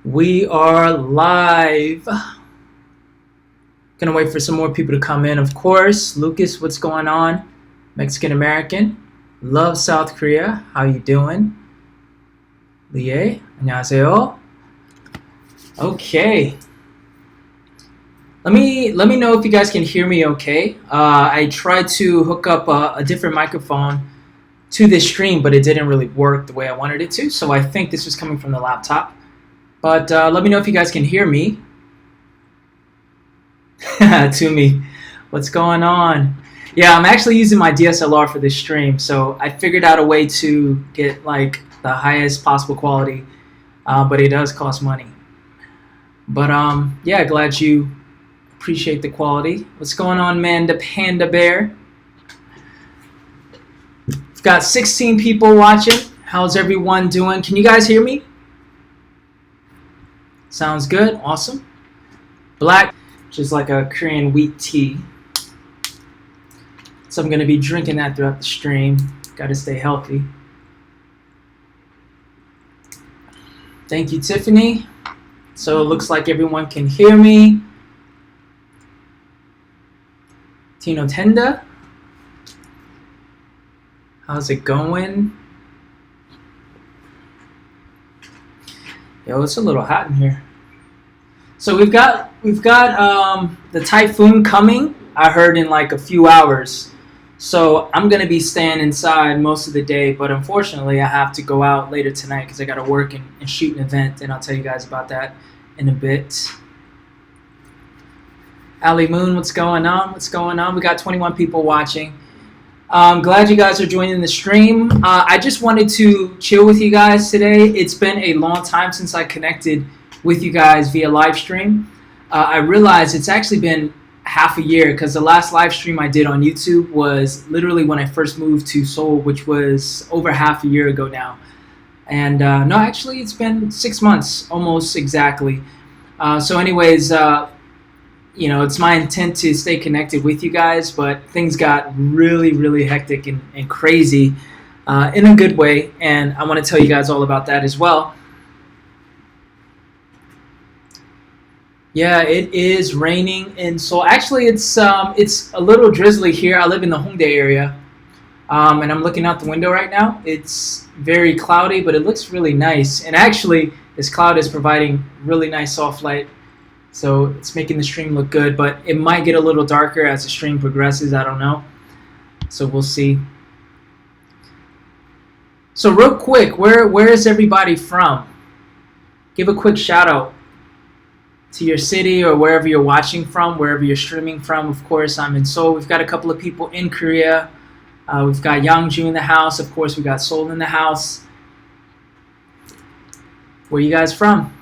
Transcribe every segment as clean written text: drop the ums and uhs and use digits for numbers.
We are live. Gonna wait for some more people to come in, of course. Lucas, what's going on? Mexican American. Love South Korea. How you doing? Lie, 안녕하세요. Okay. Let me know if you guys can hear me okay. I tried to hook up a different microphone to this stream, but it didn't really work the way I wanted it to. So I think this was coming from the laptop. But let me know if you guys can hear me. To me, what's going on? Yeah, I'm actually using my DSLR for this stream, so I figured out a way to get like the highest possible quality, but it does cost money. But yeah, glad you appreciate the quality. What's going on, man? The Panda Bear. We've got 16 people watching. How's everyone doing? Can you guys hear me? Sounds good. Awesome. Black, which is like a Korean wheat tea. So I'm going to be drinking that throughout the stream. Got to stay healthy. Thank you, Tiffany. So it looks like everyone can hear me. Tino Tenda. How's it going? Yo, it's a little hot in here. So we've got the typhoon coming. I heard in like a few hours. So I'm gonna be staying inside most of the day, but unfortunately I have to go out later tonight because I gotta work and shoot an event, and I'll tell you guys about that in a bit. Ali Moon, what's going on? What's going on? We got 21 people watching. I'm glad you guys are joining the stream. I just wanted to chill with you guys today. It's been a long time since I connected with you guys via live stream. I realized it's actually been half a year because the last live stream I did on YouTube was literally when I first moved to Seoul, which was over half a year ago now. And no, actually it's been 6 months, almost exactly. So anyways, you know, it's my intent to stay connected with you guys, but things got really, really hectic and crazy in a good way, and I want to tell you guys all about that as well. Yeah, it is raining in Seoul. Actually, it's a little drizzly here. I live in the Hongdae area, and I'm looking out the window right now. It's very cloudy, but it looks really nice. And actually, this cloud is providing really nice soft light. So it's making the stream look good, but it might get a little darker as the stream progresses. I don't know. So we'll see. So real quick, where is everybody from? Give a quick shout out to your city or wherever you're watching from, wherever you're streaming from. Of course, I'm in Seoul. We've got a couple of people in Korea. We've got Yangju in the house. Of course, we got Seoul in the house. Where you guys from?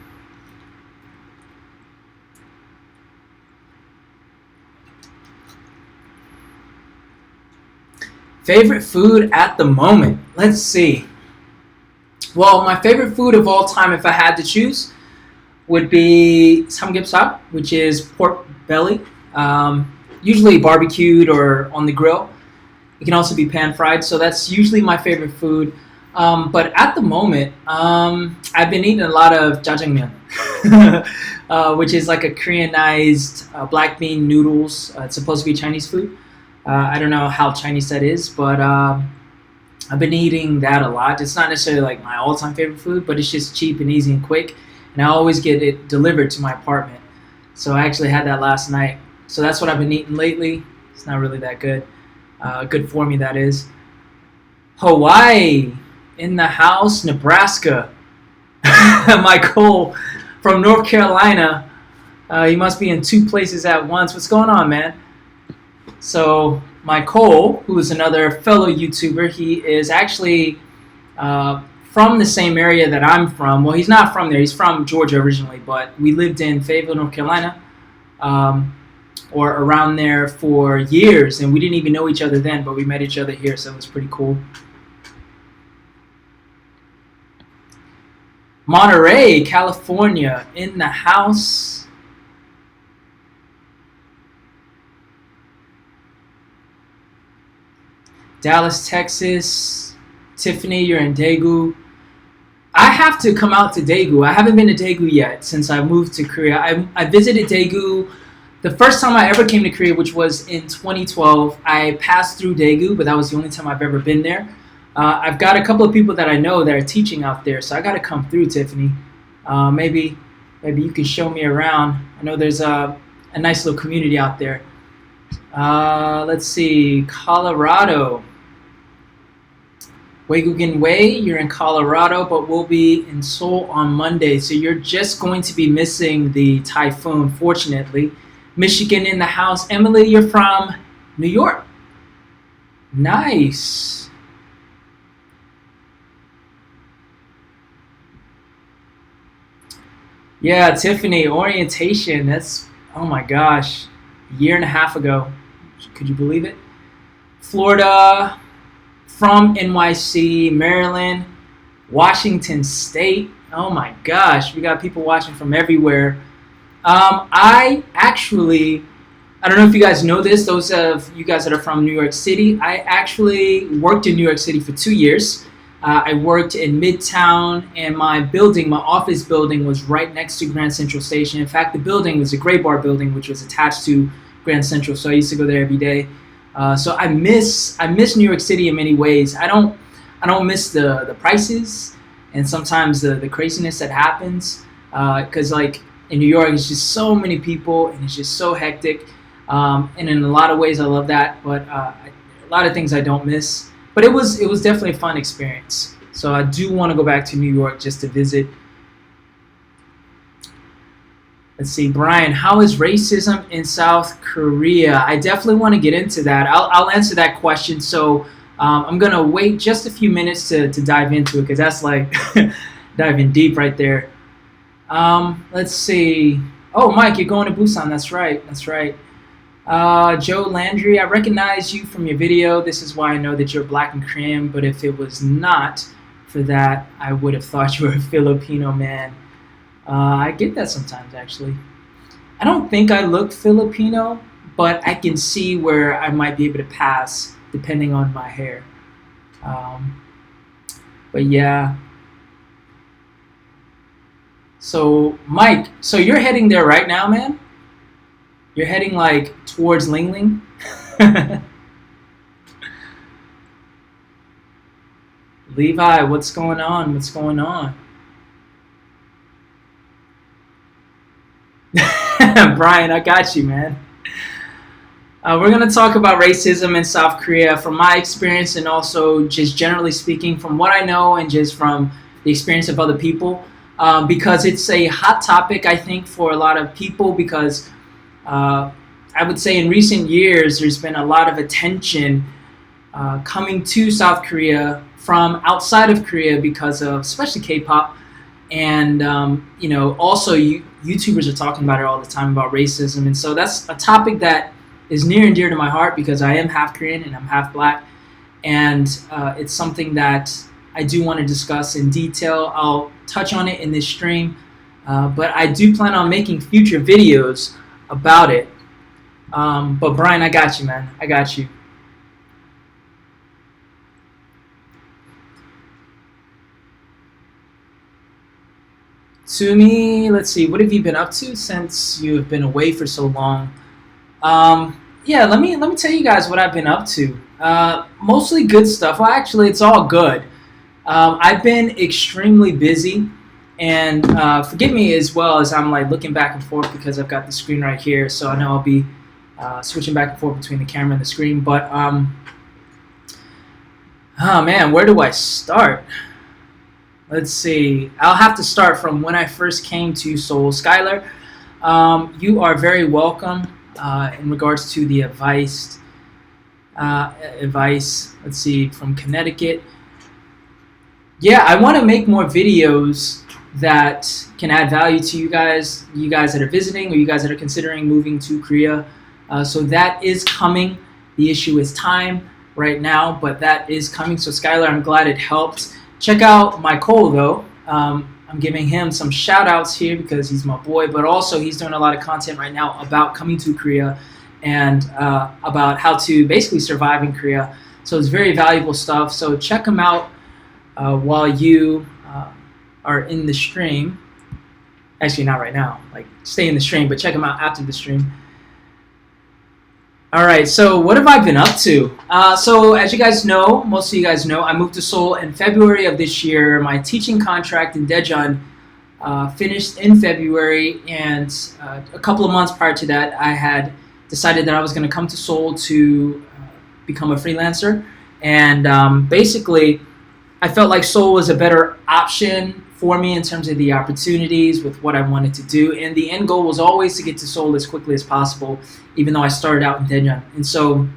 Favorite food at the moment? Let's see. Well, my favorite food of all time, if I had to choose, would be samgyeopsal, which is pork belly, usually barbecued or on the grill. It can also be pan fried, so that's usually my favorite food. But at the moment, I've been eating a lot of jjajangmyeon, which is like a Koreanized black bean noodles. It's supposed to be Chinese food. I don't know how Chinese that is, but I've been eating that a lot. It's not necessarily like my all-time favorite food, but it's just cheap and easy and quick. And I always get it delivered to my apartment. So I actually had that last night. So that's what I've been eating lately. It's not really that good. Good for me, that is. Hawaii, in the house. Nebraska. Michael from North Carolina. You must be in two places at once. What's going on, man? So Michael, who is another fellow YouTuber, he is actually from the same area that I'm from. Well, he's not from there. He's from Georgia originally, but we lived in Fayetteville, North Carolina, or around there for years, and we didn't even know each other then, but we met each other here, so it was pretty cool. Monterey, California, in the house. Dallas, Texas. Tiffany, you're in Daegu. I have to come out to Daegu. I haven't been to Daegu yet since I moved to Korea. I visited Daegu the first time I ever came to Korea, which was in 2012. I passed through Daegu, but that was the only time I've ever been there. I've got a couple of people that I know that are teaching out there, so I got to come through, Tiffany. Maybe you can show me around. I know there's a nice little community out there. Let's see, Colorado. Waigugan Way, you're in Colorado, but we'll be in Seoul on Monday. So you're just going to be missing the typhoon, fortunately. Michigan in the house. Emily, you're from New York. Nice. Yeah, Tiffany, orientation. That's, oh my gosh, a year and a half ago. Could you believe it? Florida, from NYC, Maryland, Washington State. Oh my gosh, we got people watching from everywhere. I don't know if you guys know this, those of you guys that are from New York City, I actually worked in New York City for 2 years. I worked in Midtown, and my office building was right next to Grand Central Station. In fact, the building was a Gray Bar building, which was attached to Grand Central, so I used to go there every day. So I miss New York City in many ways. I don't miss the prices and sometimes the craziness that happens, because like in New York, it's just so many people and it's just so hectic. And in a lot of ways, I love that, but a lot of things I don't miss. But it was definitely a fun experience. So I do want to go back to New York just to visit. Let's see, Brian, how is racism in South Korea? I definitely want to get into that. I'll answer that question. So I'm going to wait just a few minutes to dive into it, because that's like diving deep right there. Let's see. Oh, Mike, you're going to Busan. That's right. That's right. Joe Landry, I recognize you from your video. This is why I know that you're black and Korean, but if it was not for that, I would have thought you were a Filipino man. I get that sometimes, actually. I don't think I look Filipino, but I can see where I might be able to pass depending on my hair. But yeah. So, Mike, so you're heading there right now, man? You're heading like towards Ling Ling? Levi, what's going on? What's going on? Brian, I got you, man. We're going to talk about racism in South Korea from my experience, and also just generally speaking from what I know and just from the experience of other people, because it's a hot topic, I think, for a lot of people, because I would say in recent years there's been a lot of attention coming to South Korea from outside of Korea because of especially K-pop, and also YouTubers are talking about it all the time, about racism. And so that's a topic that is near and dear to my heart, because I am half Korean and I'm half black, and it's something that I do want to discuss in detail. I'll touch on it in this stream, but I do plan on making future videos about it. But Brian, I got you, man. I got you. To me, let's see, what have you been up to since you have been away for so long? Yeah, let me tell you guys what I've been up to. Mostly good stuff. Well, actually, it's all good. I've been extremely busy, and forgive me as well as I'm like looking back and forth, because I've got the screen right here, so I know I'll be switching back and forth between the camera and the screen. But oh man, where do I start? Let's see. I'll have to start from when I first came to Seoul. Skylar, you are very welcome in regards to the advice. Let's see, from Connecticut. Yeah, I want to make more videos that can add value to you guys that are visiting, or you guys that are considering moving to Korea. So that is coming. The issue is time right now, but that is coming. So Skylar, I'm glad it helped. Check out Michael, though. I'm giving him some shout outs here because he's my boy, but also he's doing a lot of content right now about coming to Korea and about how to basically survive in Korea. So it's very valuable stuff. So check him out while you are in the stream. Actually, not right now. Like, stay in the stream, but check them out after the stream. All right, so what have I been up to? So as you guys know, most of you guys know, I moved to Seoul in February of this year. My teaching contract in Daejeon finished in February, and a couple of months prior to that, I had decided that I was going to come to Seoul to become a freelancer. And basically, I felt like Seoul was a better option for me in terms of the opportunities with what I wanted to do. And the end goal was always to get to Seoul as quickly as possible, even though I started out in Daejeon. And so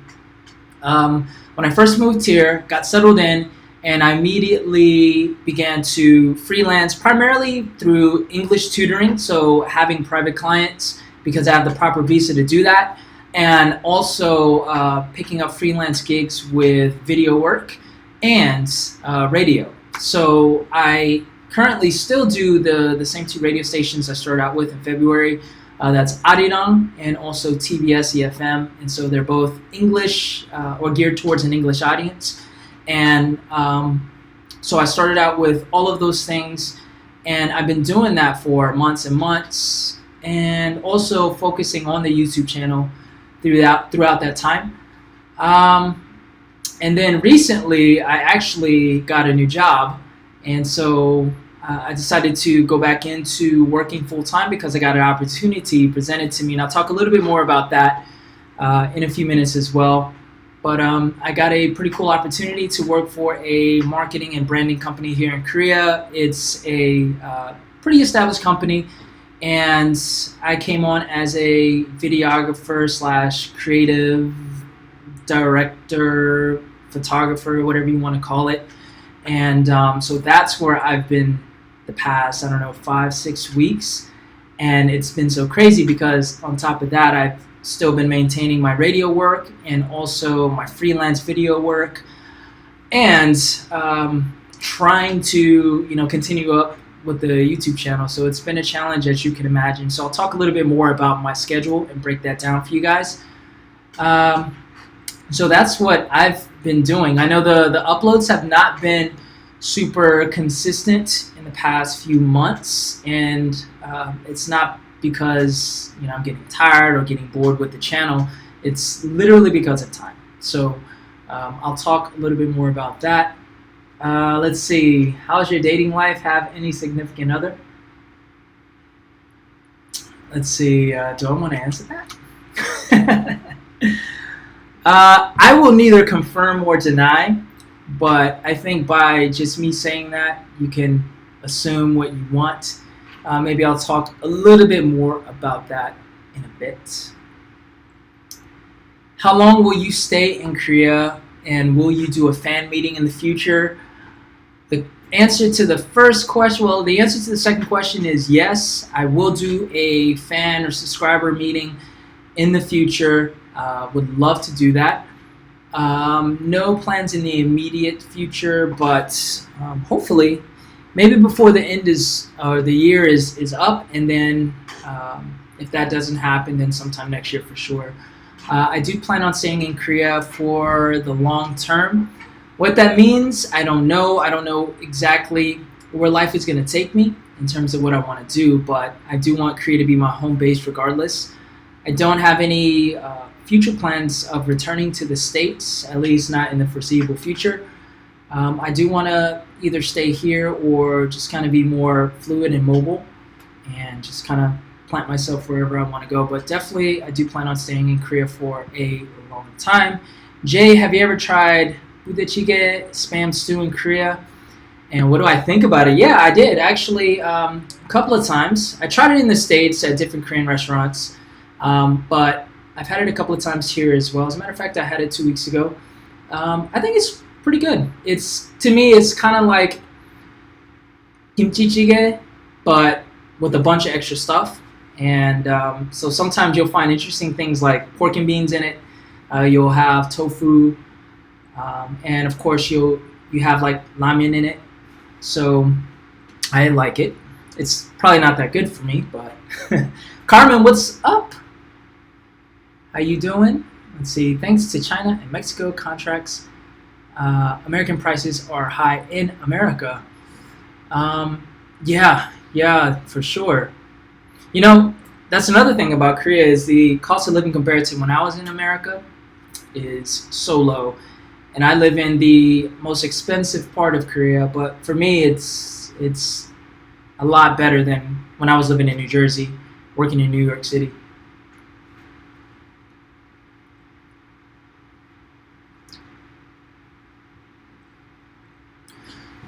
when I first moved here, got settled in, and I immediately began to freelance primarily through English tutoring, so having private clients because I have the proper visa to do that, and also picking up freelance gigs with video work and radio. So I currently still do the same two radio stations I started out with in February. That's Arirang and also TBS EFM, and so they're both English or geared towards an English audience. And so I started out with all of those things, and I've been doing that for months and months, and also focusing on the YouTube channel throughout that time. And then recently, I actually got a new job, and so I decided to go back into working full-time because I got an opportunity presented to me, and I'll talk a little bit more about that in a few minutes as well. But I got a pretty cool opportunity to work for a marketing and branding company here in Korea. It's a pretty established company, and I came on as a videographer / creative director, photographer, whatever you want to call it. And so that's where I've been the past, 5-6 weeks. And it's been so crazy because on top of that, I've still been maintaining my radio work and also my freelance video work, and trying to continue up with the YouTube channel. So it's been a challenge, as you can imagine. So I'll talk a little bit more about my schedule and break that down for you guys. So that's what I've been doing. I know the uploads have not been super consistent in the past few months, and it's not because I'm getting tired or getting bored with the channel. It's literally because of time. So I'll talk a little bit more about that. Let's see. How's your dating life? Have any significant other? Let's see. Do I want to answer that? I will neither confirm or deny, but I think by just me saying that, you can assume what you want. Maybe I'll talk a little bit more about that in a bit. How long will you stay in Korea, and will you do a fan meeting in the future? The answer to the first question, well, the answer to the second question is yes. I will do a fan or subscriber meeting in the future. Would love to do that. No plans in the immediate future, but hopefully, maybe before the end the year is up, and then if that doesn't happen, then sometime next year for sure. I do plan on staying in Korea for the long term. What that means, I don't know. I don't know exactly where life is going to take me in terms of what I want to do, but I do want Korea to be my home base regardless. I don't have any future plans of returning to the States, at least not in the foreseeable future. I do want to either stay here or just kind of be more fluid and mobile and just kind of plant myself wherever I want to go. But definitely, I do plan on staying in Korea for a long time. Jay, have you ever tried budae spam stew in Korea? And what do I think about it? Yeah, I did actually a couple of times. I tried it in the States at different Korean restaurants, but I've had it a couple of times here as well. As a matter of fact, I had it 2 weeks ago. I think it's pretty good. To me, it's kind of like kimchi jjigae, but with a bunch of extra stuff. And so sometimes you'll find interesting things like pork and beans in it. You'll have tofu, and of course you have like ramen in it. So I like it. It's probably not that good for me, but Carmen, what's up? How you doing? Let's see. Thanks to China and Mexico contracts, American prices are high in America. Yeah, for sure. You know, that's another thing about Korea is the cost of living compared to when I was in America is so low. And I live in the most expensive part of Korea, but for me it's a lot better than when I was living in New Jersey, working in New York City.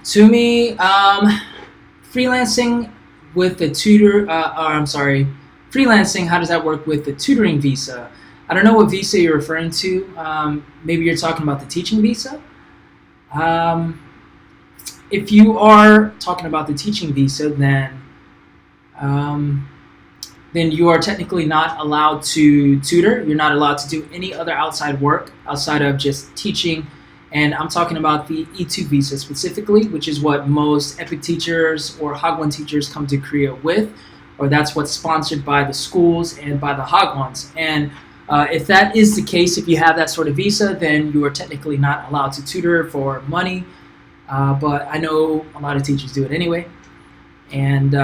To me, freelancing with the freelancing. How does that work with the tutoring visa? I don't know what visa you're referring to. Maybe you're talking about the teaching visa. Um, if you are talking about the teaching visa, um, then you are technically not allowed to tutor. You're not allowed to do any other outside work outside of just teaching. And I'm talking about the E2 visa specifically, which is what most EPIC teachers or Hagwon teachers come to Korea with, or that's what's sponsored by the schools and by the Hagwons. And if that is the case, if you have that sort of visa, then you are technically not allowed to tutor for money. But I know a lot of teachers do it anyway. And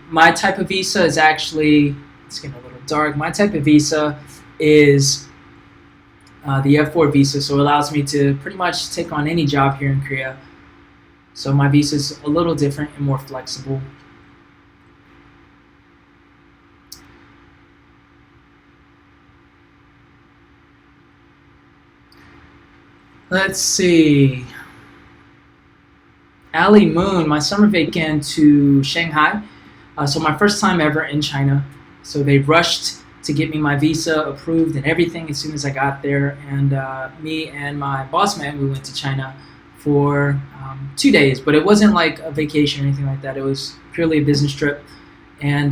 my type of visa is actually, it's getting a little dark. My type of visa is the F4 visa, so it allows me to pretty much take on any job here in Korea. So my visa is a little different and more flexible. Let's see. Ali Moon, my summer vacant to Shanghai. So my first time ever in China. So they rushed to get me my visa approved and everything as soon as I got there. And me and my boss man, we went to China for 2 days. But it wasn't like a vacation or anything like that. It was purely a business trip. And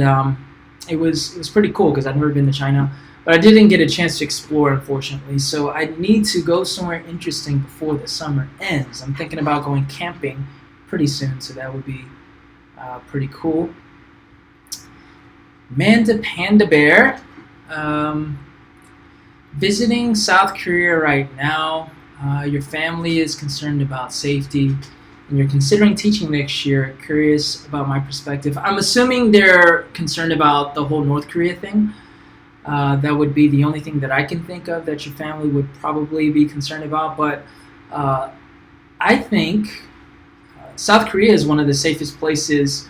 it was pretty cool because I'd never been to China. But I didn't get a chance to explore, unfortunately. So I need to go somewhere interesting before the summer ends. I'm thinking about going camping pretty soon, so that would be pretty cool. Manda Panda Bear, visiting South Korea right now. Your family is concerned about safety, and you're considering teaching next year. Curious about my perspective. I'm assuming they're concerned about the whole North Korea thing. That would be the only thing that I can think of that your family would probably be concerned about. But I think South Korea is one of the safest places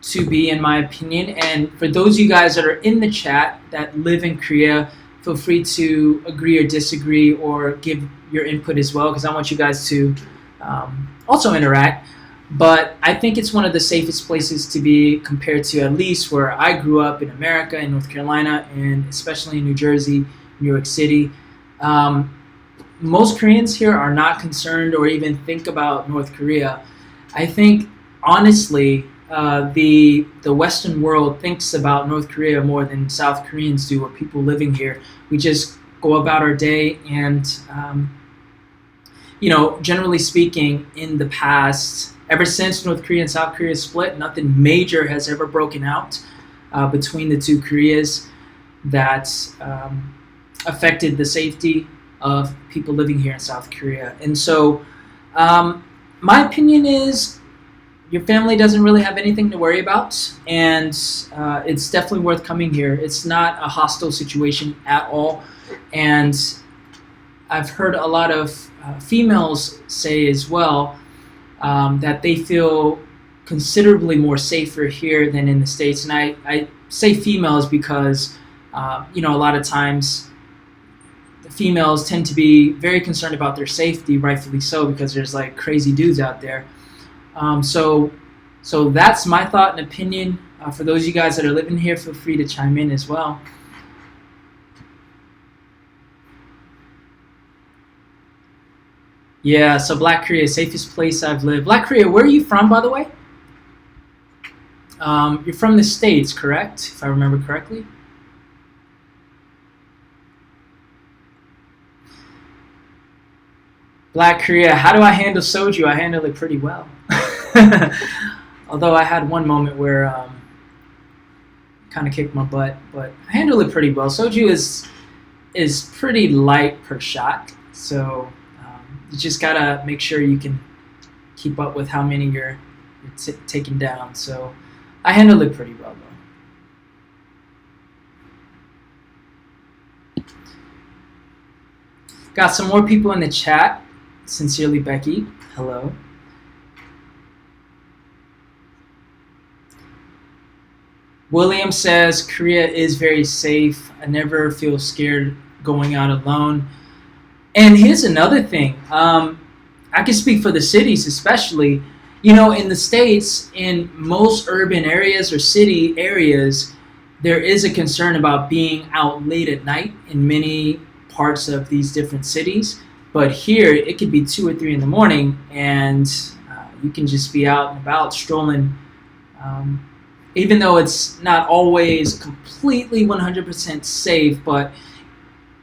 to be, in my opinion. And for those of you guys that are in the chat that live in Korea, feel free to agree or disagree or give your input as well, because I want you guys to also interact. But I think it's one of the safest places to be compared to at least where I grew up in America, in North Carolina, and especially in New Jersey, New York City. Most Koreans here are not concerned or even think about North Korea. I think, honestly, the Western world thinks about North Korea more than South Koreans do, or people living here. We just go about our day, and generally speaking, in the past, ever since North Korea and South Korea split, nothing major has ever broken out between the two Koreas that affected the safety of people living here in South Korea. And so, my opinion is your family doesn't really have anything to worry about, and it's definitely worth coming here. It's not a hostile situation at all, and I've heard a lot of females say as well that they feel considerably more safer here than in the States. And I say females because, a lot of times the females tend to be very concerned about their safety, rightfully so, because there's like crazy dudes out there. So that's my thought and opinion. For those of you guys that are living here, feel free to chime in as well. Yeah, so Black Korea, safest place I've lived. Black Korea, where are you from, by the way? You're from the States, correct? If I remember correctly. Black Korea, how do I handle soju? I handle it pretty well. Although I had one moment where kind of kicked my butt, but I handle it pretty well. Soju is pretty light per shot, so you just gotta make sure you can keep up with how many you're taking down. So I handled it pretty well though. Got some more people in the chat. Sincerely, Becky. Hello. William says, Korea is very safe. I never feel scared going out alone. And here's another thing. I can speak for the cities especially. You know, in the States, in most urban areas or city areas, there is a concern about being out late at night in many parts of these different cities. But here, it could be 2 or 3 in the morning, and you can just be out and about strolling. Even though it's not always completely 100% safe, but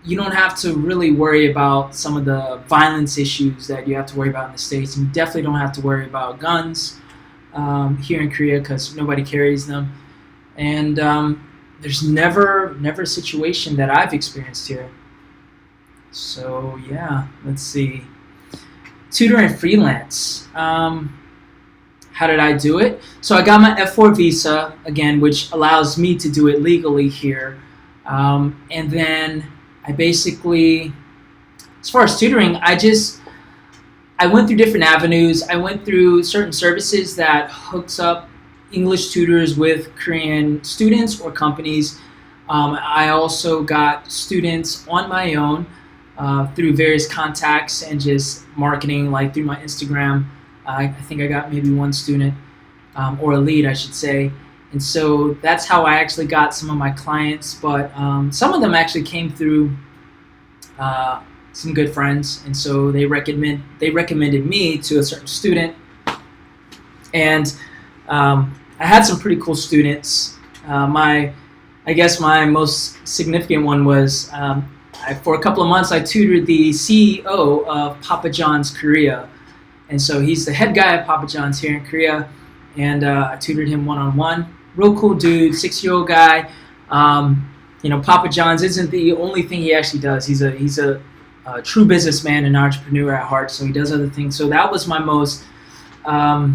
you don't have to really worry about some of the violence issues that you have to worry about in the States. You definitely don't have to worry about guns here in Korea because nobody carries them. And there's never a situation that I've experienced here. So yeah, let's see. Tutoring freelance. How did I do it? So I got my F4 visa, again, which allows me to do it legally here. And then I basically, as far as tutoring, I went through different avenues. I went through certain services that hooks up English tutors with Korean students or companies. I also got students on my own through various contacts and just marketing, like through my Instagram. I think I got maybe 1 student, or a lead, I should say. And so that's how I actually got some of my clients. But some of them actually came through some good friends. And so they recommended me to a certain student. And I had some pretty cool students. I guess my most significant one was, for a couple of months, I tutored the CEO of Papa John's Korea. And so he's the head guy at Papa John's here in Korea, and I tutored him one-on-one. Real cool dude, 6-year-old guy. You know, Papa John's isn't the only thing he actually does. He's a true businessman and entrepreneur at heart, so he does other things. So that was my most, I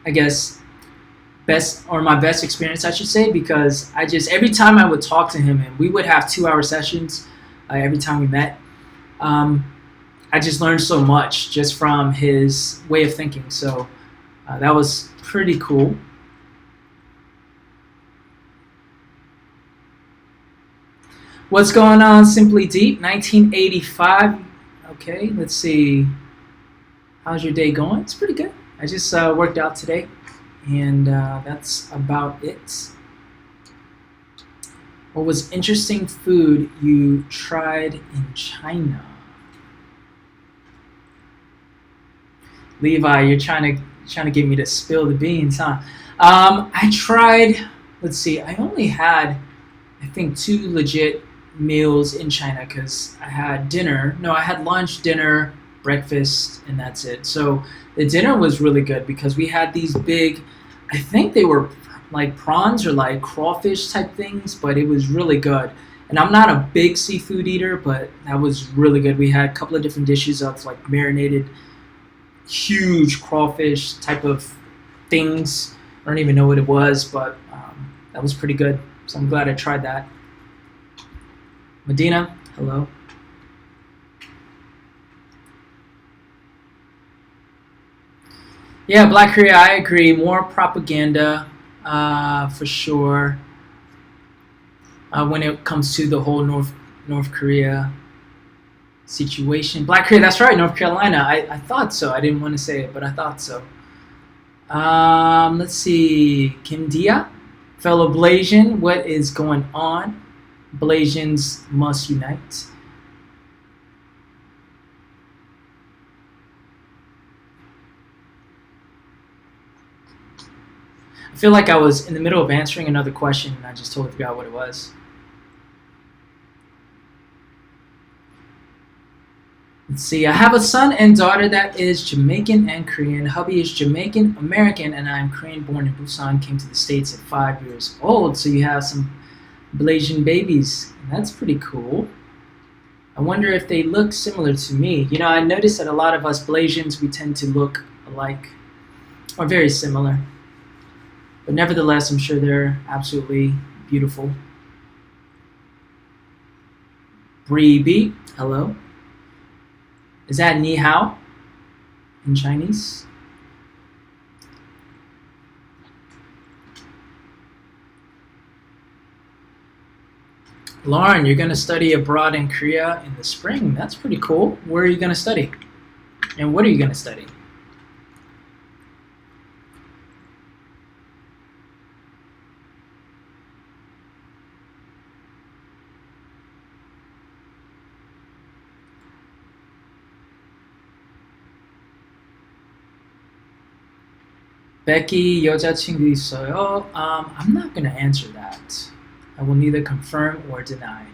guess, my best experience, I should say, because every time I would talk to him, and we would have 2-hour sessions every time we met, I just learned so much just from his way of thinking. So that was pretty cool. What's going on, Simply Deep? 1985. Okay, let's see. How's your day going? It's pretty good. I just worked out today, and that's about it. What was interesting food you tried in China? Levi, you're trying to get me to spill the beans, huh? I tried. Let's see. I only had, I think, 2 legit meals in China because I had dinner. No, I had lunch, dinner, breakfast, and that's it. So the dinner was really good because we had these big, I think they were like prawns or like crawfish type things, but it was really good. And I'm not a big seafood eater, but that was really good. We had a couple of different dishes of like marinated huge crawfish type of things. I don't even know what it was, but that was pretty good. So I'm glad I tried that. Medina, hello. Yeah, Black Korea, I agree. More propaganda, for sure. When it comes to the whole North Korea situation. Black Korea, that's right, North Carolina. I thought so. I didn't want to say it, but I thought so. Let's see. Kim Dia, fellow Blasian, what is going on? Blasians must unite. I feel like I was in the middle of answering another question and I just totally forgot what it was. Let's see, I have a son and daughter that is Jamaican and Korean. Hubby is Jamaican American and I'm Korean, born in Busan, came to the States at 5 years old. So you have some Blasian babies. That's pretty cool. I wonder if they look similar to me. You know, I noticed that a lot of us Blasians, we tend to look alike or very similar. But nevertheless, I'm sure they're absolutely beautiful. Bree B, hello. Is that ni hao in Chinese? Lauren, you're going to study abroad in Korea in the spring. That's pretty cool. Where are you going to study? And what are you going to study? Becky, 여자친구 있어요? I'm not going to answer that. I will neither confirm or deny.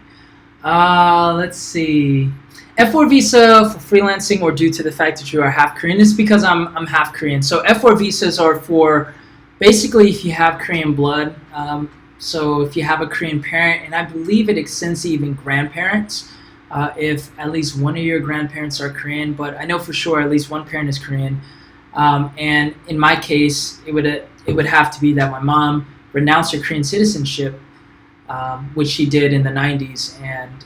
Let's see. F4 visa for freelancing or due to the fact that you are half Korean? It's because I'm half Korean. So F4 visas are for basically if you have Korean blood. So if you have a Korean parent, and I believe it extends to even grandparents, if at least one of your grandparents are Korean, but I know for sure at least one parent is Korean. And in my case, it would have to be that my mom renounced her Korean citizenship, which she did in the 90s, and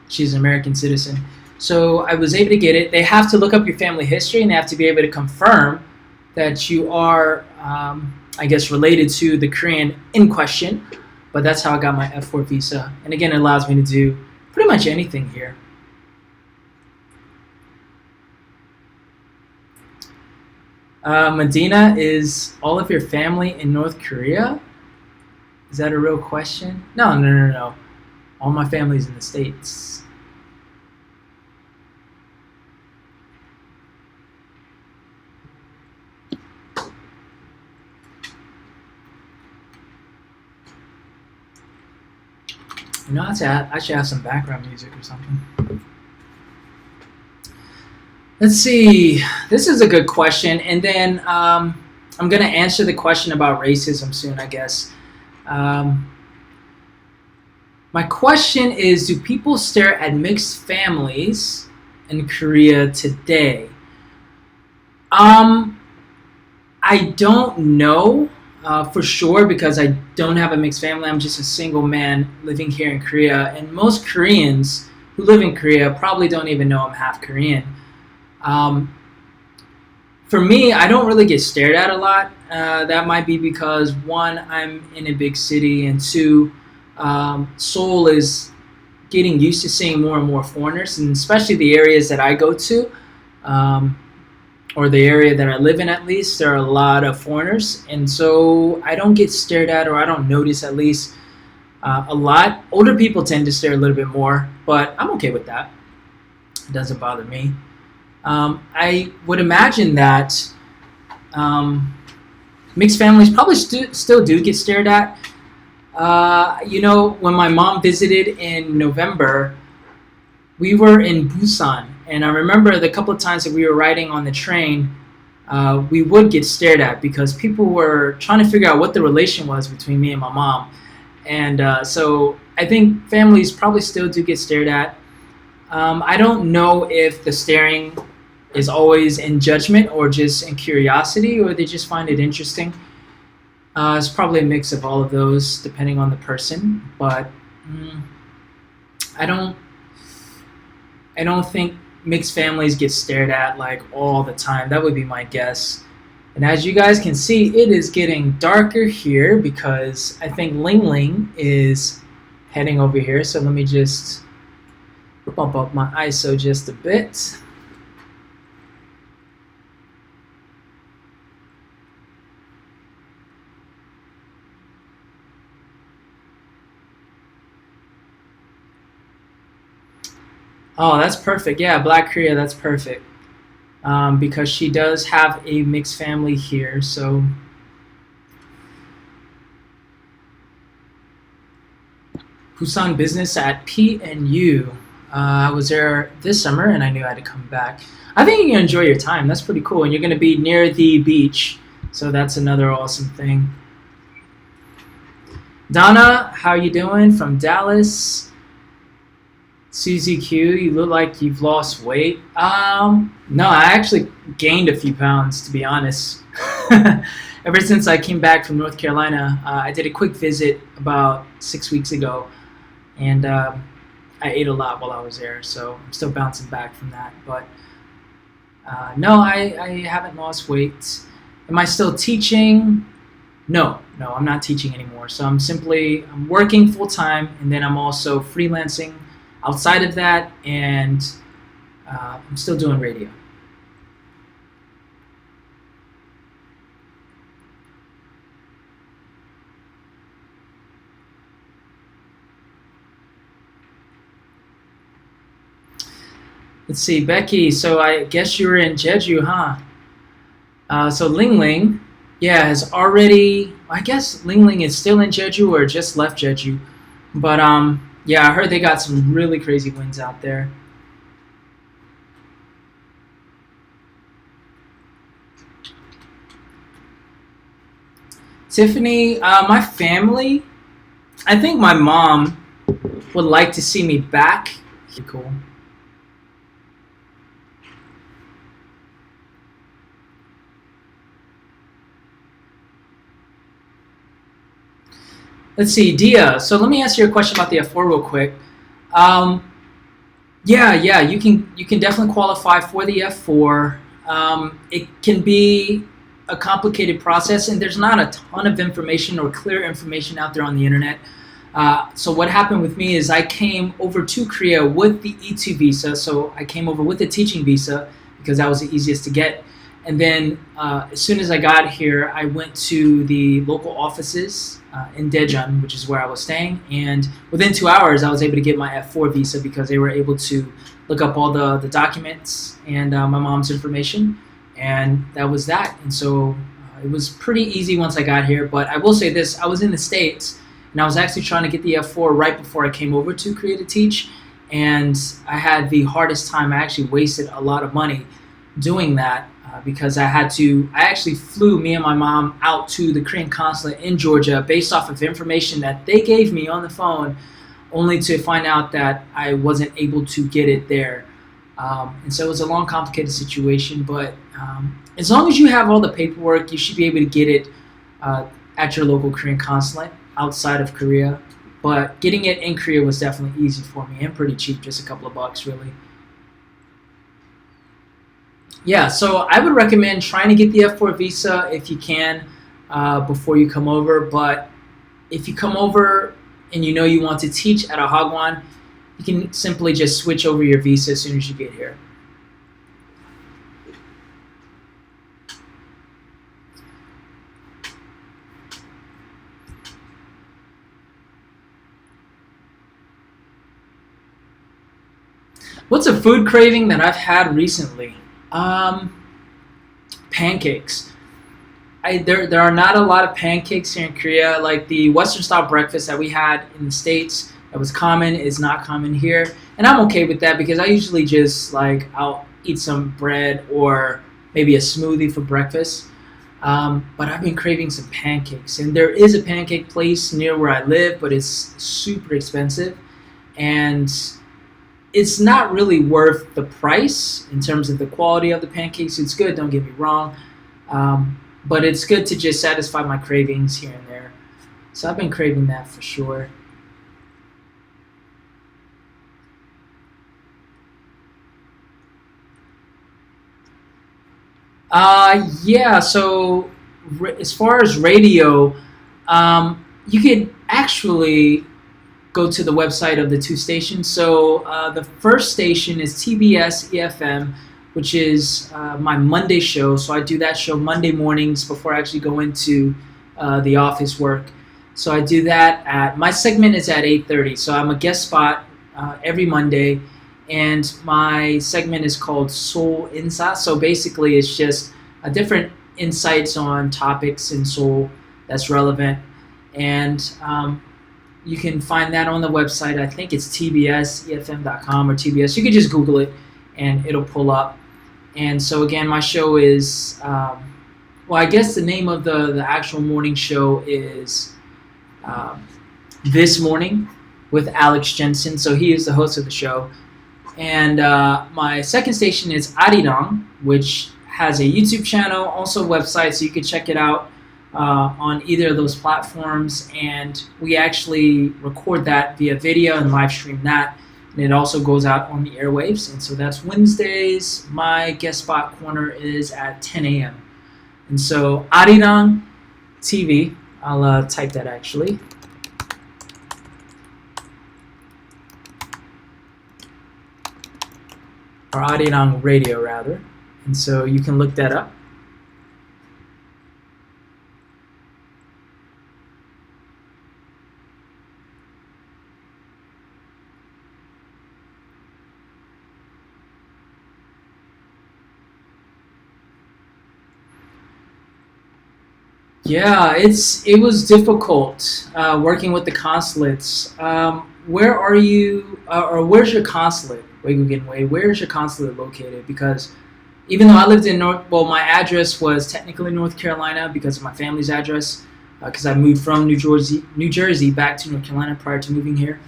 she's an American citizen. So I was able to get it. They have to look up your family history, and they have to be able to confirm that you are, I guess, related to the Korean in question. But that's how I got my F4 visa. And again, it allows me to do pretty much anything here. Medina, is all of your family in North Korea? Is that a real question? No. All my family's in the States. You know, I should have some background music or something. Let's see. This is a good question. And then I'm going to answer the question about racism soon, I guess. My question is, do people stare at mixed families in Korea today? I don't know for sure because I don't have a mixed family. I'm just a single man living here in Korea. And most Koreans who live in Korea probably don't even know I'm half Korean. For me, I don't really get stared at a lot. That might be because, one, I'm in a big city, and two, Seoul is getting used to seeing more and more foreigners, and especially the areas that I go to, or the area that I live in at least, there are a lot of foreigners, and so I don't get stared at, or I don't notice at least a lot. Older people tend to stare a little bit more, but I'm okay with that. It doesn't bother me. I would imagine that mixed families probably still do get stared at. You know, when my mom visited in November, we were in Busan, and I remember the couple of times that we were riding on the train, we would get stared at because people were trying to figure out what the relation was between me and my mom. And so I think families probably still do get stared at. I don't know if the staring is always in judgment or just in curiosity, or they just find it interesting. It's probably a mix of all of those depending on the person, but I don't think mixed families get stared at like all the time. That would be my guess. And as you guys can see, it is getting darker here because I think Ling Ling is heading over here. So let me just bump up my ISO just a bit. Oh, that's perfect. Yeah, Black Korea, that's perfect. Because she does have a mixed family here, so Busan business at PNU. I was there this summer and I knew I had to come back. I think you're going to enjoy your time. That's pretty cool. And you're going to be near the beach, so that's another awesome thing. Donna, how you doing? From Dallas. Susie Q, you look like you've lost weight. No, I actually gained a few pounds, to be honest. Ever since I came back from North Carolina, I did a quick visit about 6 weeks ago, and I ate a lot while I was there, so I'm still bouncing back from that. But no, I haven't lost weight. Am I still teaching? No, I'm not teaching anymore. So I'm working full time, and then I'm also freelancing outside of that, and I'm still doing radio. Let's see, Becky. So I guess you were in Jeju, huh? So Ling Ling, yeah, has already. I guess Ling Ling is still in Jeju or just left Jeju, but yeah, I heard they got some really crazy winds out there. Tiffany, my family. I think my mom would like to see me back. Cool. Let's see, Dia. So let me ask you a question about the F4 real quick. Um, yeah, you can definitely qualify for the F4. It can be a complicated process, and there's not a ton of information or clear information out there on the internet. So what happened with me is I came over to Korea with the E2 visa. So I came over with the teaching visa because that was the easiest to get. And then as soon as I got here, I went to the local offices in Daejeon, which is where I was staying. And within 2 hours, I was able to get my F4 visa because they were able to look up all the documents and my mom's information. And that was that. And so it was pretty easy once I got here. But I will say this, I was in the States, and I was actually trying to get the F4 right before I came over to Korea to teach. And I had the hardest time. I actually wasted a lot of money doing that because I actually flew me and my mom out to the Korean consulate in Georgia based off of information that they gave me on the phone, only to find out that I wasn't able to get it there. And so it was a long, complicated situation. But as long as you have all the paperwork, you should be able to get it at your local Korean consulate outside of Korea. But getting it in Korea was definitely easy for me and pretty cheap, just a couple of bucks, really. Yeah, so I would recommend trying to get the F4 visa if you can before you come over. But if you come over and you know you want to teach at a Hagwon, you can simply just switch over your visa as soon as you get here. What's a food craving that I've had recently? Um, Pancakes. There are not a lot of pancakes here in Korea. Like the Western style breakfast that we had in the States that was common is not common here. And I'm okay with that because I usually just like I'll eat some bread or maybe a smoothie for breakfast. But I've been craving some pancakes. And there is a pancake place near where I live, but it's super expensive. And it's not really worth the price in terms of the quality of the pancakes. It's good, don't get me wrong. But it's good to just satisfy my cravings here and there. So I've been craving that for sure. Yeah, so as far as radio, you could actually go to the website of the two stations. So the first station is TBS EFM, which is my Monday show. So I do that show Monday mornings before I actually go into the office work. So I do that my segment is at 8:30. So I'm a guest spot every Monday, and my segment is called Seoul Insa. So basically, it's just different insights on topics in Seoul that's relevant, and you can find that on the website. I think it's tbsefm.com or TBS. You can just Google it, and it'll pull up. And so again, my show is well, I guess the name of the actual morning show is This Morning with Alex Jensen. So he is the host of the show. And my second station is Arirang, which has a YouTube channel, also a website, so you can check it out on either of those platforms. And we actually record that via video and live stream that. And it also goes out on the airwaves. And so that's Wednesdays. My guest spot corner is at 10 a.m. And so Arirang TV, I'll type that actually. Or Arirang Radio rather. And so you can look that up. Yeah, it was difficult working with the consulates. Where are you, or where's your consulate? Where's your consulate located? Because even though I lived in my address was technically North Carolina because of my family's address, because I moved from New Jersey back to North Carolina prior to moving here.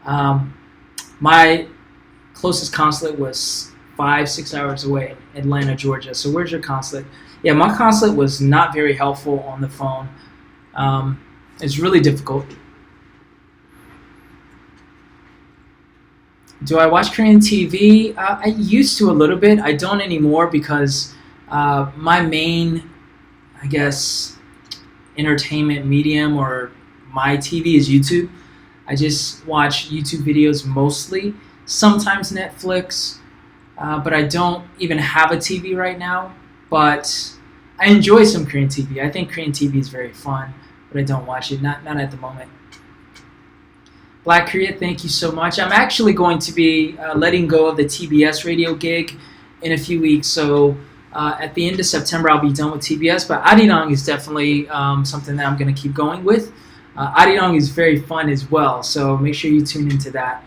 My closest consulate was 5-6 hours away, Atlanta, Georgia. So where's your consulate? Yeah, my consulate was not very helpful on the phone. It's really difficult. Do I watch Korean TV? I used to a little bit. I don't anymore because my main, I guess, entertainment medium or my TV is YouTube. I just watch YouTube videos mostly, sometimes Netflix, but I don't even have a TV right now. But I enjoy some Korean TV. I think Korean TV is very fun, but I don't watch it, not at the moment. Black Korea, thank you so much. I'm actually going to be letting go of the TBS radio gig in a few weeks. So at the end of September, I'll be done with TBS. But Arirang is definitely something that I'm going to keep going with. Arirang is very fun as well. So make sure you tune into that.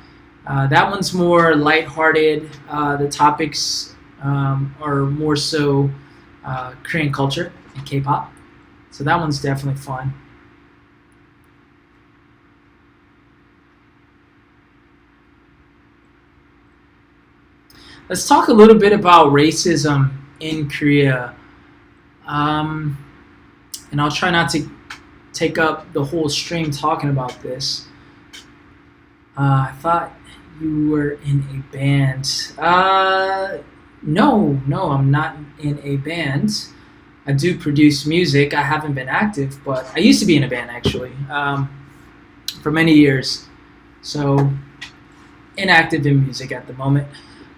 That one's more lighthearted. The topics are more so Korean culture and K-pop. So that one's definitely fun. Let's talk a little bit about racism in Korea. And I'll try not to take up the whole stream talking about this. I thought you were in a band. No, I'm not in a band. I do produce music. I haven't been active, but I used to be in a band actually for many years. So inactive in music at the moment.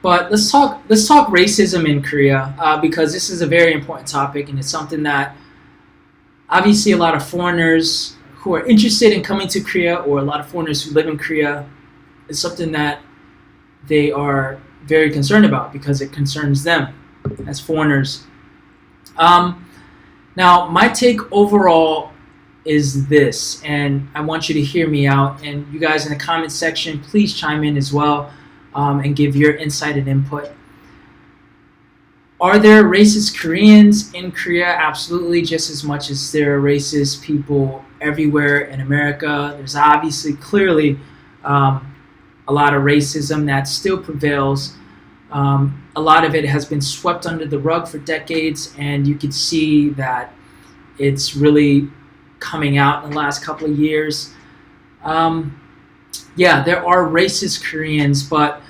But let's talk racism in Korea because this is a very important topic, and it's something that obviously a lot of foreigners who are interested in coming to Korea, or a lot of foreigners who live in Korea, is something that they are very concerned about because it concerns them as foreigners. Now, my take overall is this, and I want you to hear me out, and you guys in the comment section, please chime in as well. And give your insight and input. Are there racist Koreans in Korea? Absolutely, just as much as there are racist people everywhere in America. There's obviously clearly a lot of racism that still prevails. A lot of it has been swept under the rug for decades, and you can see that it's really coming out in the last couple of years. Yeah, there are racist Koreans, but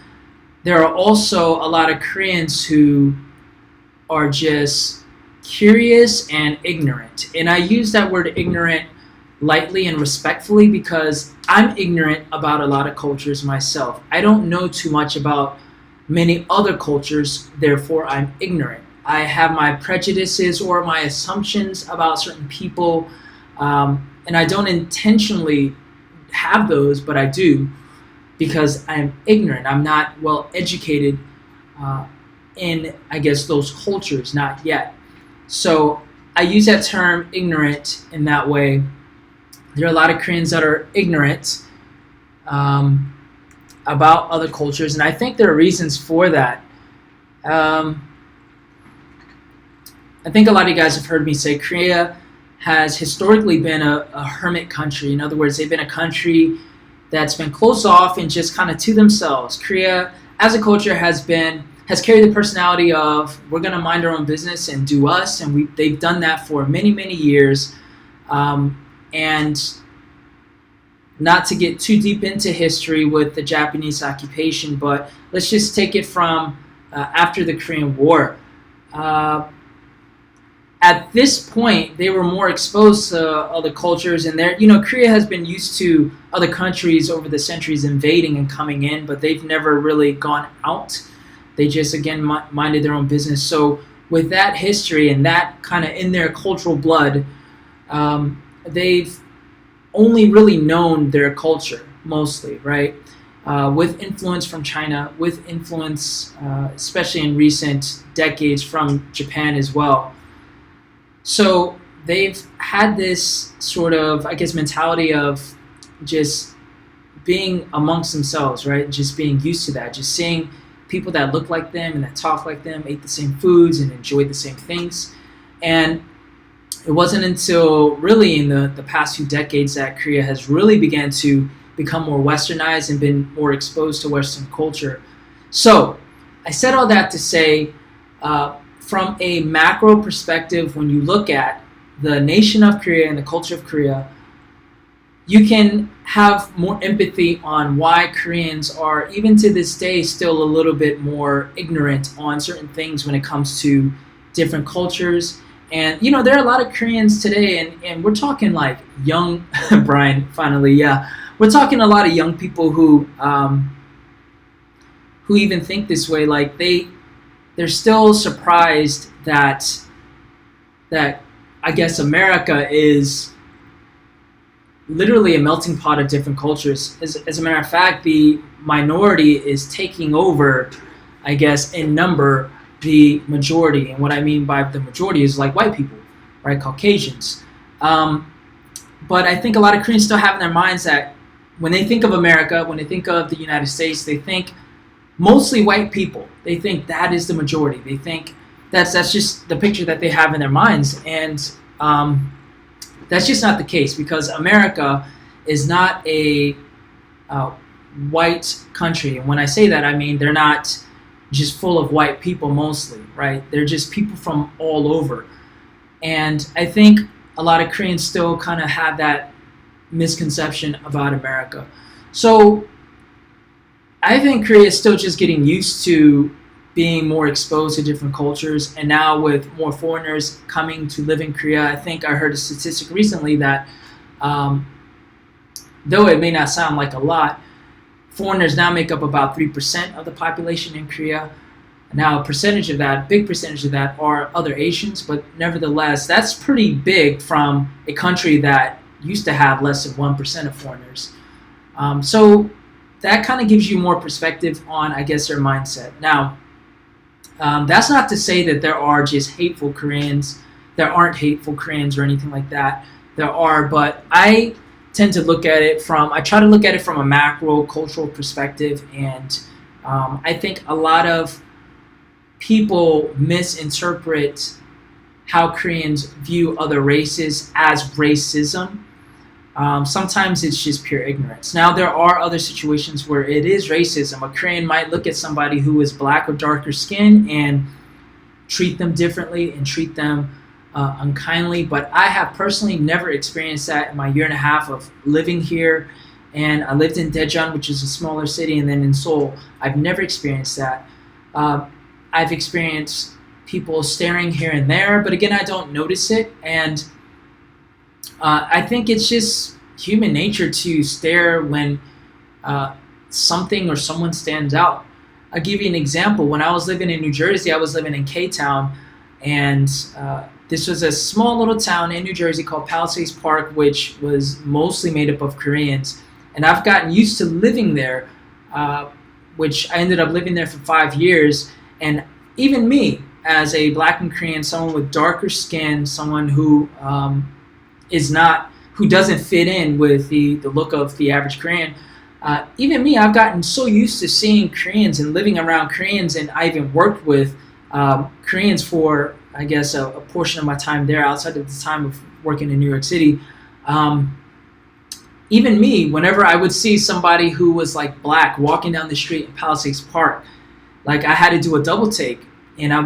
there are also a lot of Koreans who are just curious and ignorant. And I use that word ignorant lightly and respectfully because I'm ignorant about a lot of cultures myself. I don't know too much about many other cultures, therefore I'm ignorant. I have my prejudices or my assumptions about certain people, and I don't intentionally have those, but I do. Because I'm ignorant. I'm not well educated in, I guess, those cultures, not yet. So I use that term ignorant in that way. There are a lot of Koreans that are ignorant about other cultures, and I think there are reasons for that. I think a lot of you guys have heard me say Korea has historically been a hermit country. In other words, they've been a country that's been closed off and just kind of to themselves. Korea, as a culture, has been has carried the personality of we're going to mind our own business and do us, and they've done that for many, many years. And not to get too deep into history with the Japanese occupation, but let's just take it from after the Korean War. At this point, they were more exposed to other cultures, and Korea has been used to other countries over the centuries invading and coming in, but they've never really gone out. They just, again, minded their own business. So with that history and that kind of in their cultural blood, they've only really known their culture mostly, right? With influence from China, with influence, especially in recent decades, from Japan as well. So they've had this sort of, I guess, mentality of just being amongst themselves, right? Just being used to that, just seeing people that look like them and that talk like them, ate the same foods and enjoyed the same things. And it wasn't until really in the past few decades that Korea has really began to become more westernized and been more exposed to Western culture. So I said all that to say, from a macro perspective, when you look at the nation of Korea and the culture of Korea, you can have more empathy on why Koreans are, even to this day, still a little bit more ignorant on certain things when it comes to different cultures. And, there are a lot of Koreans today, and we're talking like young, Brian, finally, yeah. We're talking a lot of young people who even think this way. Like, they're still surprised that I guess America is literally a melting pot of different cultures. As a matter of fact, the minority is taking over, I guess, in number, the majority. And what I mean by the majority is like white people, right? Caucasians. But I think a lot of Koreans still have in their minds that when they think of America, when they think of the United States, they think mostly white people. They think that is the majority. They think that's just the picture that they have in their minds. And that's just not the case, because America is not a white country. And when I say that, I mean they're not just full of white people mostly, right? They're just people from all over. And I think a lot of Koreans still kind of have that misconception about America. So I think Korea is still just getting used to being more exposed to different cultures. And now with more foreigners coming to live in Korea, I think I heard a statistic recently that though it may not sound like a lot, foreigners now make up about 3% of the population in Korea. Now, a percentage of that, big percentage of that, are other Asians, but nevertheless, that's pretty big from a country that used to have less than 1% of foreigners. So that kind of gives you more perspective on, I guess, their mindset. Now, that's not to say that there are just hateful Koreans. There aren't hateful Koreans or anything like that. There are, but I tend to look at it I try to look at it from a macro cultural perspective, and I think a lot of people misinterpret how Koreans view other races as racism. Sometimes it's just pure ignorance. Now, there are other situations where it is racism. A Korean might look at somebody who is black or darker skin and treat them differently and treat them unkindly. But I have personally never experienced that in my year and a half of living here. And I lived in Daejeon, which is a smaller city, and then in Seoul. I've never experienced that. I've experienced people staring here and there, but again, I don't notice it. And I think it's just human nature to stare when something or someone stands out. I'll give you an example. When I was living in New Jersey, I was living in K-Town, and this was a small little town in New Jersey called Palisades Park, which was mostly made up of Koreans. And I've gotten used to living there, which I ended up living there for 5 years. And even me, as a black and Korean, someone with darker skin, someone who doesn't fit in with the look of the average Korean, even me, I've gotten so used to seeing Koreans and living around Koreans, and I even worked with Koreans for, I guess, a portion of my time there outside of the time of working in New York City. Even me, whenever I would see somebody who was like black walking down the street in Palisades Park, Like I had to do a double take, and I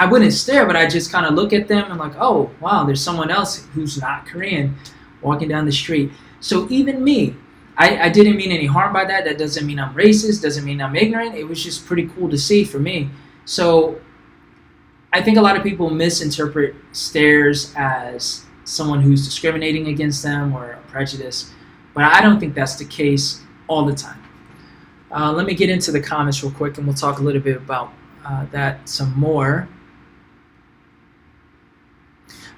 wouldn't stare, but I just kind of look at them and like, oh wow, there's someone else who's not Korean walking down the street. So even me, I didn't mean any harm by that. That doesn't mean I'm racist, doesn't mean I'm ignorant. It was just pretty cool to see for me. So I think a lot of people misinterpret stares as someone who's discriminating against them or a prejudice, but I don't think that's the case all the time. Let me get into the comments real quick, and we'll talk a little bit about that some more.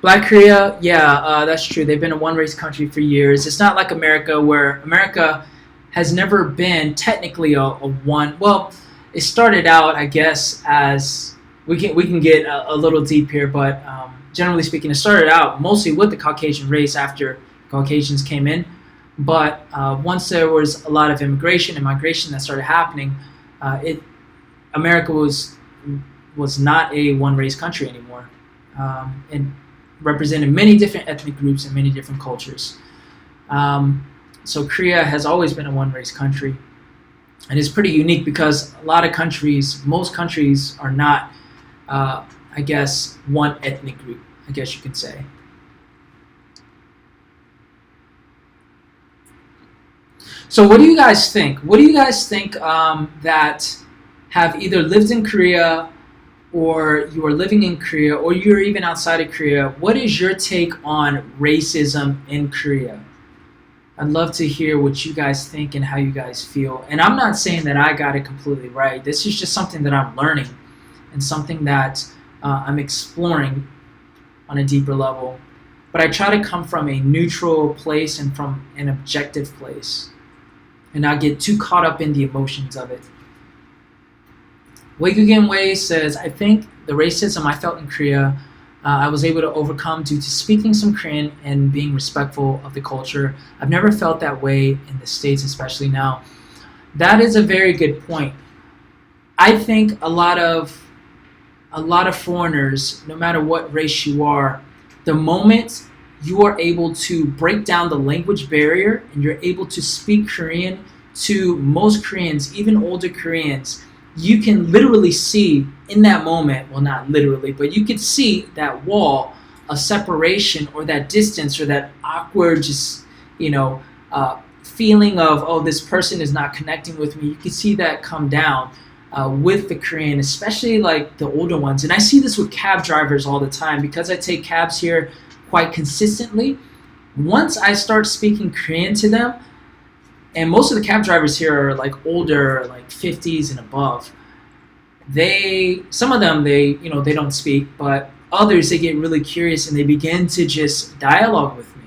Black Korea, yeah, that's true. They've been a one-race country for years. It's not like America, where America has never been technically a one. Well, it started out, I guess, as we can get a little deep here, but generally speaking, it started out mostly with the Caucasian race after Caucasians came in. But once there was a lot of immigration and migration that started happening, America was not a one-race country anymore, and represented many different ethnic groups and many different cultures. So Korea has always been a one-race country, and it's pretty unique because a lot of countries, most countries, are not, I guess, one ethnic group, I guess you could say. So what do you guys think? What do you guys think that have either lived in Korea, or you are living in Korea, or you're even outside of Korea? What is your take on racism in Korea? I'd love to hear what you guys think and how you guys feel. And I'm not saying that I got it completely right. This is just something that I'm learning and something that I'm exploring on a deeper level. But I try to come from a neutral place and from an objective place, and not get too caught up in the emotions of it. Weigugen Wei says, I think the racism I felt in Korea, I was able to overcome due to speaking some Korean and being respectful of the culture. I've never felt that way in the States, especially now. That is a very good point. I think a lot of foreigners, no matter what race you are, the moment you are able to break down the language barrier and you're able to speak Korean to most Koreans, even older Koreans, you can literally see in that moment, well, not literally, but you could see that wall of separation or that distance or that awkward, just, feeling of, oh, this person is not connecting with me. You can see that come down with the Korean, especially like the older ones. And I see this with cab drivers all the time because I take cabs here quite consistently. Once I start speaking Korean to them, and most of the cab drivers here are like older, like 50s and above. Some of them, they don't speak, but others, they get really curious and they begin to just dialogue with me.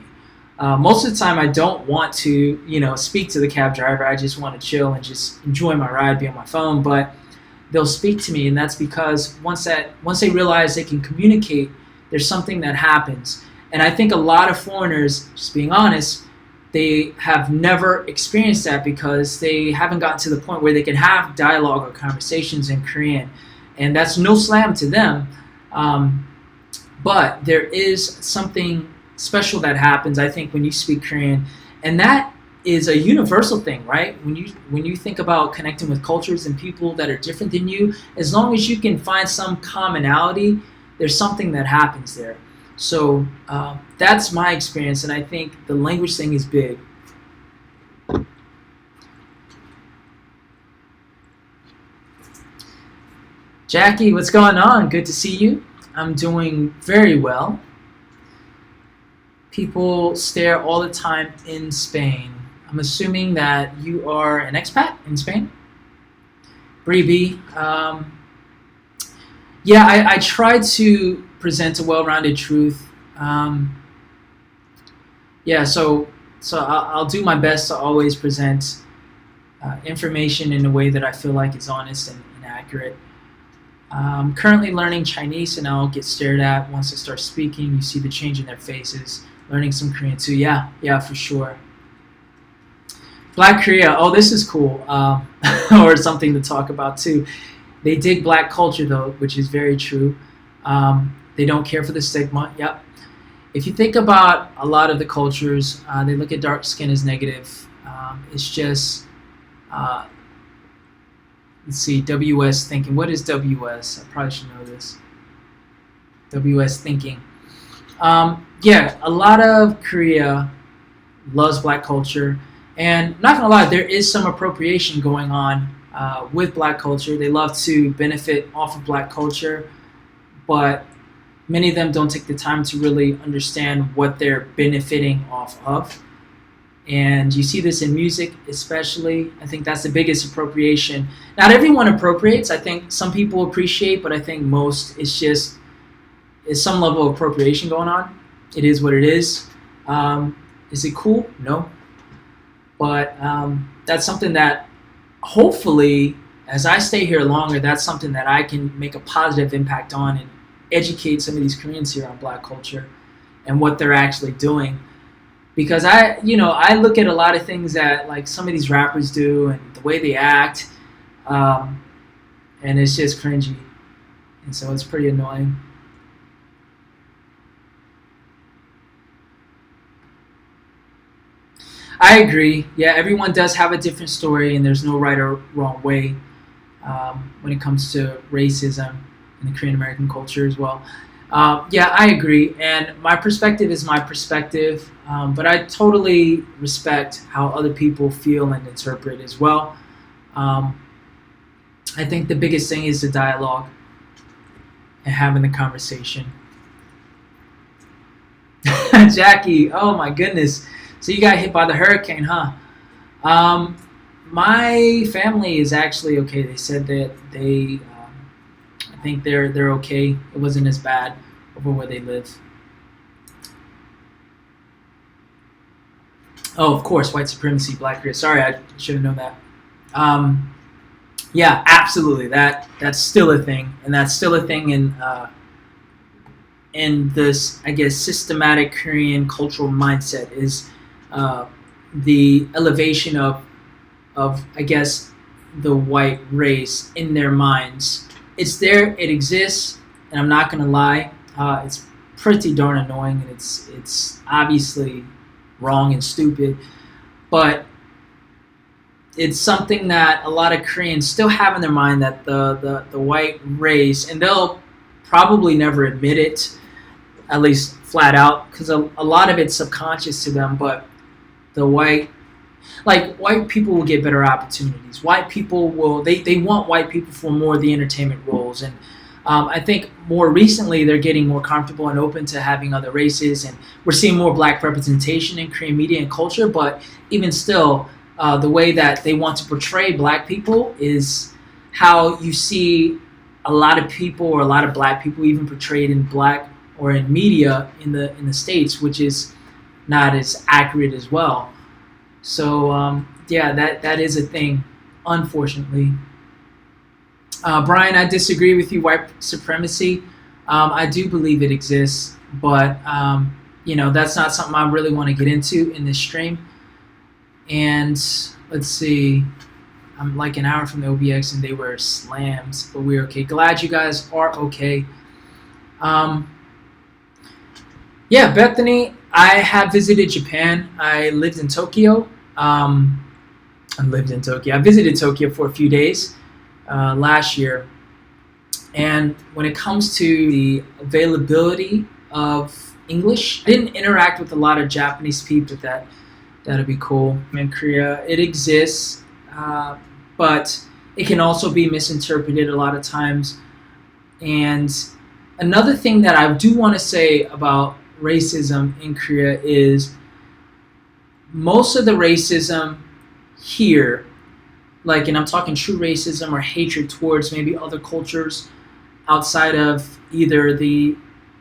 Most of the time, I don't want to, speak to the cab driver. I just want to chill and just enjoy my ride, be on my phone. But they'll speak to me, and that's because once they realize they can communicate, there's something that happens. And I think a lot of foreigners, just being honest, they have never experienced that because they haven't gotten to the point where they can have dialogue or conversations in Korean. And that's no slam to them. But there is something special that happens, I think, when you speak Korean. And that is a universal thing, right? When you think about connecting with cultures and people that are different than you, as long as you can find some commonality, there's something that happens there. So that's my experience, and I think the language thing is big. Jackie, what's going on? Good to see you. I'm doing very well. People stare all the time in Spain. I'm assuming that you are an expat in Spain? Bree, yeah, I try to present a well-rounded truth. So I'll do my best to always present information in a way that I feel like is honest and accurate. I'm currently learning Chinese, and I'll get stared at once I start speaking. You see the change in their faces. Learning some Korean too. Yeah, for sure. Black Korea. Oh, this is cool. Or something to talk about too. They dig black culture though, which is very true. They don't care for the stigma. Yep. If you think about a lot of the cultures, they look at dark skin as negative. It's just Let's see, WS thinking. What is WS? I probably should know this. WS thinking. Yeah, a lot of Korea loves black culture, and not gonna lie, there is some appropriation going on with black culture. They love to benefit off of black culture, but many of them don't take the time to really understand what they're benefiting off of. And you see this in music, especially. I think that's the biggest appropriation. Not everyone appropriates. I think some people appreciate, but I think most, it's some level of appropriation going on. It is what it is. Is it cool? No. But that's something that hopefully, as I stay here longer, that's something that I can make a positive impact on and educate some of these Koreans here on black culture and what they're actually doing. Because I look at a lot of things that like some of these rappers do and the way they act, and it's just cringy, and so it's pretty annoying. I agree. Yeah, everyone does have a different story, and there's no right or wrong way when it comes to racism in the Korean American culture as well. Yeah, I agree, and my perspective is my perspective, but I totally respect how other people feel and interpret as well. Um, I think the biggest thing is the dialogue and having the conversation. Jackie, oh my goodness. So you got hit by the hurricane, huh? Um, my family is actually okay. They said that I think they're okay. It wasn't as bad over where they live. Oh, of course, white supremacy, black Korea. Sorry, I should have known that. Um, yeah, absolutely. That's still a thing, and that's still a thing in this, I guess, systematic Korean cultural mindset is uh, the elevation of I guess the white race in their minds. It's there, it exists, and I'm not gonna lie, it's pretty darn annoying, and it's obviously wrong and stupid, but it's something that a lot of Koreans still have in their mind that the white race, and they'll probably never admit it, at least flat out, because a lot of it's subconscious to them, but the white people will get better opportunities. White people they want white people for more of the entertainment roles, and I think more recently they're getting more comfortable and open to having other races, and we're seeing more black representation in Korean media and culture. But even still, the way that they want to portray black people is how you see a lot of people or a lot of black people even portrayed in black or in media in the States, which is not as accurate as well. So yeah, that is a thing, unfortunately. Brian, I disagree with you. White supremacy, I do believe it exists, but that's not something I really want to get into in this stream. And let's see, I'm like an hour from the OBX, and they were slams, but we're okay. Glad you guys are okay. Um, yeah, Bethany, I have visited Japan. I lived in Tokyo. I visited Tokyo for a few days last year. And when it comes to the availability of English, I didn't interact with a lot of Japanese people. That'd be cool. In Korea, it exists, but it can also be misinterpreted a lot of times. And another thing that I do want to say about racism in Korea is most of the racism here, and I'm talking true racism or hatred towards maybe other cultures outside of either the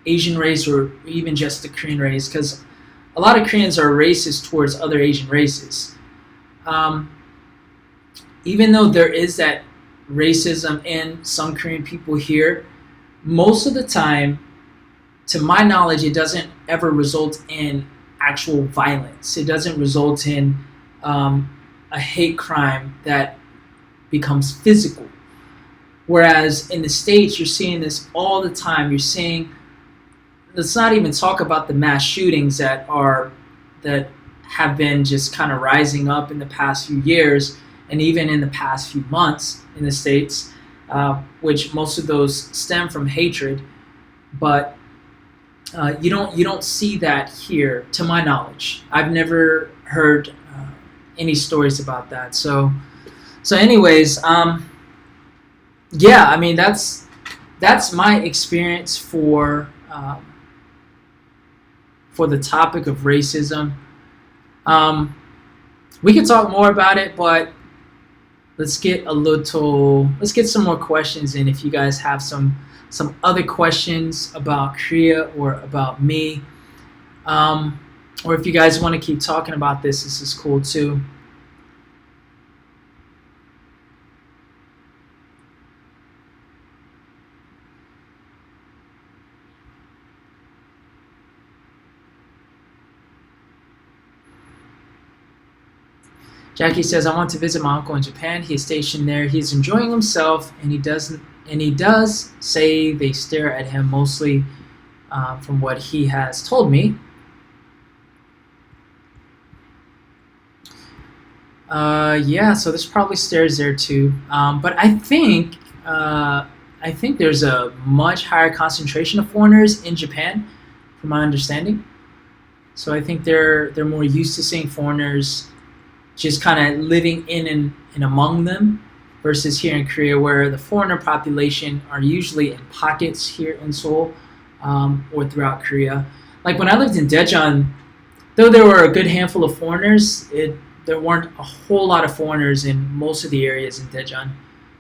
Asian race or even just the Korean race, because a lot of Koreans are racist towards other Asian races. Even though there is that racism in some Korean people here, most of the time, to my knowledge, it doesn't ever result in actual violence. It doesn't result in a hate crime that becomes physical. Whereas in the States, you're seeing this all the time. You're seeing, let's not even talk about the mass shootings that have been just kind of rising up in the past few years, and even in the past few months in the States, which most of those stem from hatred. But you don't see that here, to my knowledge. I've never heard any stories about that. So anyways, yeah, I mean that's my experience for the topic of racism. We could talk more about it, but let's get some more questions in. If you guys have some other questions about Korea or about me, or if you guys want to keep talking about this is cool too. Jackie says, I want to visit my uncle in Japan. He is stationed there. He is enjoying himself, and he does say they stare at him mostly, from what he has told me. Yeah, so there's probably stairs there too. But I think there's a much higher concentration of foreigners in Japan, from my understanding. So I think they're more used to seeing foreigners just kind of living in and among them, versus here in Korea, where the foreigner population are usually in pockets here in Seoul, or throughout Korea. Like when I lived in Daejeon, though there were a good handful of foreigners, there weren't a whole lot of foreigners in most of the areas in Daejeon.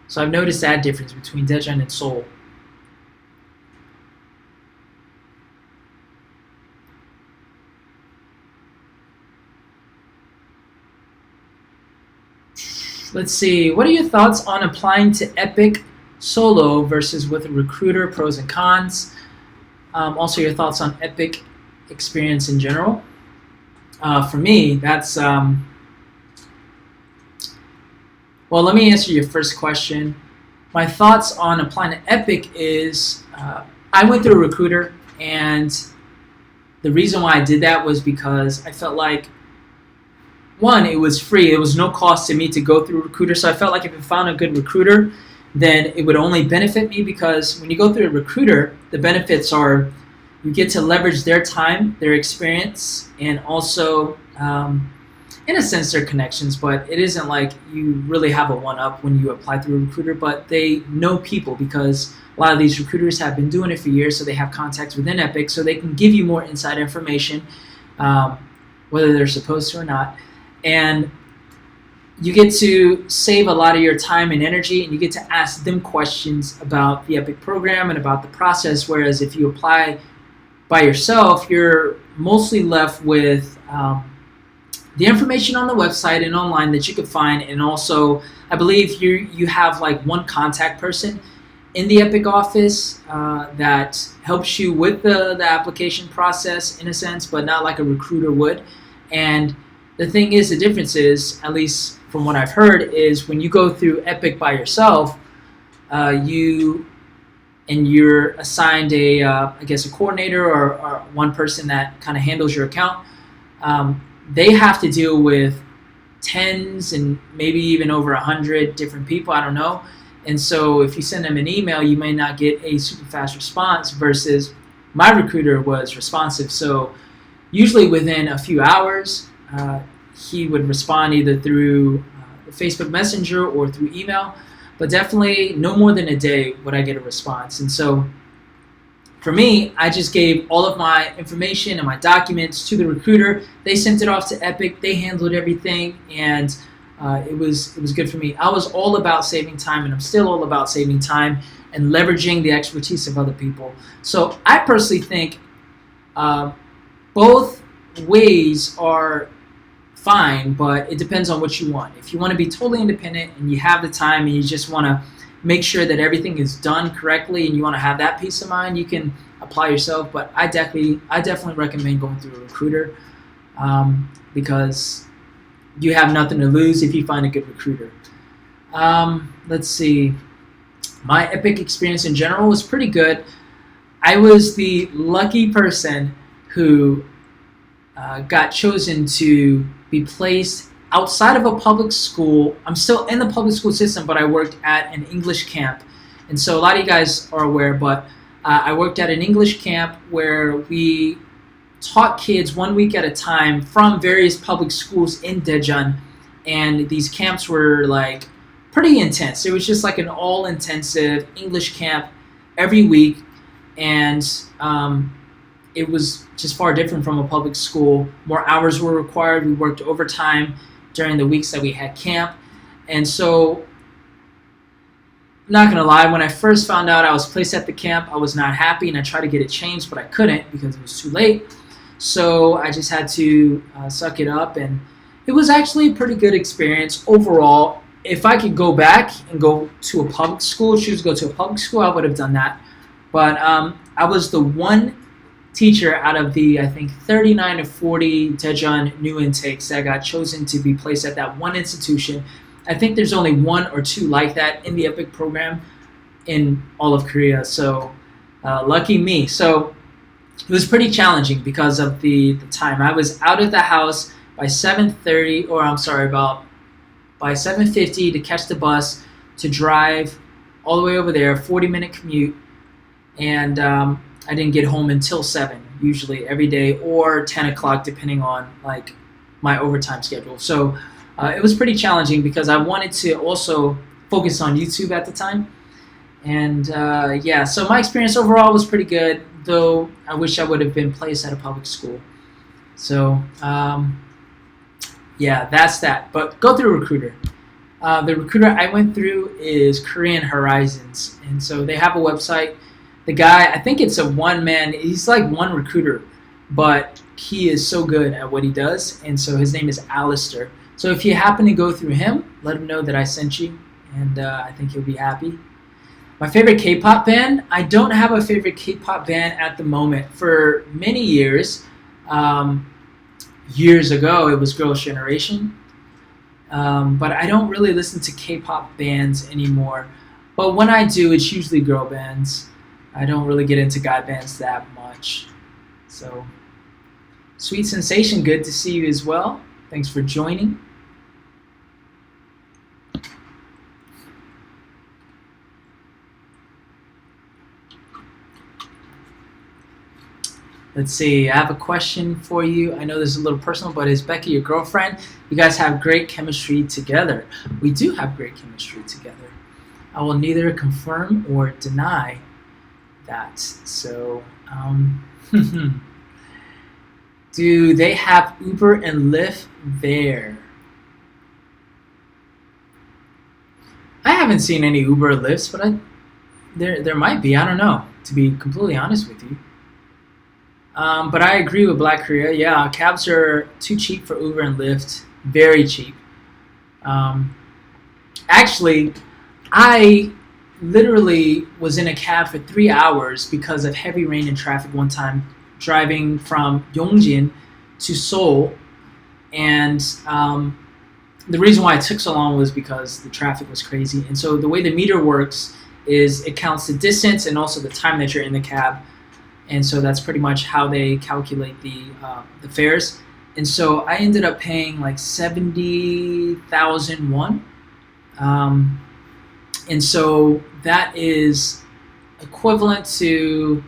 So I've noticed that difference between Daejeon and Seoul. Let's see. What are your thoughts on applying to Epic solo versus with a recruiter? Pros and cons. Also, your thoughts on Epic experience in general. For me, that's well. Let me answer your first question. My thoughts on applying to Epic is I went through a recruiter, and the reason why I did that was because I felt like, one, it was free. It was no cost to me to go through a recruiter. So I felt like if I found a good recruiter, then it would only benefit me, because when you go through a recruiter, the benefits are you get to leverage their time, their experience, and also, in a sense, their connections. But it isn't like you really have a one-up when you apply through a recruiter, but they know people, because a lot of these recruiters have been doing it for years, so they have contacts within Epic, so they can give you more inside information, whether they're supposed to or not. And you get to save a lot of your time and energy, and you get to ask them questions about the Epic program and about the process, whereas if you apply by yourself, you're mostly left with the information on the website and online that you could find, and also I believe you have like one contact person in the Epic office that helps you with the application process in a sense, but not like a recruiter would. And the thing is, the difference is, at least from what I've heard, is when you go through Epic by yourself, you're assigned I guess a coordinator or one person that kind of handles your account. They have to deal with tens and maybe even over 100 different people. I don't know. And so if you send them an email, you may not get a super fast response, versus my recruiter was responsive. So usually within a few hours, he would respond either through Facebook Messenger or through email, but definitely no more than a day would I get a response. And so for me, I just gave all of my information and my documents to the recruiter. They sent it off to Epic. They handled everything, and it was good for me. I was all about saving time, and I'm still all about saving time and leveraging the expertise of other people. So I personally think both ways are fine, but it depends on what you want. If you want to be totally independent and you have the time and you just want to make sure that everything is done correctly and you want to have that peace of mind, you can apply yourself. But I definitely recommend going through a recruiter, because you have nothing to lose if you find a good recruiter. Let's see. My Epic experience in general was pretty good. I was the lucky person who got chosen to be placed outside of a public school, I'm still in the public school system, but I worked at an English camp. And so a lot of you guys are aware, but I worked at an English camp where we taught kids 1 week at a time from various public schools in Daejeon. And these camps were like pretty intense. It was just like an all-intensive English camp every week. And it was just far different from a public school. More hours were required. We worked overtime during the weeks that we had camp. And so, not gonna lie, when I first found out I was placed at the camp, I was not happy, and I tried to get it changed, but I couldn't because it was too late. So I just had to suck it up, and it was actually a pretty good experience overall. If I could go back and go to a public school, choose to go to a public school, I would have done that. But I was the one teacher out of the, I think, 39 to 40 Daejeon new intakes that got chosen to be placed at that one institution. I think there's only one or two like that in the EPIC program in all of Korea. So lucky me. So it was pretty challenging because of the time. I was out of the house by 7:30, or I'm sorry, by 7:50 to catch the bus to drive all the way over there, 40-minute commute. And I didn't get home until 7, usually every day, or 10 o'clock, depending on like my overtime schedule. So it was pretty challenging because I wanted to also focus on YouTube at the time. And yeah, so my experience overall was pretty good, though I wish I would have been placed at a public school. So yeah, that's that. But go through a recruiter. The recruiter I went through is Korean Horizons. And so they have a website. The guy, I think it's a one-man, he's like one recruiter, but he is so good at what he does. And so his name is Alistair. So if you happen to go through him, let him know that I sent you, and I think he'll be happy. My favorite K-pop band, I don't have a favorite K-pop band at the moment. For many years, years ago, it was Girls' Generation. But I don't really listen to K-pop bands anymore. But when I do, it's usually girl bands. I don't really get into guy bands that much. So, Sweet Sensation, good to see you as well. Thanks for joining. Let's see, I have a question for you. I know this is a little personal, but is Becky your girlfriend? You guys have great chemistry together. We do have great chemistry together. I will neither confirm or deny that. So, do they have Uber and Lyft there? I haven't seen any Uber or Lyfts, but there might be. I don't know, to be completely honest with you. But I agree with Black Korea. Yeah, cabs are too cheap for Uber and Lyft. Very cheap. Actually, I literally was in a cab for 3 hours because of heavy rain and traffic one time, driving from Yongjin to Seoul. And the reason why it took so long was because the traffic was crazy. And so the way the meter works is it counts the distance and also the time that you're in the cab. And so that's pretty much how they calculate the fares. And so I ended up paying like 70,000 won. And so that is equivalent to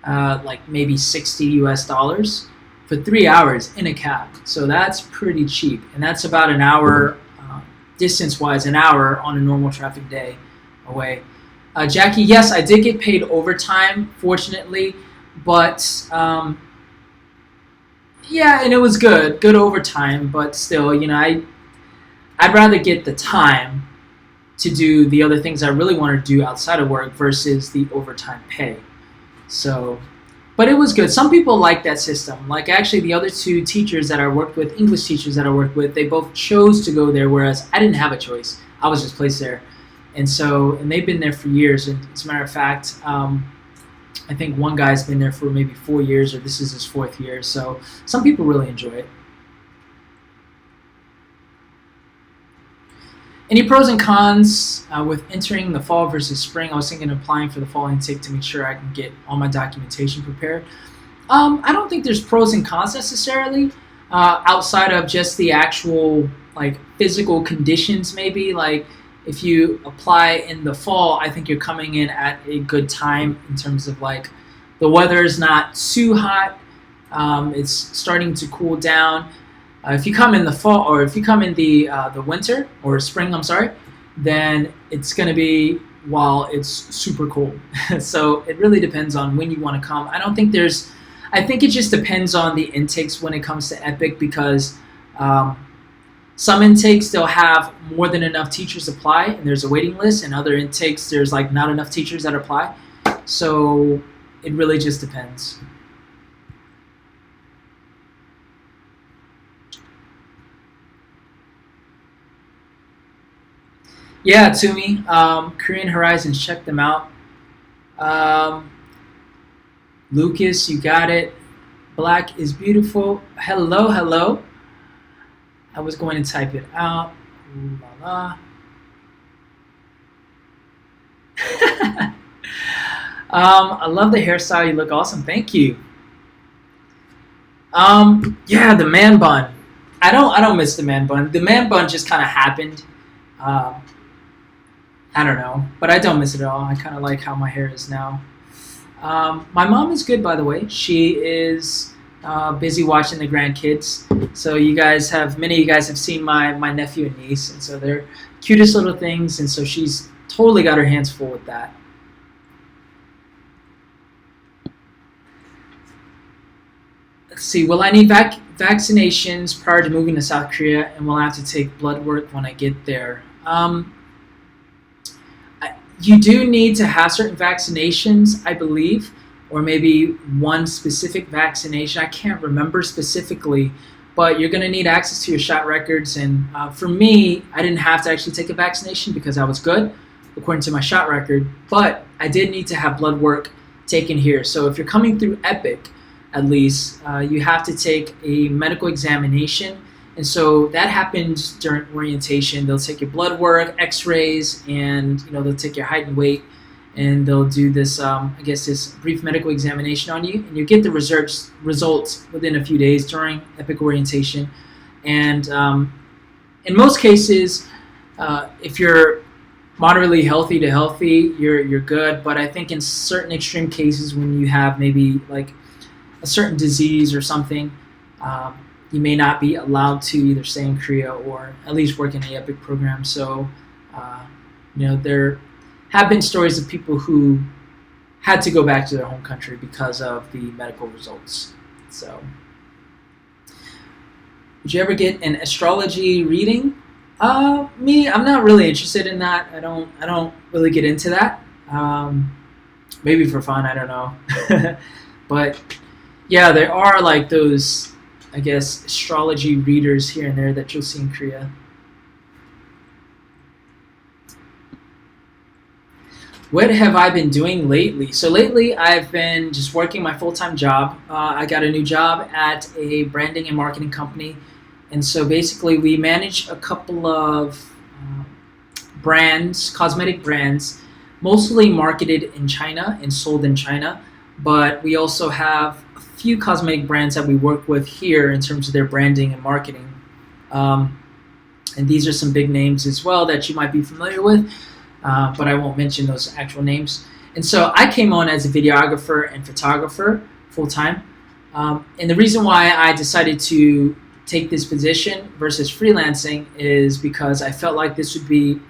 like maybe $60 for 3 hours in a cab. So that's pretty cheap. And that's about an hour, distance-wise, an hour on a normal traffic day away. Jackie, yes, I did get paid overtime, fortunately. But yeah, and it was good overtime. But still, you know, I'd rather get the time to do the other things I really want to do outside of work versus the overtime pay. So, but it was good. Some people like that system. Like actually, the other two teachers that I worked with, English teachers that I worked with, they both chose to go there, whereas I didn't have a choice. I was just placed there, and they've been there for years. And as a matter of fact, I think one guy's been there for maybe 4 years, or this is his 4th year. So some people really enjoy it. Any pros and cons with entering the fall versus spring? I was thinking of applying for the fall intake to make sure I can get all my documentation prepared. I don't think there's pros and cons necessarily, outside of just the actual like physical conditions maybe. Like if you apply in the fall, I think you're coming in at a good time in terms of like the weather is not too hot. It's starting to cool down. If you come in the fall, or if you come in the winter or spring, I'm sorry, then it's going to be while it's super cold. So it really depends on when you want to come. I think it just depends on the intakes when it comes to Epic, because some intakes they'll have more than enough teachers apply and there's a waiting list, and other intakes there's like not enough teachers that apply. So it really just depends. Yeah, Tumi, Korean Horizons, check them out. Um, Lucas, you got it. Black is beautiful. Hello, hello. I was going to type it out. Ooh la la. I love the hairstyle. You look awesome. Thank you. Yeah, the man bun. I don't miss the man bun. The man bun just kind of happened. Um, I don't know, but I don't miss it at all. I kind of like how my hair is now. My mom is good, by the way. She is busy watching the grandkids. So many of you guys have seen my nephew and niece, and so they're cutest little things, and so she's totally got her hands full with that. Let's see, will I need vaccinations prior to moving to South Korea, and will I have to take blood work when I get there? You do need to have certain vaccinations, I believe, or maybe one specific vaccination. I can't remember specifically, but you're going to need access to your shot records. And for me, I didn't have to actually take a vaccination because I was good, according to my shot record. But I did need to have blood work taken here. So if you're coming through Epic, at least, you have to take a medical examination. And so that happens during orientation. They'll take your blood work, x-rays, and they'll take your height and weight, and they'll do this, this brief medical examination on you, and you get the results within a few days during Epic orientation. And in most cases, if you're moderately healthy to healthy, you're good. But I think in certain extreme cases, when you have maybe like a certain disease or something, you may not be allowed to either stay in Korea or at least work in the EPIC program. So, there have been stories of people who had to go back to their home country because of the medical results. So, would you ever get an astrology reading? Me, I'm not really interested in that. I don't really get into that. Maybe for fun, I don't know. But yeah, there are like those, I guess, astrology readers here and there that you'll see in Korea. What have I been doing lately? So lately, I've been just working my full-time job. I got a new job at a branding and marketing company. And so basically, we manage a couple of brands, cosmetic brands, mostly marketed in China and sold in China. But we also have few cosmetic brands that we work with here in terms of their branding and marketing. And these are some big names as well that you might be familiar with, but I won't mention those actual names. And so I came on as a videographer and photographer full-time. And the reason why I decided to take this position versus freelancing is because I felt like this would be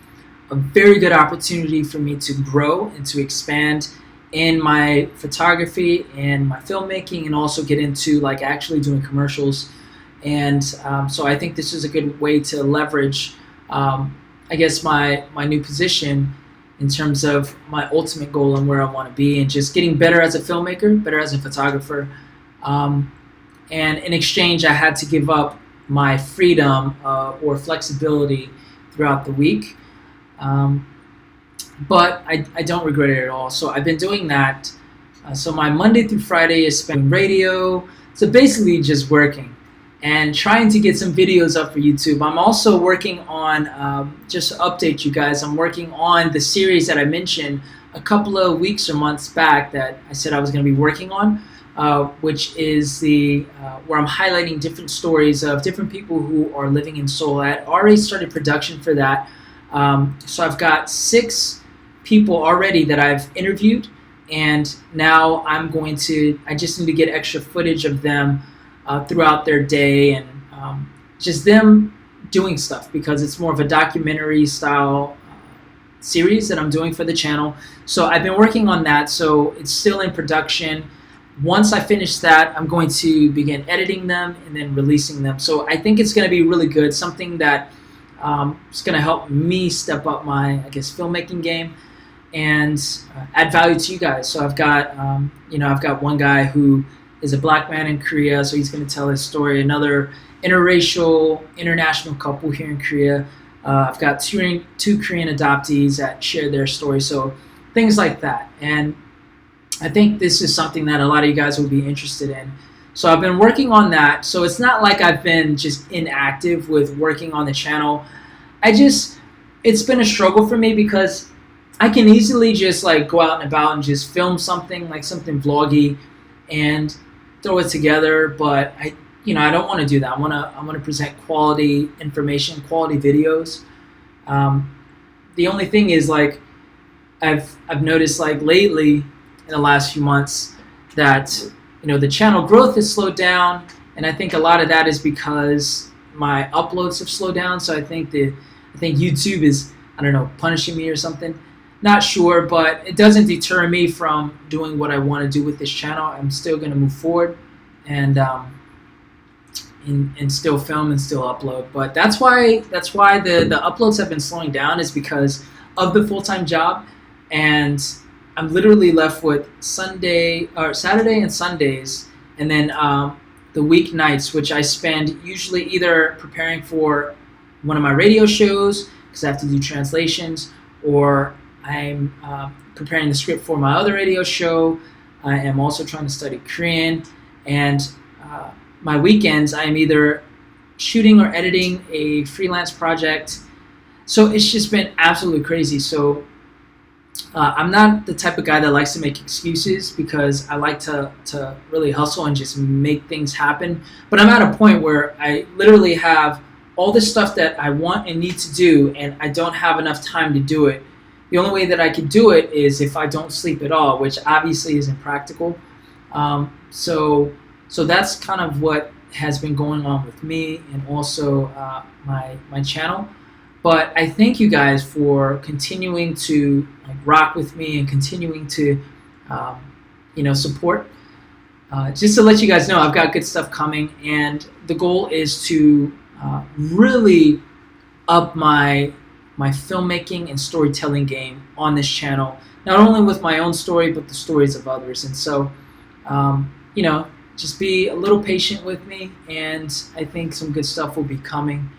a very good opportunity for me to grow and to expand in my photography and my filmmaking, and also get into like actually doing commercials. And so I think this is a good way to leverage, I guess, my new position in terms of my ultimate goal and where I want to be, and just getting better as a filmmaker, better as a photographer. And in exchange, I had to give up my freedom or flexibility throughout the week. But I don't regret it at all. So I've been doing that. So my Monday through Friday is spent on radio. So basically just working and trying to get some videos up for YouTube. I'm also working on, just to update you guys, I'm working on the series that I mentioned a couple of weeks or months back that I said I was going to be working on. which is the where I'm highlighting different stories of different people who are living in Seoul. I had already started production for that, so I've got 6 people already that I've interviewed, and now I just need to get extra footage of them throughout their day, and just them doing stuff, because it's more of a documentary style series that I'm doing for the channel. So I've been working on that, so it's still in production. Once I finish that, I'm going to begin editing them and then releasing them. So I think it's going to be really good, something that is going to help me step up my, I guess, filmmaking game and add value to you guys. So I've got, I've got one guy who is a black man in Korea, so he's going to tell his story. Another interracial, international couple here in Korea. I've got two Korean adoptees that share their story, so things like that. And I think this is something that a lot of you guys will be interested in. So I've been working on that. So it's not like I've been just inactive with working on the channel. It's been a struggle for me, because I can easily just like go out and about and just film something, like something vloggy, and throw it together. But I don't want to do that. I want to present quality information, quality videos. The only thing is, like, I've noticed, like, lately in the last few months that the channel growth has slowed down, and I think a lot of that is because my uploads have slowed down. So I think YouTube is, I don't know, punishing me or something. Not sure, but it doesn't deter me from doing what I want to do with this channel. I'm still going to move forward and still film and still upload. But that's why the uploads have been slowing down, is because of the full-time job, and I'm literally left with Saturday and Sundays, and then the weeknights, which I spend usually either preparing for one of my radio shows, because I have to do translations, or I'm preparing the script for my other radio show. I am also trying to study Korean, and my weekends I am either shooting or editing a freelance project. So it's just been absolutely crazy. So I'm not the type of guy that likes to make excuses, because I like to really hustle and just make things happen. But I'm at a point where I literally have all this stuff that I want and need to do, and I don't have enough time to do it. The only way that I could do it is if I don't sleep at all, which obviously isn't practical. So that's kind of what has been going on with me, and also my channel. But I thank you guys for continuing to rock with me and continuing to support. Just to let you guys know, I've got good stuff coming, and the goal is to really up my filmmaking and storytelling game on this channel, not only with my own story, but the stories of others. And so just be a little patient with me, and I think some good stuff will be coming.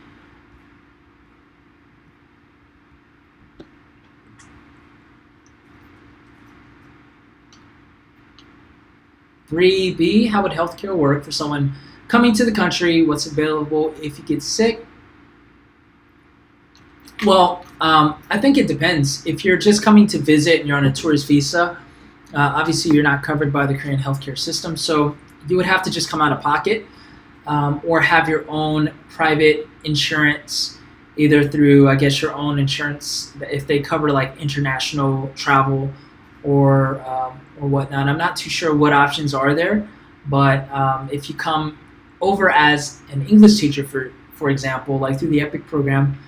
B, how would healthcare work for someone coming to the country? What's available if you get sick? Well, I think it depends. If you're just coming to visit and you're on a tourist visa, obviously you're not covered by the Korean healthcare system, so you would have to just come out of pocket, or have your own private insurance, either through, I guess, your own insurance, if they cover like international travel or whatnot. I'm not too sure what options are there, but if you come over as an English teacher, for example, like through the EPIC program,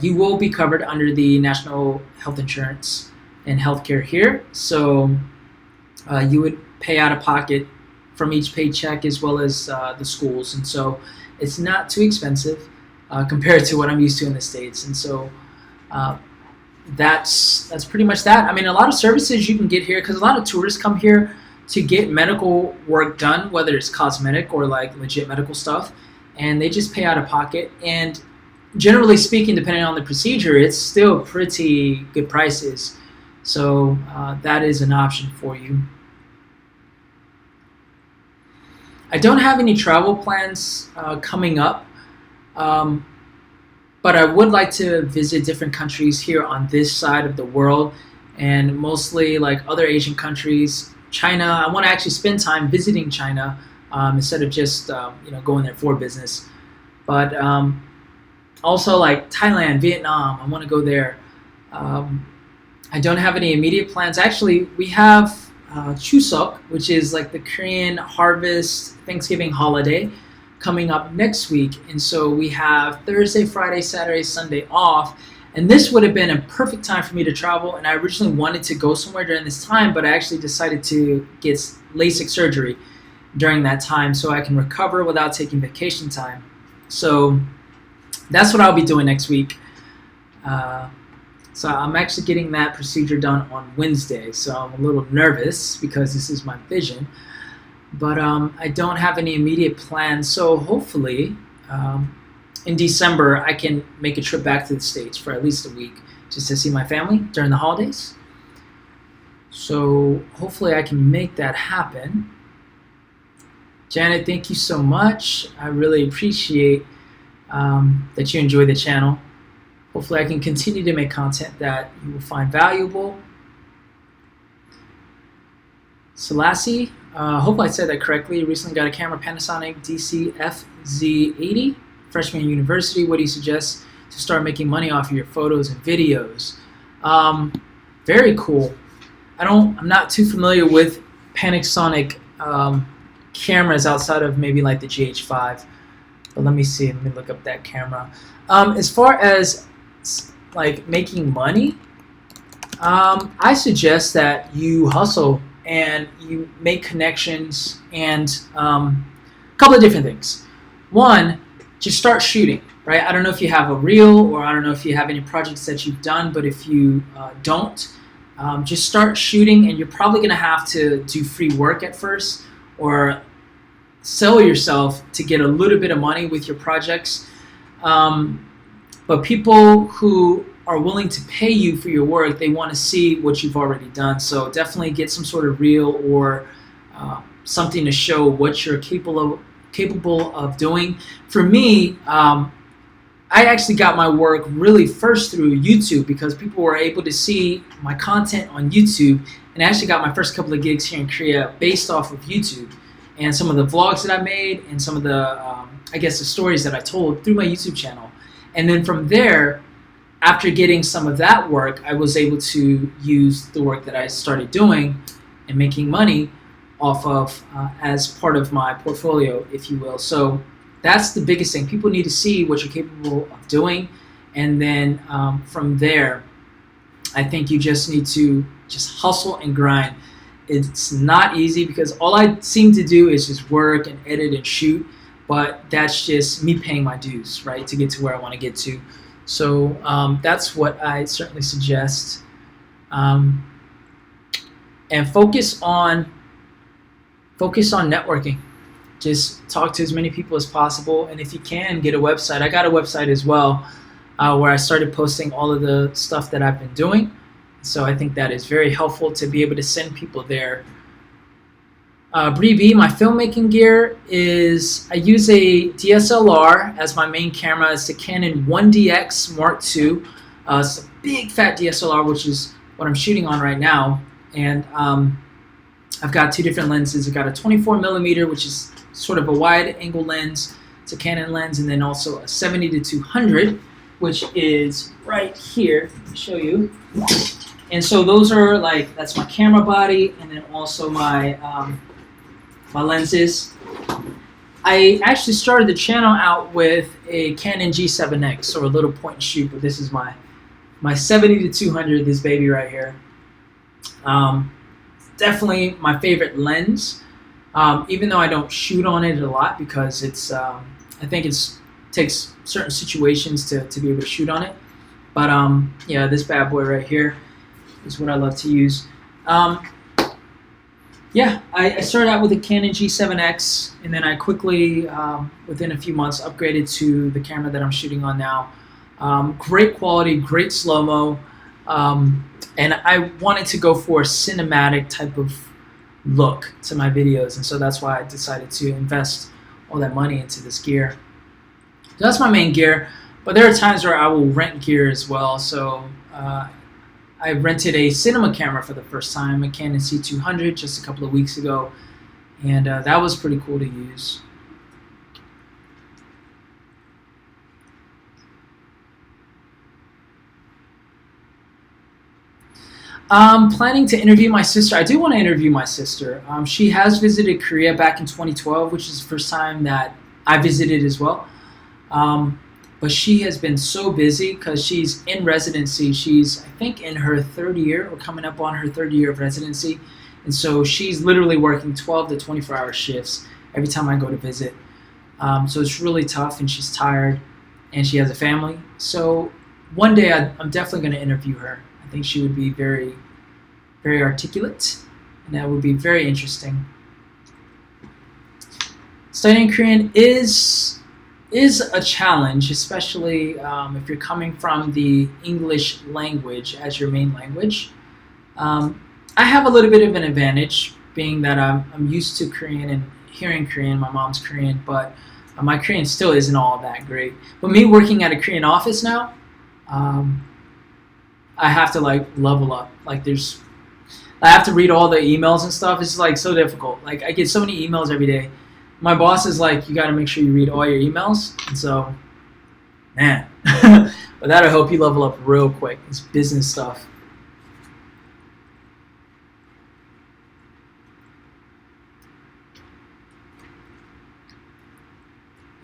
you will be covered under the national health insurance and healthcare here. So you would pay out of pocket from each paycheck, as well as the schools, and so it's not too expensive compared to what I'm used to in the States. And so that's pretty much that. I mean, a lot of services you can get here, because a lot of tourists come here to get medical work done, whether it's cosmetic or like legit medical stuff, and they just pay out of pocket. And generally speaking, depending on the procedure, it's still pretty good prices. So that is an option for you. I don't have any travel plans coming up, but I would like to visit different countries here on this side of the world, and mostly like other Asian countries, China. I want to actually spend time visiting China instead of just going there for business. But also like Thailand, Vietnam, I want to go there. I don't have any immediate plans. Actually, we have Chuseok, which is like the Korean harvest Thanksgiving holiday, coming up next week. And so we have Thursday, Friday, Saturday, Sunday off. And this would have been a perfect time for me to travel. And I originally wanted to go somewhere during this time, but I actually decided to get LASIK surgery during that time so I can recover without taking vacation time. So that's what I'll be doing next week. So I'm actually getting that procedure done on Wednesday. So I'm a little nervous because this is my vision. But I don't have any immediate plans. So hopefully in December I can make a trip back to the States for at least a week just to see my family during the holidays. So hopefully I can make that happen. Janet, thank you so much. I really appreciate that you enjoy the channel. Hopefully I can continue to make content that you will find valuable. Selassie, hope I said that correctly. Recently got a camera, Panasonic DC-FZ80, freshman university. What do you suggest to start making money off of your photos and videos? Very cool. I'm not too familiar with Panasonic cameras outside of maybe like the GH5. But let me see. Let me look up that camera. As far as like making money, I suggest that you hustle and you make connections and a couple of different things. One, just start shooting, right? I don't know if you have a reel or I don't know if you have any projects that you've done, but if you don't, just start shooting, and you're probably going to have to do free work at first or sell yourself to get a little bit of money with your projects. But people who are willing to pay you for your work, they want to see what you've already done. So definitely get some sort of reel or something to show what you're capable of doing. For me, I actually got my work really first through YouTube because people were able to see my content on YouTube, and I actually got my first couple of gigs here in Korea based off of YouTube and some of the vlogs that I made and some of the, I guess, the stories that I told through my YouTube channel. And then from there, after getting some of that work, I was able to use the work that I started doing and making money off of as part of my portfolio, if you will. So that's the biggest thing. People need to see what you're capable of doing. And then from there, I think you just need to just hustle and grind. It's not easy because all I seem to do is just work and edit and shoot. But that's just me paying my dues, right, to get to where I want to get to. So that's what I certainly suggest. And focus on networking. Just talk to as many people as possible, and if you can, get a website. I got a website as well where I started posting all of the stuff that I've been doing. So I think that is very helpful to be able to send people there. Bree B, my filmmaking gear is, I use a DSLR as my main camera. It's the Canon 1DX Mark II. It's a big fat DSLR, which is what I'm shooting on right now. And I've got two different lenses. I've got a 24mm, which is sort of a wide angle lens. It's a Canon lens, and then also a 70-200, which is right here. Let me show you. And so those are like, that's my camera body, and then also my my lenses. I actually started the channel out with a Canon G7X, or a little point and shoot, but this is my 70-200, this baby right here. Definitely my favorite lens, even though I don't shoot on it a lot because it's, I think it takes certain situations to be able to shoot on it. But yeah, this bad boy right here is what I love to use. Yeah, I started out with a Canon G7X, and then I quickly, within a few months, upgraded to the camera that I'm shooting on now. Great quality, great slow-mo, and I wanted to go for a cinematic type of look to my videos, and so that's why I decided to invest all that money into this gear. So that's my main gear, but there are times where I will rent gear as well, so I rented a cinema camera for the first time, a Canon C200, just a couple of weeks ago, and that was pretty cool to use. Planning to interview my sister. I do want to interview my sister. She has visited Korea back in 2012, which is the first time that I visited as well. But she has been so busy because she's in residency. She's, I think, in her third year or coming up on her third year of residency. And so she's literally working 12 to 24-hour shifts every time I go to visit. So it's really tough, and she's tired, and she has a family. So one day I'm definitely going to interview her. I think she would be very, very articulate, and that would be very interesting. Studying Korean is a challenge, especially if you're coming from the English language as your main language. I have a little bit of an advantage, being that I'm used to Korean and hearing Korean. My mom's Korean, but my Korean still isn't all that great. But me working at a Korean office now, I have to like level up. Like I have to read all the emails and stuff. It's like so difficult. Like I get so many emails every day. My boss is like, you got to make sure you read all your emails. And so, man, but that'll help you level up real quick. It's business stuff.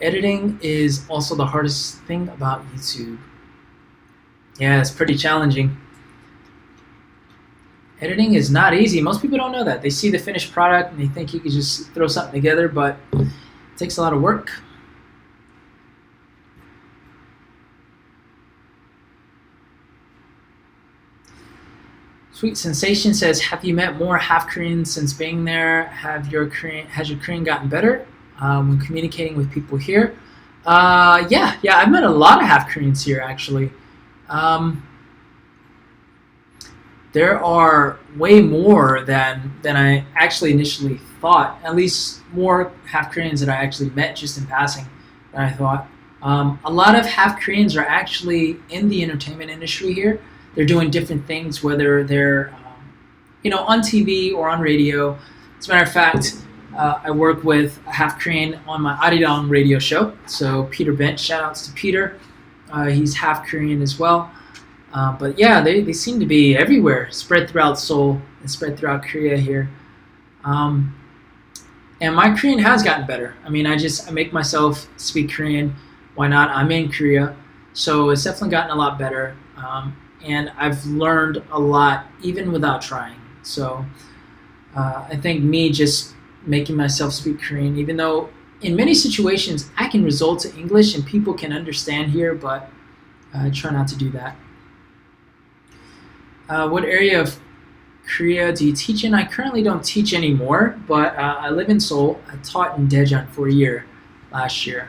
Editing is also the hardest thing about YouTube. Yeah, it's pretty challenging. Editing is not easy. Most people don't know that. They see the finished product and they think you could just throw something together, but it takes a lot of work. Sweet Sensation says, have you met more half Koreans since being there? Has your Korean gotten better when communicating with people here? Yeah, I've met a lot of half Koreans here actually. There are way more than I actually initially thought. At least more half Koreans that I actually met just in passing than I thought. A lot of half Koreans are actually in the entertainment industry here. They're doing different things, whether they're on TV or on radio. As a matter of fact, I work with a half Korean on my Arirang radio show. So Peter Bent, shout outs to Peter. He's half Korean as well. But yeah, they seem to be everywhere, spread throughout Seoul and spread throughout Korea here. And my Korean has gotten better. I mean, I make myself speak Korean. Why not? I'm in Korea. So it's definitely gotten a lot better. And I've learned a lot even without trying. So I think me just making myself speak Korean, even though in many situations I can resort to English and people can understand here, but I try not to do that. What area of Korea do you teach in? I currently don't teach anymore, but I live in Seoul. I taught in Daejeon for a year last year.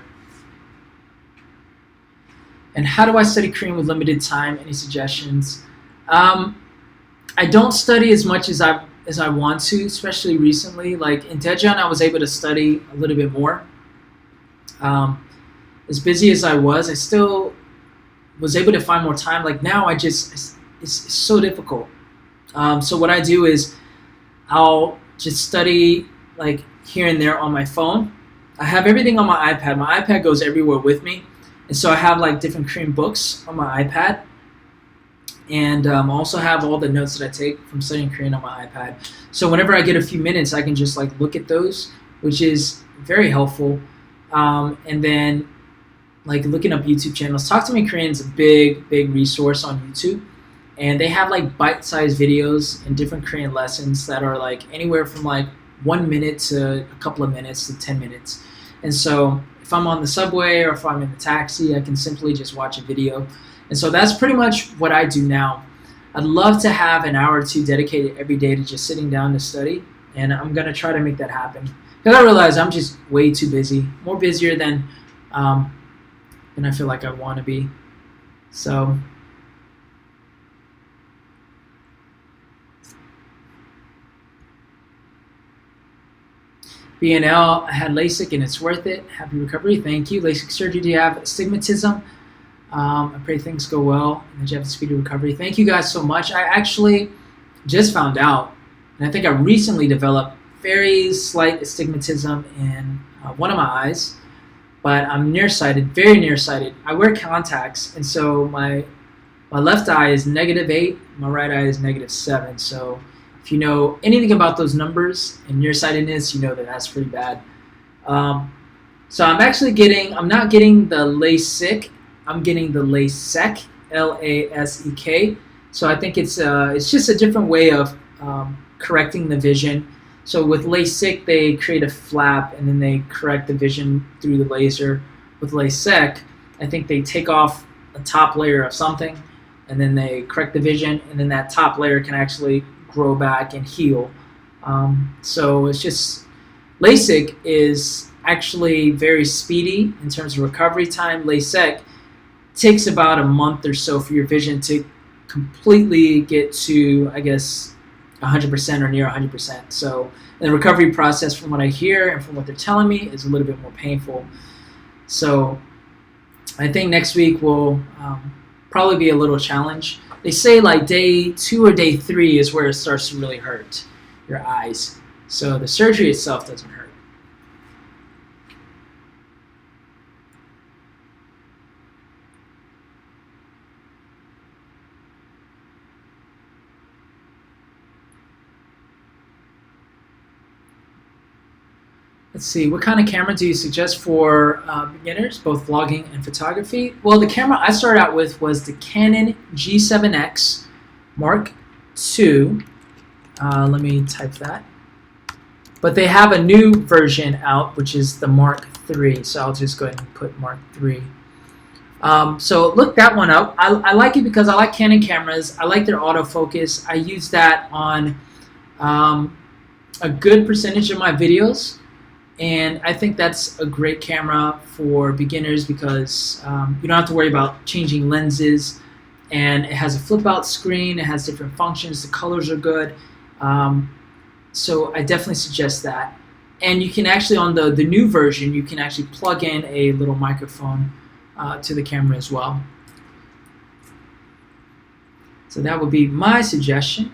And how do I study Korean with limited time? Any suggestions? I don't study as much as I want to, especially recently. Like in Daejeon, I was able to study a little bit more. As busy as I still was able to find more time. Like now, it's so difficult. So what I do is I'll just study like here and there on my phone. I have everything on my iPad. My iPad goes everywhere with me. And so I have like different Korean books on my iPad. And I also have all the notes that I take from studying Korean on my iPad. So whenever I get a few minutes, I can just like look at those, which is very helpful. And then like looking up YouTube channels. Talk to Me Korean is a big resource on YouTube. And they have like bite-sized videos and different Korean lessons that are like anywhere from like 1 minute to a couple of minutes to 10 minutes. And so if I'm on the subway or if I'm in the taxi, I can simply just watch a video. And so that's pretty much what I do now. I'd love to have an hour or two dedicated every day to just sitting down to study. And I'm going to try to make that happen. Because I realize I'm just way too busy. More busier than I feel like I want to be. So BNL, I had LASIK and it's worth it. Happy recovery. Thank you. LASIK surgery, do you have astigmatism? I pray things go well and that you have a speedy recovery. Thank you guys so much. I actually just found out, and I think I recently developed very slight astigmatism in one of my eyes, but I'm nearsighted, very nearsighted. I wear contacts, and so my left eye is -8, my right eye is -7. So if you know anything about those numbers and nearsightedness, you know that that's pretty bad. So I'm not getting the LASIK, I'm getting the LASEK, LASEK. So I think it's just a different way of correcting the vision. So with LASIK, they create a flap and then they correct the vision through the laser. With LASEK, I think they take off a top layer of something and then they correct the vision, and then that top layer can actually grow back and heal. So it's just, LASIK is actually very speedy in terms of recovery time. LASIK takes about a month or so for your vision to completely get to, I guess, 100% or near 100%. So the recovery process, from what I hear and from what they're telling me, is a little bit more painful. So I think next week will probably be a little challenge. They say like day 2 or day 3 is where it starts to really hurt your eyes. So the surgery itself doesn't hurt. Let's see, what kind of camera do you suggest for beginners, both vlogging and photography? Well, the camera I started out with was the Canon G7X Mark II. Let me type that. But they have a new version out, which is the Mark III. So I'll just go ahead and put Mark III. So look that one up. I like it because I like Canon cameras. I like their autofocus. I use that on a good percentage of my videos. And I think that's a great camera for beginners because you don't have to worry about changing lenses. And it has a flip out screen. It has different functions. The colors are good. So I definitely suggest that. And you can actually, on the new version, you can actually plug in a little microphone to the camera as well. So that would be my suggestion.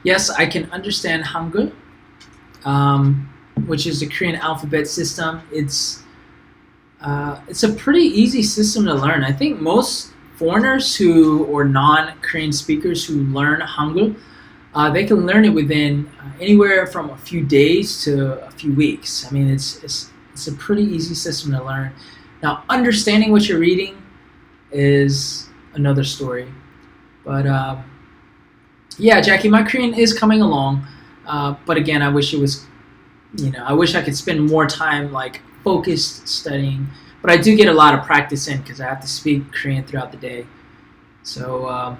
Yes, I can understand Hangul, which is the Korean alphabet system. It's a pretty easy system to learn. I think most foreigners or non-Korean speakers who learn Hangul, they can learn it within anywhere from a few days to a few weeks. I mean, it's a pretty easy system to learn. Now, understanding what you're reading is another story. But yeah, Jackie, my Korean is coming along. But again, I wish it was, I wish I could spend more time like focused studying. But I do get a lot of practice in because I have to speak Korean throughout the day. So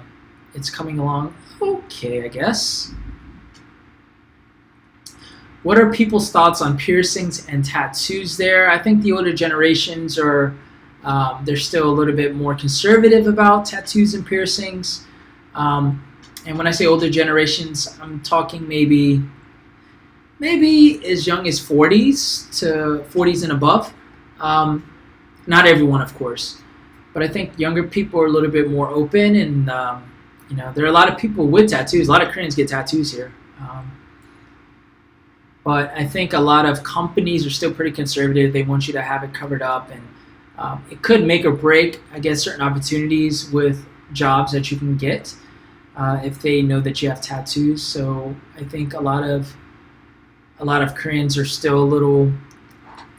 it's coming along okay, I guess. What are people's thoughts on piercings and tattoos there? I think the older generations are, they're still a little bit more conservative about tattoos and piercings. And when I say older generations, I'm talking maybe as young as 40s to 40s and above. Not everyone, of course, but I think younger people are a little bit more open, and there are a lot of people with tattoos. A lot of Koreans get tattoos here, but I think a lot of companies are still pretty conservative. They want you to have it covered up, and it could make or break, I guess, certain opportunities with jobs that you can get if they know that you have tattoos. So I think a lot of Koreans are still a little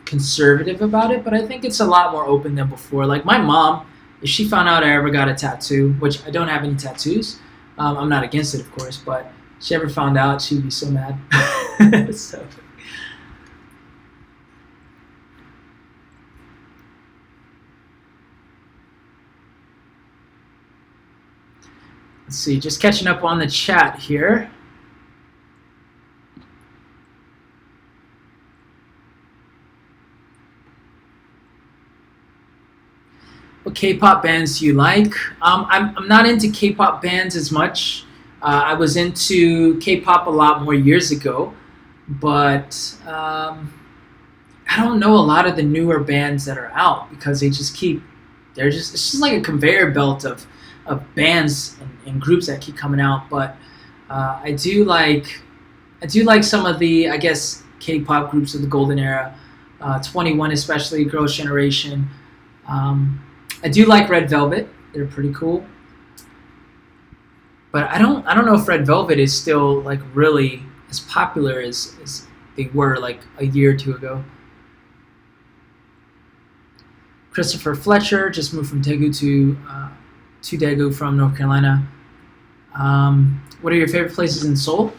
conservative about it, but I think it's a lot more open than before. Like my mom, if she found out I ever got a tattoo, which I don't have any tattoos, I'm not against it, of course, but if she ever found out, she'd be so mad. So. Let's see, just catching up on the chat here. What K-pop bands do you like? I'm not into K-pop bands as much. I was into K-pop a lot more years ago, but I don't know a lot of the newer bands that are out because it's just like a conveyor belt of bands and groups that keep coming out. But I do like some of the, I guess, K-pop groups of the golden era, 21 especially, Girls' Generation. I do like Red Velvet. They're pretty cool. But I don't know if Red Velvet is still like really as popular as they were like a year or two ago. Christopher Fletcher just moved from Daegu to Daegu from North Carolina. What are your favorite places in Seoul?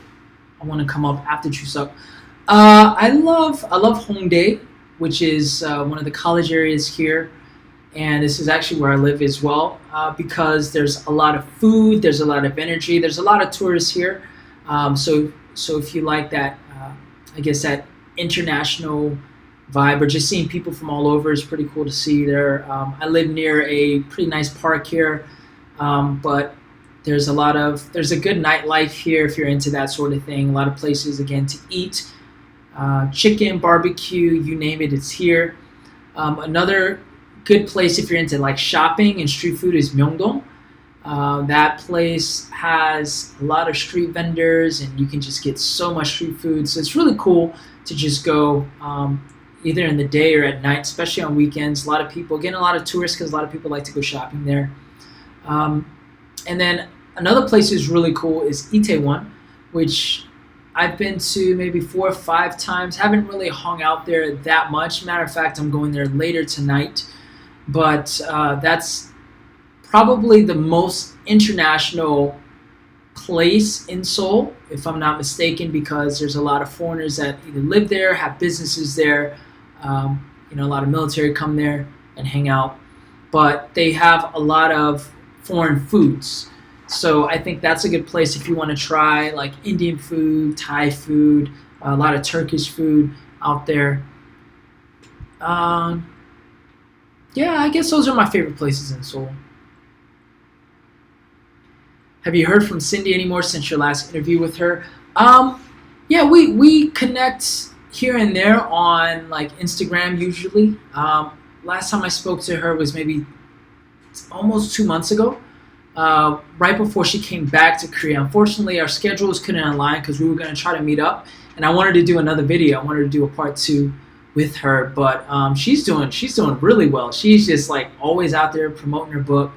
I want to come up after Chuseok. I love Hongdae, which is one of the college areas here, and this is actually where I live as well, because there's a lot of food, there's a lot of energy, there's a lot of tourists here. So if you like that, I guess that international vibe, or just seeing people from all over is pretty cool to see there. I live near a pretty nice park here, but there's a good nightlife here if you're into that sort of thing. A lot of places again to eat, chicken, barbecue, you name it, it's here. Another good place if you're into like shopping and street food is Myeongdong. That place has a lot of street vendors and you can just get so much street food. So it's really cool to just go either in the day or at night, especially on weekends. A lot of people, again, a lot of tourists because a lot of people like to go shopping there. And then another place that's really cool is Itaewon, which I've been to maybe 4 or 5 times. Haven't really hung out there that much. Matter of fact, I'm going there later tonight. But that's probably the most international place in Seoul, if I'm not mistaken, because there's a lot of foreigners that either live there, have businesses there. A lot of military come there and hang out. But they have a lot of foreign foods. So I think that's a good place if you want to try like Indian food, Thai food, a lot of Turkish food out there. Yeah, I guess those are my favorite places in Seoul. Have you heard from Cindy anymore since your last interview with her? Yeah, we connect here and there on like Instagram usually. Last time I spoke to her was maybe almost 2 months ago, right before she came back to Korea. Unfortunately, our schedules couldn't align because we were going to try to meet up, and I wanted to do another video. I wanted to do a part 2 with her, but she's doing really well. She's just like always out there promoting her book.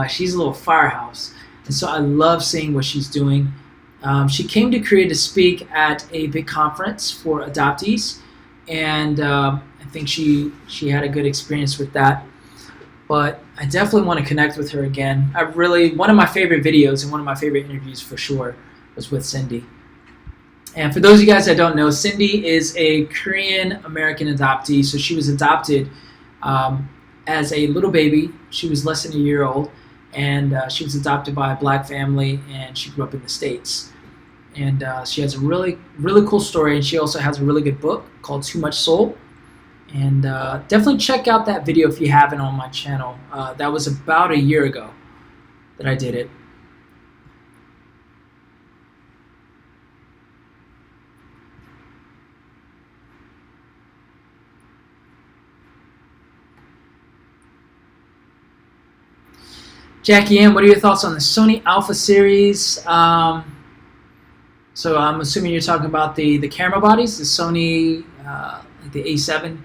She's a little firehouse, and so I love seeing what she's doing. She came to Korea to speak at a big conference for adoptees, and I think she had a good experience with that. But I definitely want to connect with her again. One of my favorite videos and one of my favorite interviews for sure was with Cindy. And for those of you guys that don't know, Cindy is a Korean American adoptee. So she was adopted as a little baby. She was less than a year old, and she was adopted by a black family, and she grew up in the States. And she has a really, really cool story, and she also has a really good book called Too Much Soul. And definitely check out that video if you haven't on my channel. That was about a year ago that I did it. Jackie Ann, what are your thoughts on the Sony Alpha series? So I'm assuming you're talking about the camera bodies, the Sony, like the A7.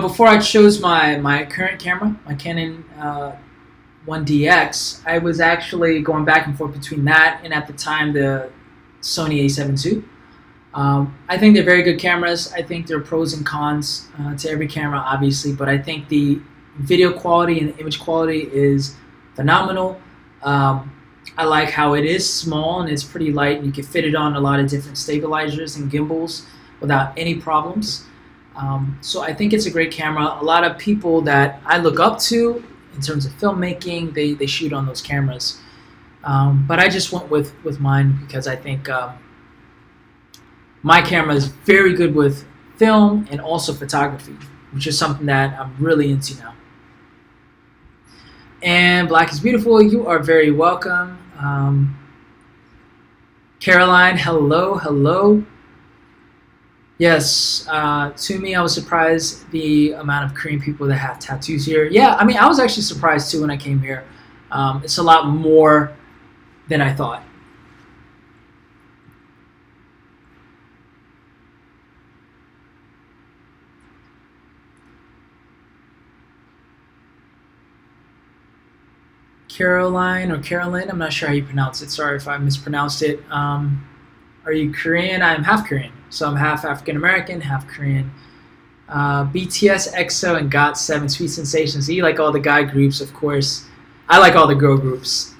Before I chose my current camera, my Canon 1DX, I was actually going back and forth between that and at the time the Sony A7 II. I think they're very good cameras. I think there are pros and cons to every camera, obviously, but I think the video quality and the image quality is phenomenal. I like how it is small and it's pretty light, and you can fit it on a lot of different stabilizers and gimbals without any problems. So I think it's a great camera. A lot of people that I look up to in terms of filmmaking, they shoot on those cameras. But I just went with mine because I think my camera is very good with film and also photography, which is something that I'm really into now. And Black is Beautiful, you are very welcome. Caroline, hello, hello. Yes, to me, I was surprised the amount of Korean people that have tattoos here. Yeah, I mean, I was actually surprised too when I came here. It's a lot more than I thought. Caroline or Carolyn, I'm not sure how you pronounce it. Sorry if I mispronounced it. Are you Korean? I'm half Korean. So I'm half African American, half Korean. BTS, EXO, and GOT7, Sweet Sensations. You like all the guy groups, of course. I like all the girl groups.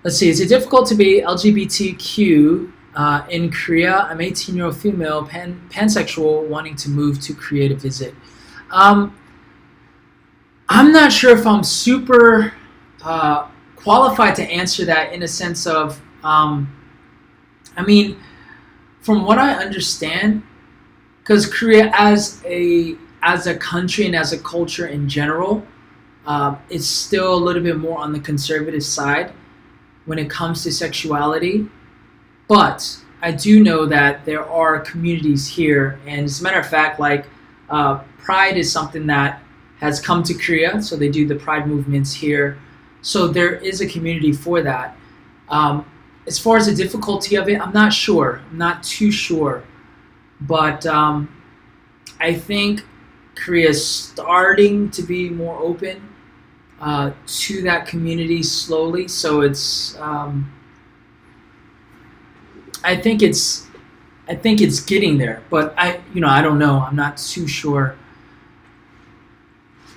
Let's see. Is it difficult to be LGBTQ in Korea? I'm 18-year-old female, pansexual, wanting to move to Korea to visit. I'm not sure if I'm super qualified to answer that in a sense of, I mean, from what I understand, because Korea as a country and as a culture in general, it's still a little bit more on the conservative side when it comes to sexuality. But I do know that there are communities here, and as a matter of fact, like Pride is something that has come to Korea, so they do the Pride movements here. So there is a community for that. As far as the difficulty of it, I'm not sure. I'm not too sure. But I think Korea is starting to be more open to that community slowly. So it's, I think it's getting there. But I don't know. I'm not too sure.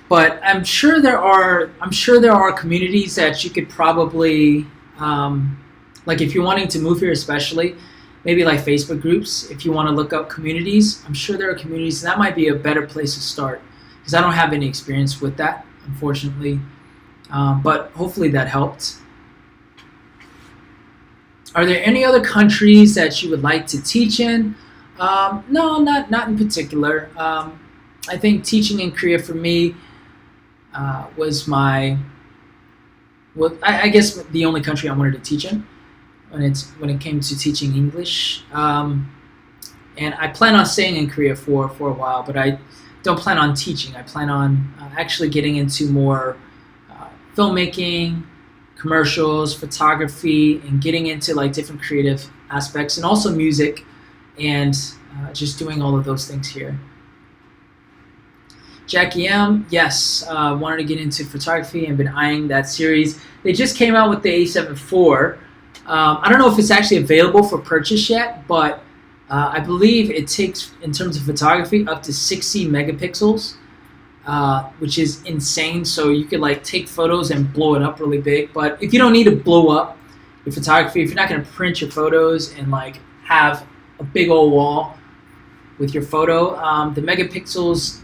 But I'm sure there are communities that you could probably, like if you're wanting to move here especially, maybe like Facebook groups, if you want to look up communities, I'm sure there are communities, and that might be a better place to start, because I don't have any experience with that, unfortunately. But hopefully that helped. Are there any other countries that you would like to teach in? No, not in particular. I think teaching in Korea for me, was I guess the only country I wanted to teach in when it came to teaching English. And I plan on staying in Korea for a while, but I don't plan on teaching. I plan on actually getting into more filmmaking, commercials, photography, and getting into like different creative aspects, and also music, and just doing all of those things here. Jackie M, yes, wanted to get into photography and been eyeing that series. They just came out with the A7 IV. I don't know if it's actually available for purchase yet, but I believe it takes, in terms of photography, up to 60 megapixels, which is insane. So you could like take photos and blow it up really big. But if you don't need to blow up your photography, if you're not going to print your photos and like have a big old wall with your photo, the megapixels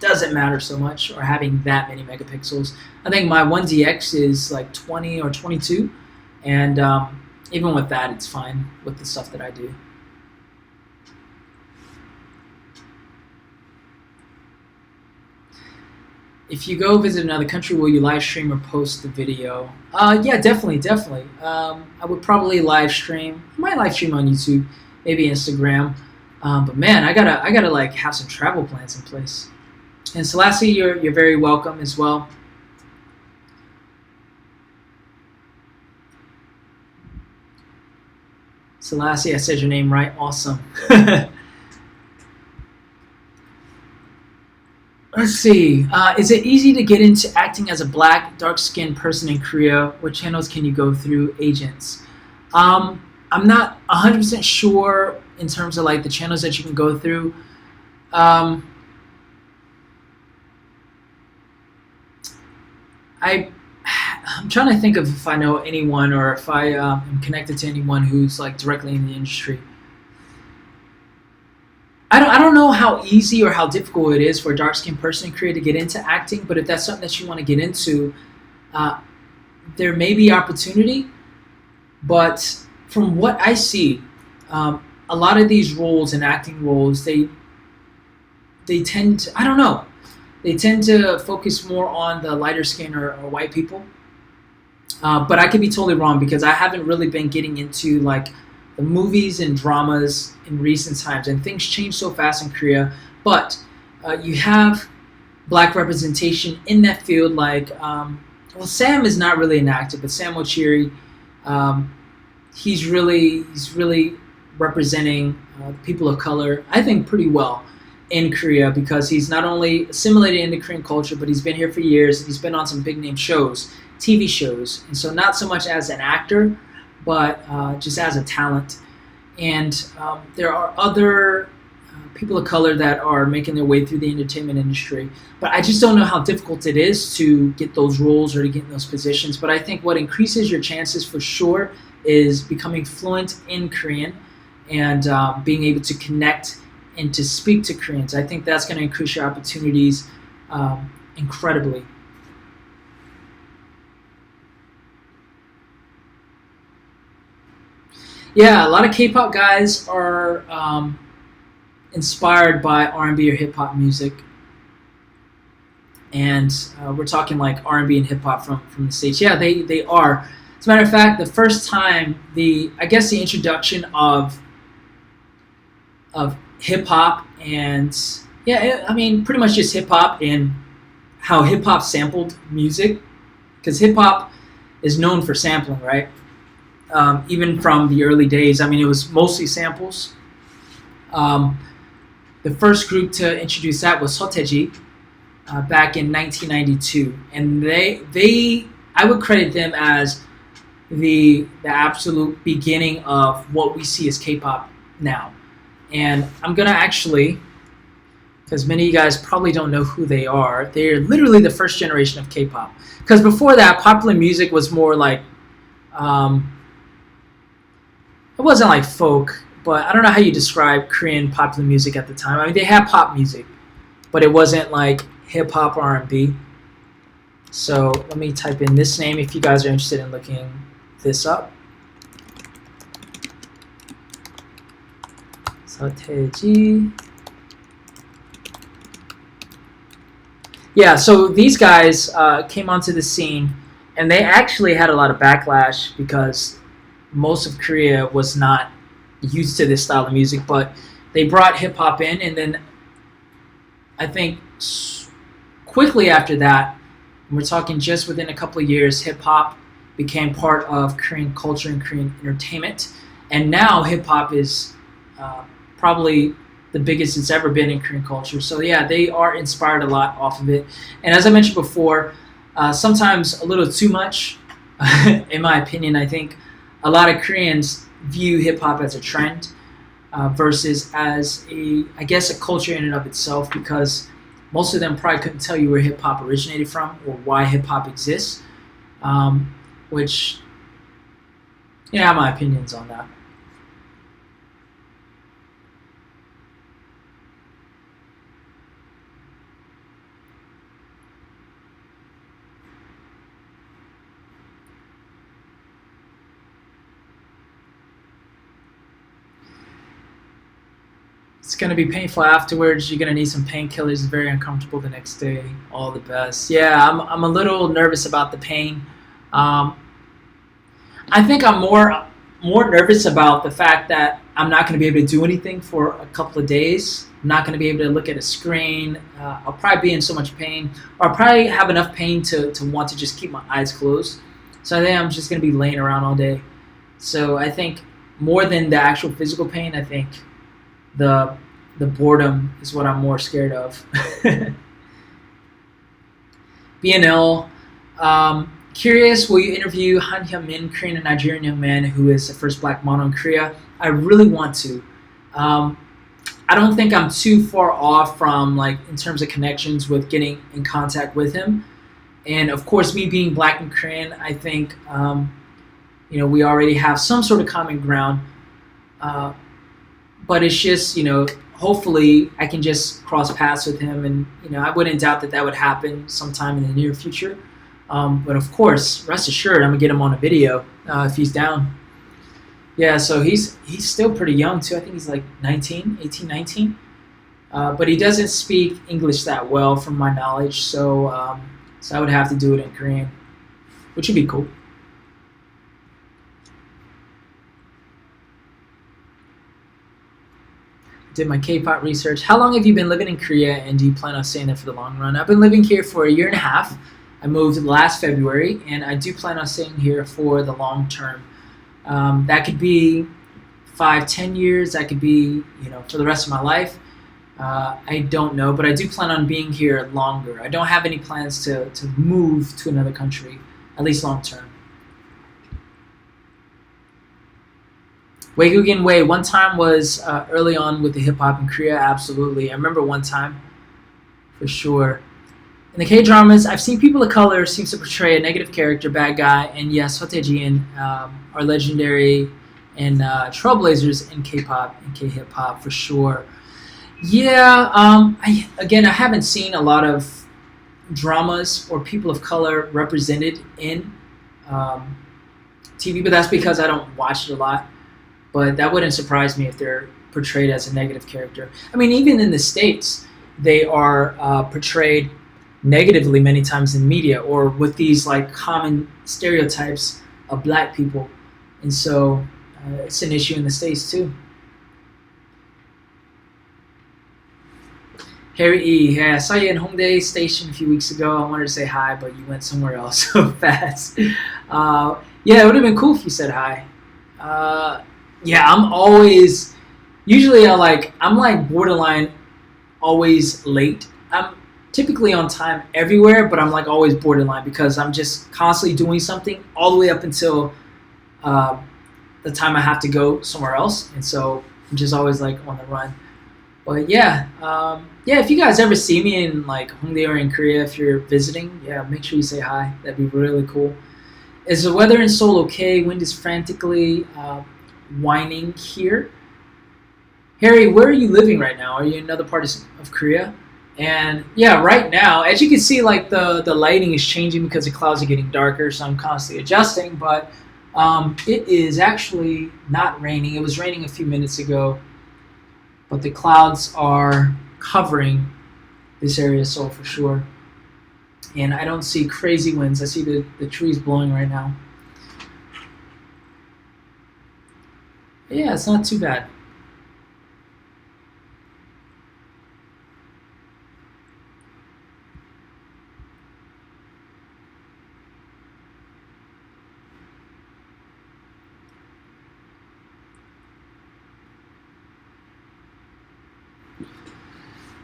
doesn't matter so much, or having that many megapixels. I think my 1DX is like 20 or 22, and even with that, it's fine with the stuff that I do. If you go visit another country, will you live stream or post the video? Yeah, definitely. I would probably live stream. I might live stream on YouTube, maybe Instagram. But man, I gotta like have some travel plans in place. And Selassie, you're very welcome as well. Selassie, I said your name right. Awesome. Let's see. Is it easy to get into acting as a black, dark-skinned person in Korea? What channels can you go through? Agents. I'm not 100% sure in terms of like the channels that you can go through. I'm trying to think of if I know anyone, or if I am connected to anyone who's like directly in the industry. I don't know how easy or how difficult it is for a dark-skinned person in Korea to get into acting, but if that's something that you want to get into, there may be opportunity. But from what I see, a lot of these roles and acting roles, they tend to, I don't know, they tend to focus more on the lighter skin or white people. But I could be totally wrong because I haven't really been getting into like the movies and dramas in recent times, and things change so fast in Korea. But you have black representation in that field, like well, Sam is not really an actor, but Sam Ochiri, he's really representing people of color, I think, pretty well in Korea, because he's not only assimilated into Korean culture, but he's been here for years, and he's been on some big name shows, TV shows, and so not so much as an actor, but just as a talent. And there are other people of color that are making their way through the entertainment industry, but I just don't know how difficult it is to get those roles or to get in those positions. But I think what increases your chances for sure is becoming fluent in Korean and being able to connect and to speak to Koreans. I think that's going to increase your opportunities incredibly. Yeah, a lot of K-pop guys are inspired by R&B or hip-hop music, and we're talking like R&B and hip-hop from the States. Yeah, they are. As a matter of fact, the first time I guess the introduction of hip hop and I mean pretty much just hip hop and how hip hop sampled music, because hip hop is known for sampling, right? Even from the early days, I mean, it was mostly samples. The first group to introduce that was SkyCedi back in 1992, and I would credit them as the absolute beginning of what we see as K-pop now. And I'm gonna actually, because many of you guys probably don't know who they are, they're literally the first generation of K-pop. Because before that, popular music was more like, it wasn't like folk, but I don't know how you describe Korean popular music at the time. I mean, they had pop music, but it wasn't like hip hop or R&B. So let me type in this name if you guys are interested in looking this up. SkyCedi. Yeah, so these guys came onto the scene, and they actually had a lot of backlash because most of Korea was not used to this style of music, but they brought hip hop in, and then I think quickly after that, we're talking just within a couple of years, hip hop became part of Korean culture and Korean entertainment, and now hip hop is probably the biggest it's ever been in Korean culture. So yeah, they are inspired a lot off of it, and as I mentioned before, sometimes a little too much, in my opinion. I think a lot of Koreans view hip hop as a trend versus as I guess a culture in and of itself, because most of them probably couldn't tell you where hip hop originated from or why hip hop exists, which, I have my opinions on that. It's going to be painful afterwards. You're going to need some painkillers. It's very uncomfortable the next day. All the best. Yeah, I'm a little nervous about the pain. I think I'm more nervous about the fact that I'm not going to be able to do anything for a couple of days. I'm not going to be able to look at a screen. I'll probably be in so much pain. Or I'll probably have enough pain to want to just keep my eyes closed. So I think I'm just going to be laying around all day. So I think more than the actual physical pain, I think the boredom is what I'm more scared of. BNL. Curious, will you interview Han Hyun-min, Korean and Nigerian young man who is the first black model in Korea? I really want to. I don't think I'm too far off from, like, in terms of connections with getting in contact with him. And of course, me being black and Korean, I think we already have some sort of common ground. But it's just, hopefully I can just cross paths with him, and I wouldn't doubt that would happen sometime in the near future. But of course, rest assured, I'm gonna get him on a video if he's down. Yeah, so he's still pretty young too. I think he's like 19, 18, 19. But he doesn't speak English that well, from my knowledge. So I would have to do it in Korean, which would be cool. Did my K-pop research. How long have you been living in Korea, and do you plan on staying there for the long run? I've been living here for a year and a half. I moved last February, and I do plan on staying here for the long term. That could be 5, 10 years. That could be, for the rest of my life. I don't know, but I do plan on being here longer. I don't have any plans to move to another country, at least long term. Waegugin Wei, one time was early on with the hip hop in Korea, absolutely. I remember one time, for sure. In the K-dramas, I've seen people of color seems to portray a negative character, bad guy, and yes, Hotae-jin are legendary and trailblazers in K-pop and K-hip hop, for sure. Yeah, I haven't seen a lot of dramas or people of color represented in TV, but that's because I don't watch it a lot. But that wouldn't surprise me if they're portrayed as a negative character. I mean, even in the States, they are portrayed negatively many times in media, or with these like common stereotypes of black people. And so it's an issue in the States too. Harry E. Yeah, I saw you in Hongdae Station a few weeks ago. I wanted to say hi, but you went somewhere else so fast. Yeah, it would have been cool if you said hi. Yeah, I'm always, usually I'm like borderline always late. I'm typically on time everywhere, but I'm like always borderline because I'm just constantly doing something all the way up until the time I have to go somewhere else. And so I'm just always like on the run. But yeah, if you guys ever see me in like Hongdae or in Korea, if you're visiting, yeah, make sure you say hi. That'd be really cool. Is the weather in Seoul okay? Wind is frantically whining here. Harry, where are you living right now? Are you in another part of Korea? And yeah, right now, as you can see, like the lighting is changing because the clouds are getting darker, so I'm constantly adjusting. But it is actually not raining. It was raining a few minutes ago, but the clouds are covering this area of Seoul for sure. And I don't see crazy winds. I see the trees blowing right now. Yeah, it's not too bad.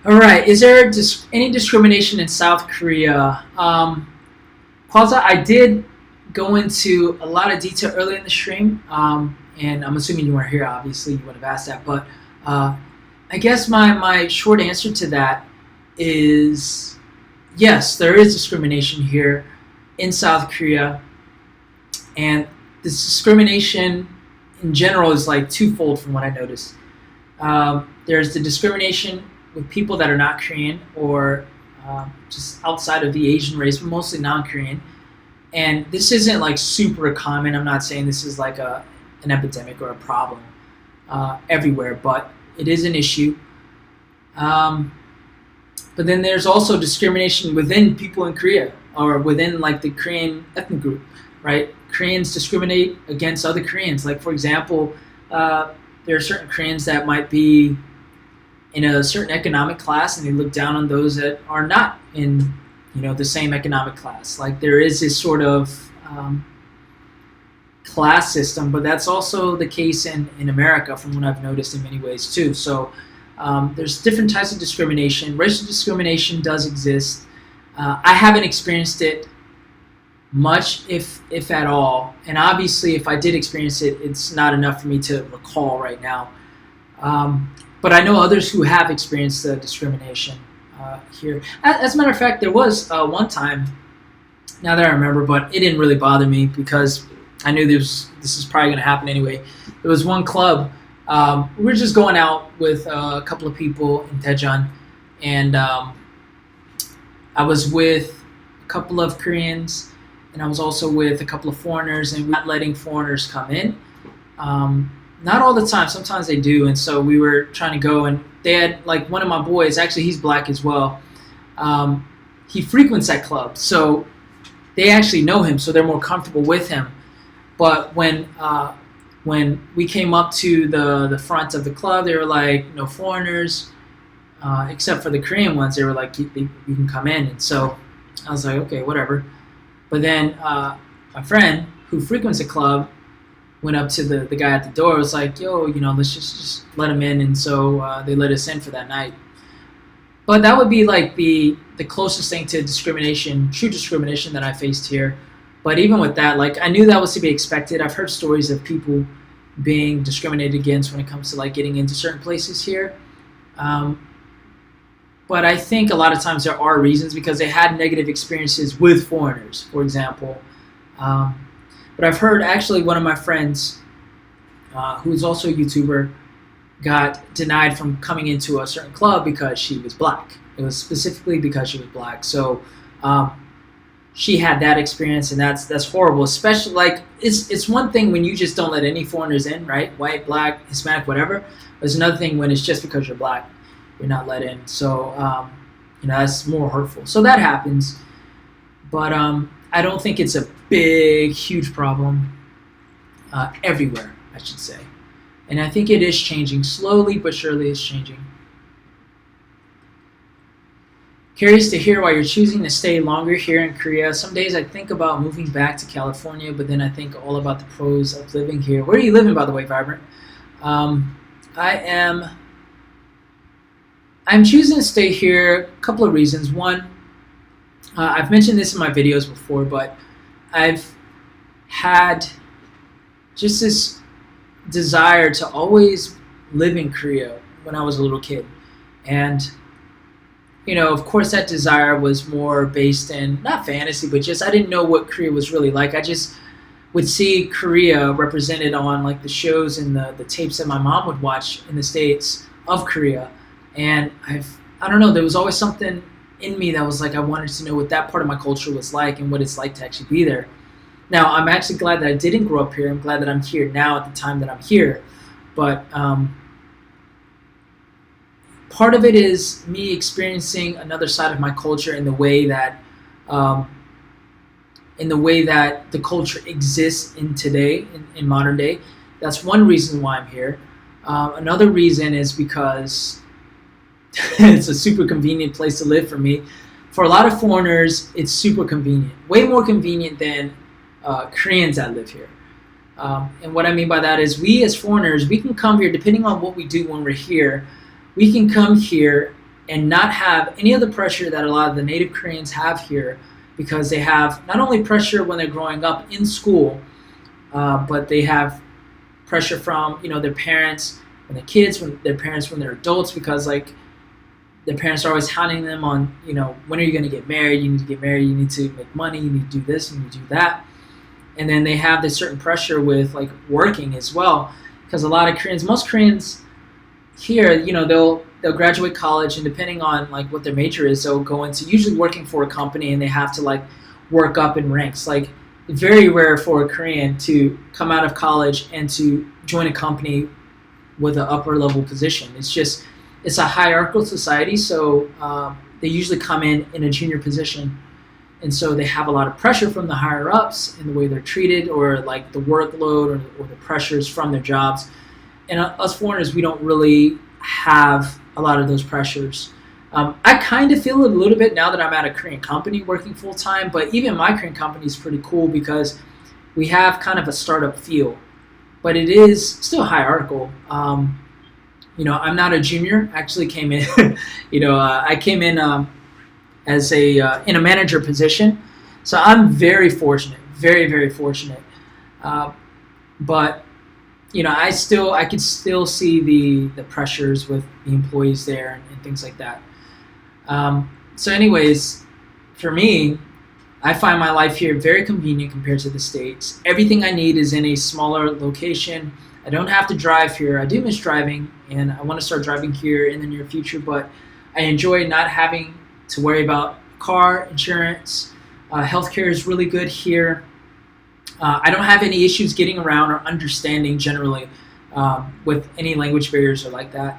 All right. Is there any discrimination in South Korea? Kwanzaa, I did go into a lot of detail earlier in the stream, and I'm assuming you weren't here. Obviously, you would have asked that. But I guess my short answer to that is yes, there is discrimination here in South Korea, and this discrimination in general is like twofold from what I noticed. There's the discrimination with people that are not Korean or just outside of the Asian race, but mostly non-Korean. And this isn't like super common. I'm not saying this is like an epidemic or a problem everywhere, but it is an issue. But then there's also discrimination within people in Korea or within like the Korean ethnic group, right? Koreans discriminate against other Koreans. Like for example, there are certain Koreans that might be in a certain economic class, and they look down on those that are not in, the same economic class. Like there is this sort of class system, but that's also the case in America, from what I've noticed in many ways too. So there's different types of discrimination. Racial discrimination does exist. I haven't experienced it much, if at all. And obviously, if I did experience it, it's not enough for me to recall right now. But I know others who have experienced the discrimination here. As a matter of fact, there was one time, now that I remember, but it didn't really bother me because I knew this is probably going to happen anyway. There was one club. We were just going out with a couple of people in Daejeon, and I was with a couple of Koreans, and I was also with a couple of foreigners, and we're not letting foreigners come in. Not all the time. Sometimes they do. And so we were trying to go, and they had like one of my boys. Actually, he's black as well. He frequents that club, so they actually know him, so they're more comfortable with him. But when we came up to the front of the club, they were like, no foreigners, except for the Korean ones. They were like, you can come in. And so I was like, okay, whatever. But then my friend who frequents the club went up to the guy at the door. Was like, yo, let's just let him in. And so they let us in for that night. But that would be like the closest thing to discrimination, true discrimination that I faced here. But even with that, like, I knew that was to be expected. I've heard stories of people being discriminated against when it comes to like getting into certain places here. But I think a lot of times there are reasons because they had negative experiences with foreigners, for example. But I've heard actually one of my friends, who is also a YouTuber, got denied from coming into a certain club because she was black. It was specifically because she was black. So she had that experience, and that's horrible. Especially like it's one thing when you just don't let any foreigners in, right? White, black, Hispanic, whatever. But it's another thing when it's just because you're black, you're not let in. So that's more hurtful. So that happens, but I don't think it's a big, huge problem everywhere, I should say. And I think it is changing slowly, but surely it's changing. Curious to hear why you're choosing to stay longer here in Korea. Some days I think about moving back to California, but then I think all about the pros of living here. Where are you living, by the way, Vibrant? I'm choosing to stay here. A couple of reasons. One, I've mentioned this in my videos before, but I've had just this desire to always live in Korea when I was a little kid. And of course that desire was more based in, not fantasy, but just I didn't know what Korea was really like. I just would see Korea represented on like the shows and the tapes that my mom would watch in the States of Korea. And I don't know, there was always something in me that was like I wanted to know what that part of my culture was like and what it's like to actually be there. Now, I'm actually glad that I didn't grow up here. I'm glad that I'm here now at the time that I'm here. But part of it is me experiencing another side of my culture in the way that the culture exists in today, in modern day. That's one reason why I'm here. Another reason is because it's a super convenient place to live for me. For a lot of foreigners, it's super convenient. Way more convenient than Koreans that live here. And what I mean by that is we as foreigners, we can come here, depending on what we do when we're here, we can come here and not have any of the pressure that a lot of the native Koreans have here, because they have not only pressure when they're growing up in school, but they have pressure from their parents when they're kids, when their parents when they're adults, because like their parents are always hounding them on when are you going to get married? You need to get married. You need to make money. You need to do this. You need to do that. And then they have this certain pressure with like working as well, because a lot of Koreans, most Koreans here, they'll graduate college, and depending on like what their major is, they'll go into usually working for a company, and they have to like work up in ranks. Like very rare for a Korean to come out of college and to join a company with an upper level position. It's a hierarchical society, so they usually come in a junior position. And so they have a lot of pressure from the higher ups in the way they're treated, or like the workload or the pressures from their jobs. And us foreigners, we don't really have a lot of those pressures. I kind of feel it a little bit now that I'm at a Korean company working full time, but even my Korean company is pretty cool because we have kind of a startup feel, but it is still hierarchical. I'm not a junior. I actually came in, I came in as in a manager position. So I'm very fortunate, very, very fortunate. But I could still see the pressures with the employees there and things like that. So anyways, for me, I find my life here very convenient compared to the States. Everything I need is in a smaller location. I don't have to drive here. I do miss driving, and I want to start driving here in the near future, but I enjoy not having to worry about car insurance. Healthcare is really good here. I don't have any issues getting around or understanding generally with any language barriers or like that.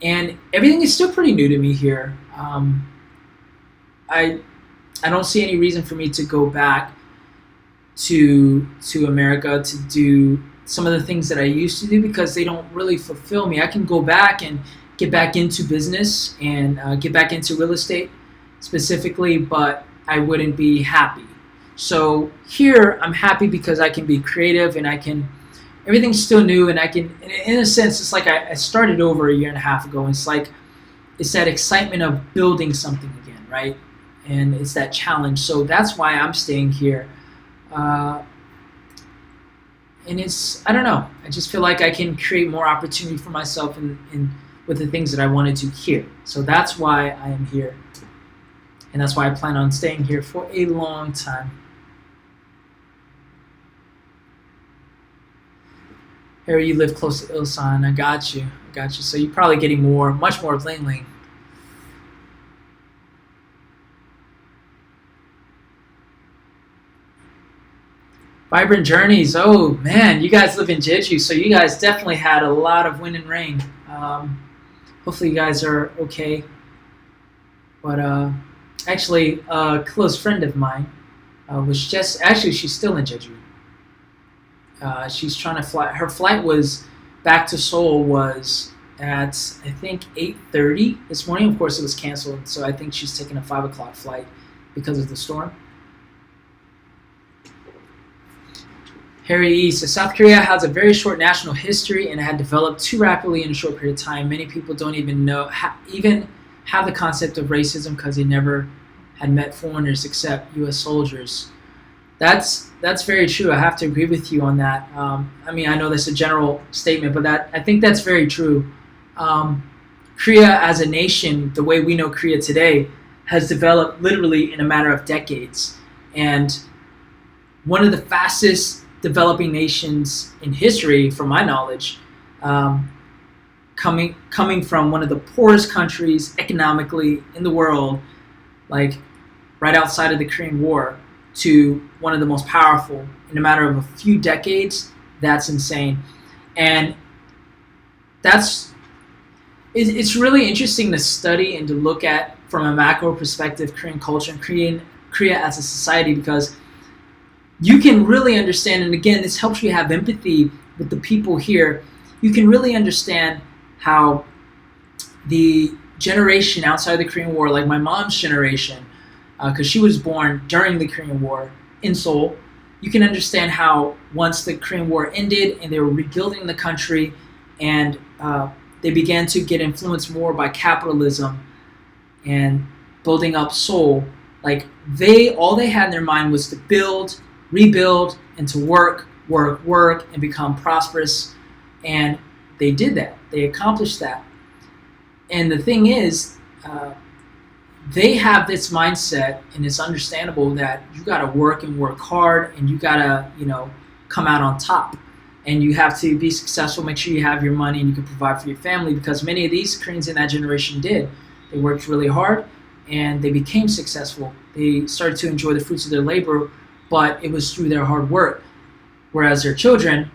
And everything is still pretty new to me here. I don't see any reason for me to go back to America to do some of the things that I used to do because they don't really fulfill me. I can go back and get back into business and get back into real estate specifically, but I wouldn't be happy. So here I'm happy because I can be creative and everything's still new, and I can, in a sense, it's like I started over a year and a half ago. And it's that excitement of building something again, right? And it's that challenge. So that's why I'm staying here. And I don't know. I just feel like I can create more opportunity for myself with the things that I want to do here. So that's why I am here. And that's why I plan on staying here for a long time. Harry, you live close to Ilsan. I got you. So you're probably getting much more of Ling Ling. Vibrant Journeys. Oh man, you guys live in Jeju, so you guys definitely had a lot of wind and rain. Hopefully you guys are okay. But actually, a close friend of mine she's still in Jeju. She's trying to fly. Her flight was back to Seoul was at I think 8:30 this morning. Of course, it was canceled, so I think she's taking a 5 o'clock flight because of the storm. Harry E. says, South Korea has a very short national history and had developed too rapidly in a short period of time. Many people don't even have the concept of racism because they never had met foreigners except U.S. soldiers. That's very true. I have to agree with you on that. I mean, I know that's a general statement, but I think that's very true. Korea as a nation, the way we know Korea today, has developed literally in a matter of decades. And one of the fastest developing nations in history, from my knowledge, coming from one of the poorest countries economically in the world, like right outside of the Korean War, to one of the most powerful in a matter of a few decades. That's insane. And it's really interesting to study and to look at from a macro perspective Korean culture and Korea as a society, because you can really understand, and again, this helps you have empathy with the people here. You can really understand how the generation outside of the Korean War, like my mom's generation, because she was born during the Korean War in Seoul, you can understand how once the Korean War ended and they were rebuilding the country and they began to get influenced more by capitalism and building up Seoul, like all they had in their mind was to build, rebuild, and to work, and become prosperous. And they did that. They accomplished that. And the thing is, they have this mindset, and it's understandable that you got to work and work hard, and you got to, come out on top. And you have to be successful, make sure you have your money and you can provide for your family, because many of these Koreans in that generation did. They worked really hard and they became successful. They started to enjoy the fruits of their labor, but it was through their hard work. Whereas their children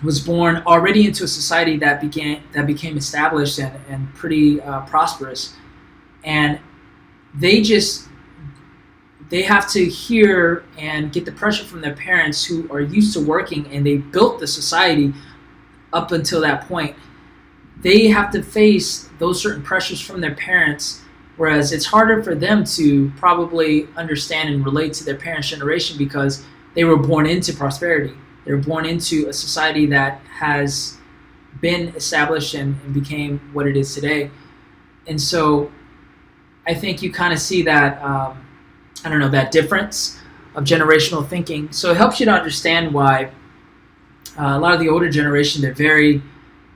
was born already into a society that became established and pretty prosperous. And they have to hear and get the pressure from their parents who are used to working, and they built the society up until that point. They have to face those certain pressures from their parents, whereas it's harder for them to probably understand and relate to their parents' generation because they were born into prosperity. They were born into a society that has been established and became what it is today. And so I think you kind of see that, that difference of generational thinking. So it helps you to understand why a lot of the older generation, they're very,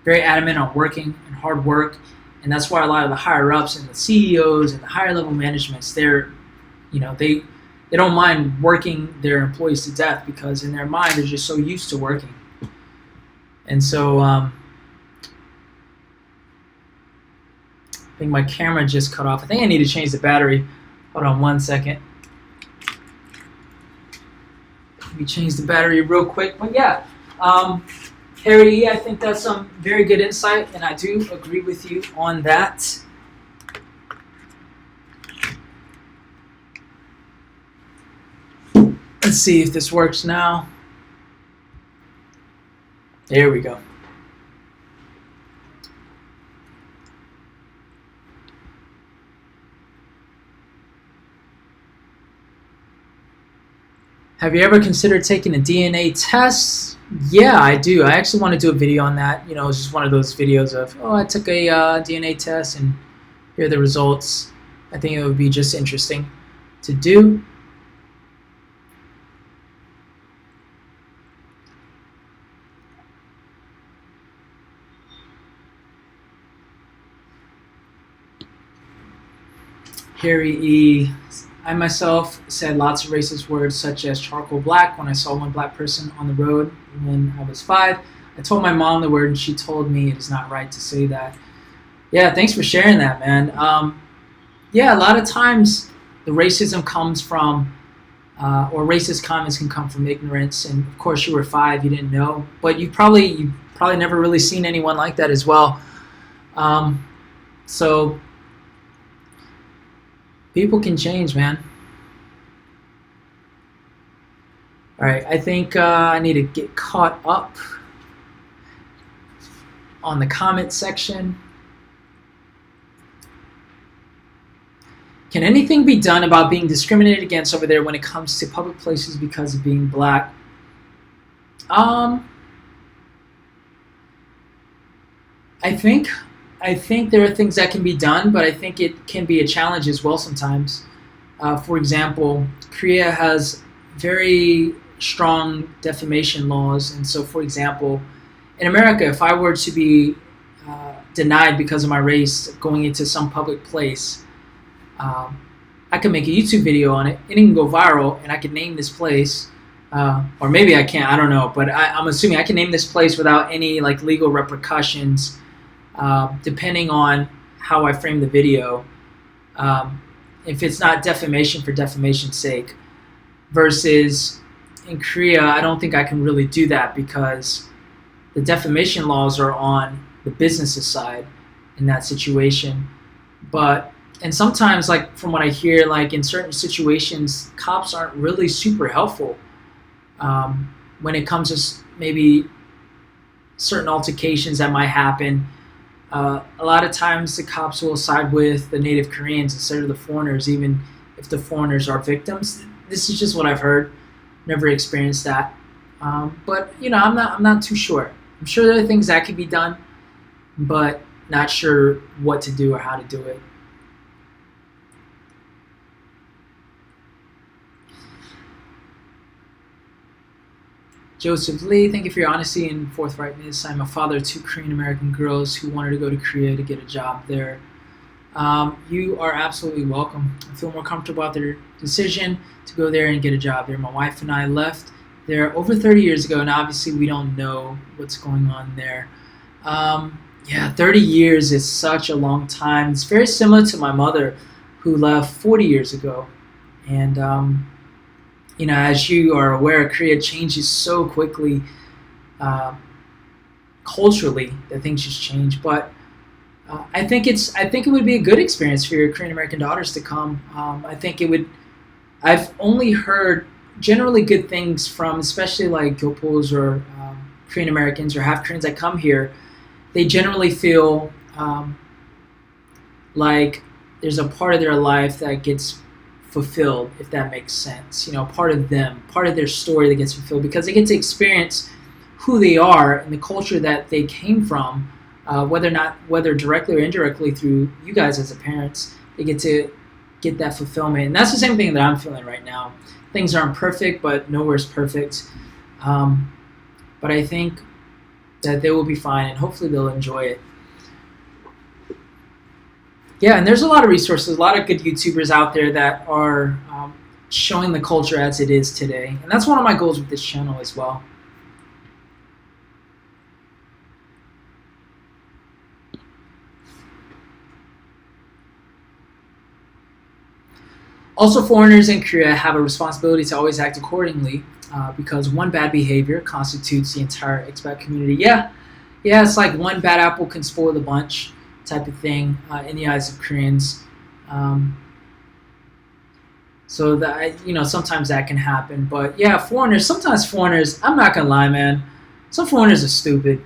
very adamant on working and hard work. And that's why a lot of the higher ups and the CEOs and the higher level managements, they don't mind working their employees to death, because in their mind, they're just so used to working. And so I think my camera just cut off. I think I need to change the battery. Hold on one second. Let me change the battery real quick. But yeah, Harry E., I think that's some very good insight, and I do agree with you on that. Let's see if this works now. There we go. Have you ever considered taking a DNA test? Yeah, I do. I actually want to do a video on that. You know, it's just one of those videos of, oh, I took a DNA test and here are the results. I think it would be just interesting to do. Harry E. I myself said lots of racist words such as charcoal black when I saw one black person on the road when I was 5. I told my mom the word and she told me it is not right to say that. Yeah, thanks for sharing that, man. Yeah, a lot of times the racism comes from, or racist comments can come from ignorance. And of course you were 5, you didn't know. But you probably never really seen anyone like that as well. So people can change, man. All right, I think I need to get caught up on the comment section. Can anything be done about being discriminated against over there when it comes to public places because of being black? I think there are things that can be done, but I think it can be a challenge as well sometimes. For example, Korea has very strong defamation laws, and so, for example, in America, if I were to be denied because of my race going into some public place, I could make a YouTube video on it, and it can go viral, and I could name this place, or maybe I can't, I don't know, but I'm assuming I can name this place without any like legal repercussions, depending on how I frame the video. If it's not defamation for defamation's sake, versus in Korea, I don't think I can really do that because the defamation laws are on the business's side in that situation. And sometimes, like from what I hear, like in certain situations, cops aren't really super helpful when it comes to maybe certain altercations that might happen. A lot of times the cops will side with the native Koreans instead of the foreigners, even if the foreigners are victims. This is just what I've heard. Never experienced that. But you know, I'm not too sure. I'm sure there are things that could be done, but not sure what to do or how to do it. Joseph Lee, thank you for your honesty and forthrightness. I'm a father of 2 Korean American girls who wanted to go to Korea to get a job there. You are absolutely welcome. I feel more comfortable about their decision to go there and get a job there. My wife and I left there over 30 years ago, and obviously we don't know what's going on there. Yeah, 30 years is such a long time. It's very similar to my mother who left 40 years ago. And you know, as you are aware, Korea changes so quickly culturally that things just change. But I think it would be a good experience for your Korean American daughters to come. I think it would. I've only heard generally good things from, especially like Gyopos or Korean Americans or half Koreans that come here. They generally feel like there's a part of their life that gets fulfilled, if that makes sense. You know, part of them, part of their story that gets fulfilled because they get to experience who they are and the culture that they came from, whether directly or indirectly through you guys as the parents. They get to get that fulfillment, and that's the same thing that I'm feeling right now. Things aren't perfect, but nowhere's perfect. But I think that they will be fine, and hopefully they'll enjoy it. Yeah, and there's a lot of resources, a lot of good YouTubers out there that are showing the culture as it is today. And that's one of my goals with this channel as well. Also, foreigners in Korea have a responsibility to always act accordingly because one bad behavior constitutes the entire expat community. Yeah, it's like one bad apple can spoil the bunch type of thing in the eyes of Koreans. So that, sometimes that can happen. But yeah, sometimes foreigners, I'm not gonna lie, man. Some foreigners are stupid.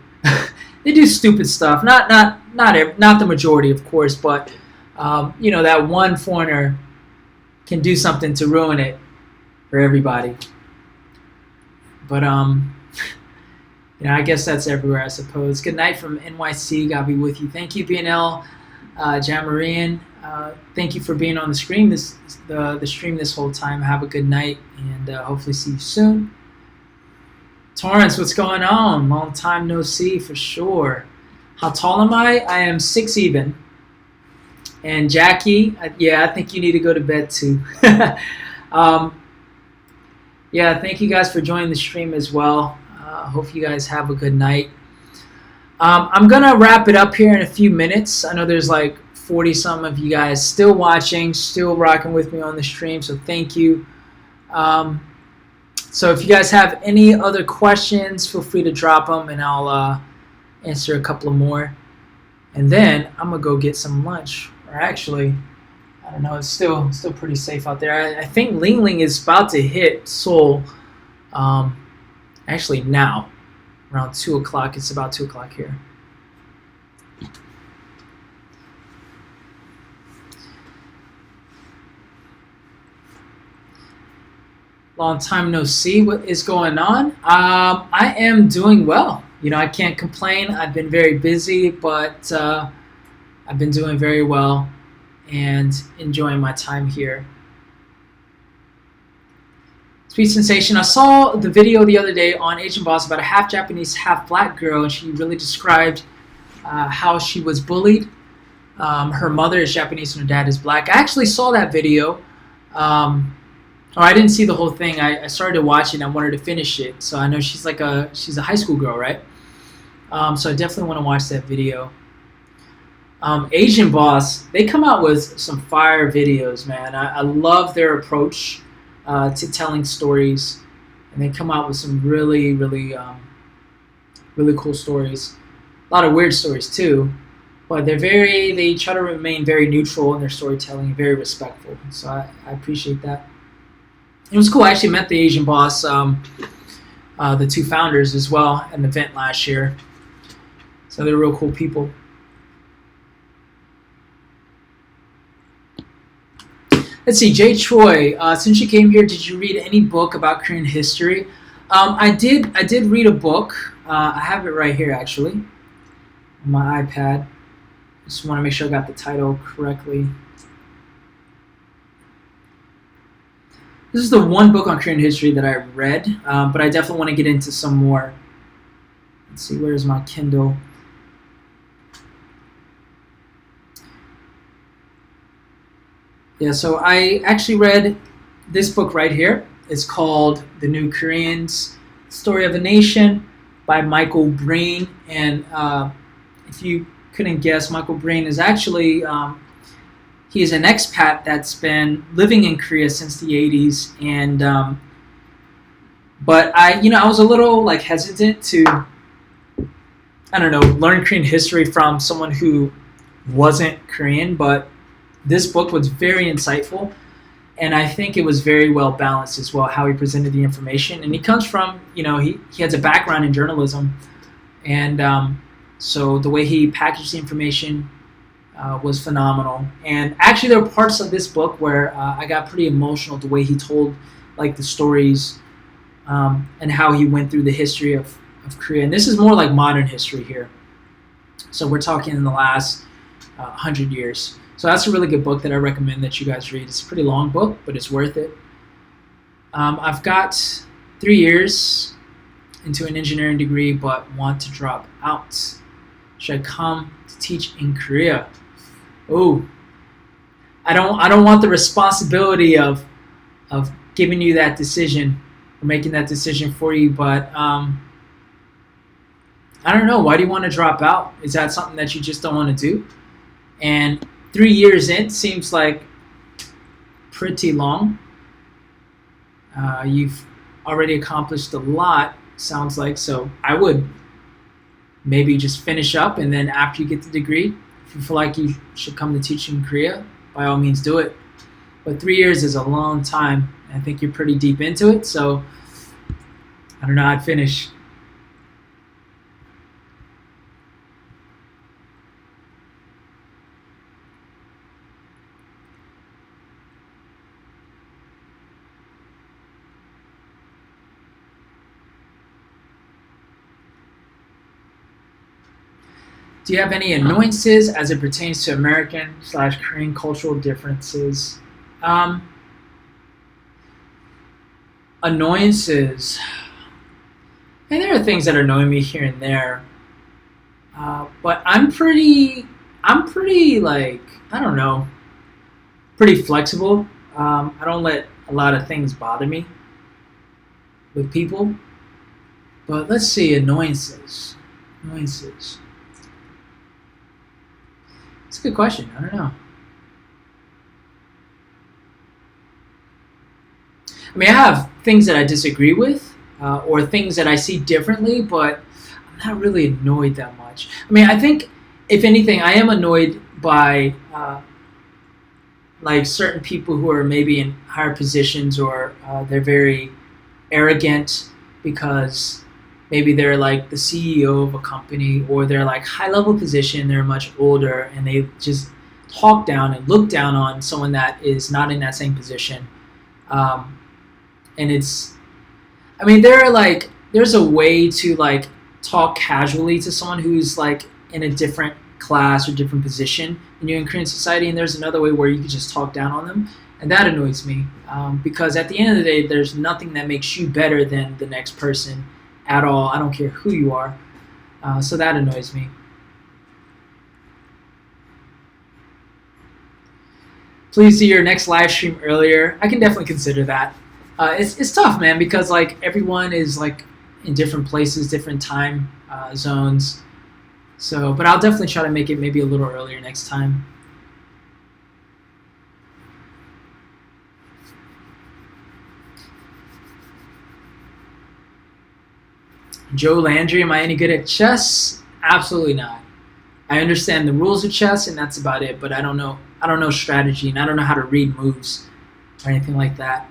They do stupid stuff. Not the majority, of course, but that one foreigner can do something to ruin it for everybody. But I guess that's everywhere, I suppose. Good night from NYC. God be with you. Thank you, BNL, Jamarian. Thank you for being on the stream the stream this whole time. Have a good night, and hopefully see you soon. Torrance, what's going on? Long time no see for sure. How tall am I? I am 6 even. And Jackie, I think you need to go to bed too. Thank you guys for joining the stream as well. Hope you guys have a good night. I'm going to wrap it up here in a few minutes. I know there's like 40-some of you guys still watching, still rocking with me on the stream, so thank you. So if you guys have any other questions, feel free to drop them, and I'll answer a couple of more. And then I'm going to go get some lunch. Or actually, I don't know, it's still pretty safe out there. I think Ling Ling is about to hit Seoul. Actually now, around 2 o'clock. It's about 2 o'clock here. Long time no see. What is going on? I am doing well. I can't complain. I've been very busy, but I've been doing very well and enjoying my time here. Sweet Sensation. I saw the video the other day on Asian Boss about a half Japanese, half black girl, and she really described how she was bullied. Her mother is Japanese and her dad is black. I actually saw that video. I didn't see the whole thing. I started to watch it and I wanted to finish it. So I know she's a high school girl, right? So I definitely want to watch that video. Asian Boss, they come out with some fire videos, man. I love their approach to telling stories, and they come out with some really, really, really cool stories. A lot of weird stories too, but they try to remain very neutral in their storytelling and very respectful. So I appreciate that. It was cool. I actually met the Asian Boss, the two founders as well, at an event last year. So they're real cool people. Let's see, Jay Choi. Since you came here, did you read any book about Korean history? I did read a book. I have it right here actually on my iPad. Just want to make sure I got the title correctly. This is the one book on Korean history that I read, but I definitely want to get into some more. Let's see, where's my Kindle? Yeah, so I actually read this book right here. It's called The New Koreans, Story of a Nation by Michael Breen. And if you couldn't guess, Michael Breen is actually, he is an expat that's been living in Korea since the 80s. And, but I was a little hesitant to, learn Korean history from someone who wasn't Korean, but this book was very insightful, and I think it was very well balanced as well, how he presented the information. And he comes from, he has a background in journalism, and so the way he packaged the information was phenomenal. And actually there were parts of this book where I got pretty emotional the way he told the stories and how he went through the history of Korea. And this is more like modern history here. So we're talking in the last 100 years. So that's a really good book that I recommend that you guys read. It's a pretty long book, but it's worth it. I've got 3 years into an engineering degree, but want to drop out. Should I come to teach in Korea? Oh, I don't want the responsibility of giving you that decision or making that decision for you, but I don't know. Why do you want to drop out? Is that something that you just don't want to do? And 3 years in seems like pretty long. You've already accomplished a lot, sounds like, so I would maybe just finish up, and then after you get the degree, if you feel like you should come to teach in Korea, by all means do it. But 3 years is a long time. I think you're pretty deep into it, so I don't know, I'd finish. Do you have any annoyances as it pertains to American/Korean cultural differences? Annoyances. And there are things that annoy me here and there, but I'm pretty like, I don't know, pretty flexible. I don't let a lot of things bother me with people. But let's see, annoyances. Annoyances. It's a good question. I don't know. I mean, I have things that I disagree with, or things that I see differently, but I'm not really annoyed that much. I mean, I think, if anything, I am annoyed by like certain people who are maybe in higher positions, or they're very arrogant because maybe they're like the CEO of a company, or they're like high level position, they're much older, and they just talk down and look down on someone that is not in that same position. And it's, I mean, there's a way to like talk casually to someone who's like in a different class or different position than you in Korean society, and there's another way where you can just talk down on them, and that annoys me, because at the end of the day, there's nothing that makes you better than the next person at all. I don't care who you are, so that annoys me. Please do your next live stream earlier. I can definitely consider that. It's tough, man, because like everyone is like in different places, different time zones. So, but I'll definitely try to make it maybe a little earlier next time. Joe Landry, am I any good at chess? Absolutely not. I understand the rules of chess, and that's about it. But I don't know strategy, and I don't know how to read moves or anything like that.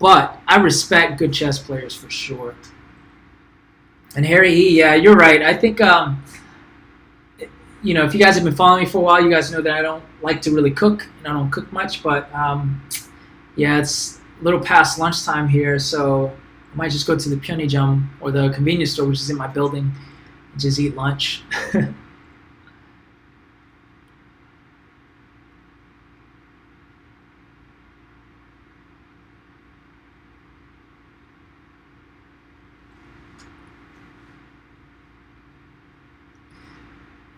But I respect good chess players for sure. And Harry E, yeah, you're right. I think, you know, if you guys have been following me for a while, you guys know that I don't like to really cook, and I don't cook much. But yeah, it's a little past lunchtime here, so I might just go to the Pyeongjam, or the convenience store, which is in my building, and just eat lunch.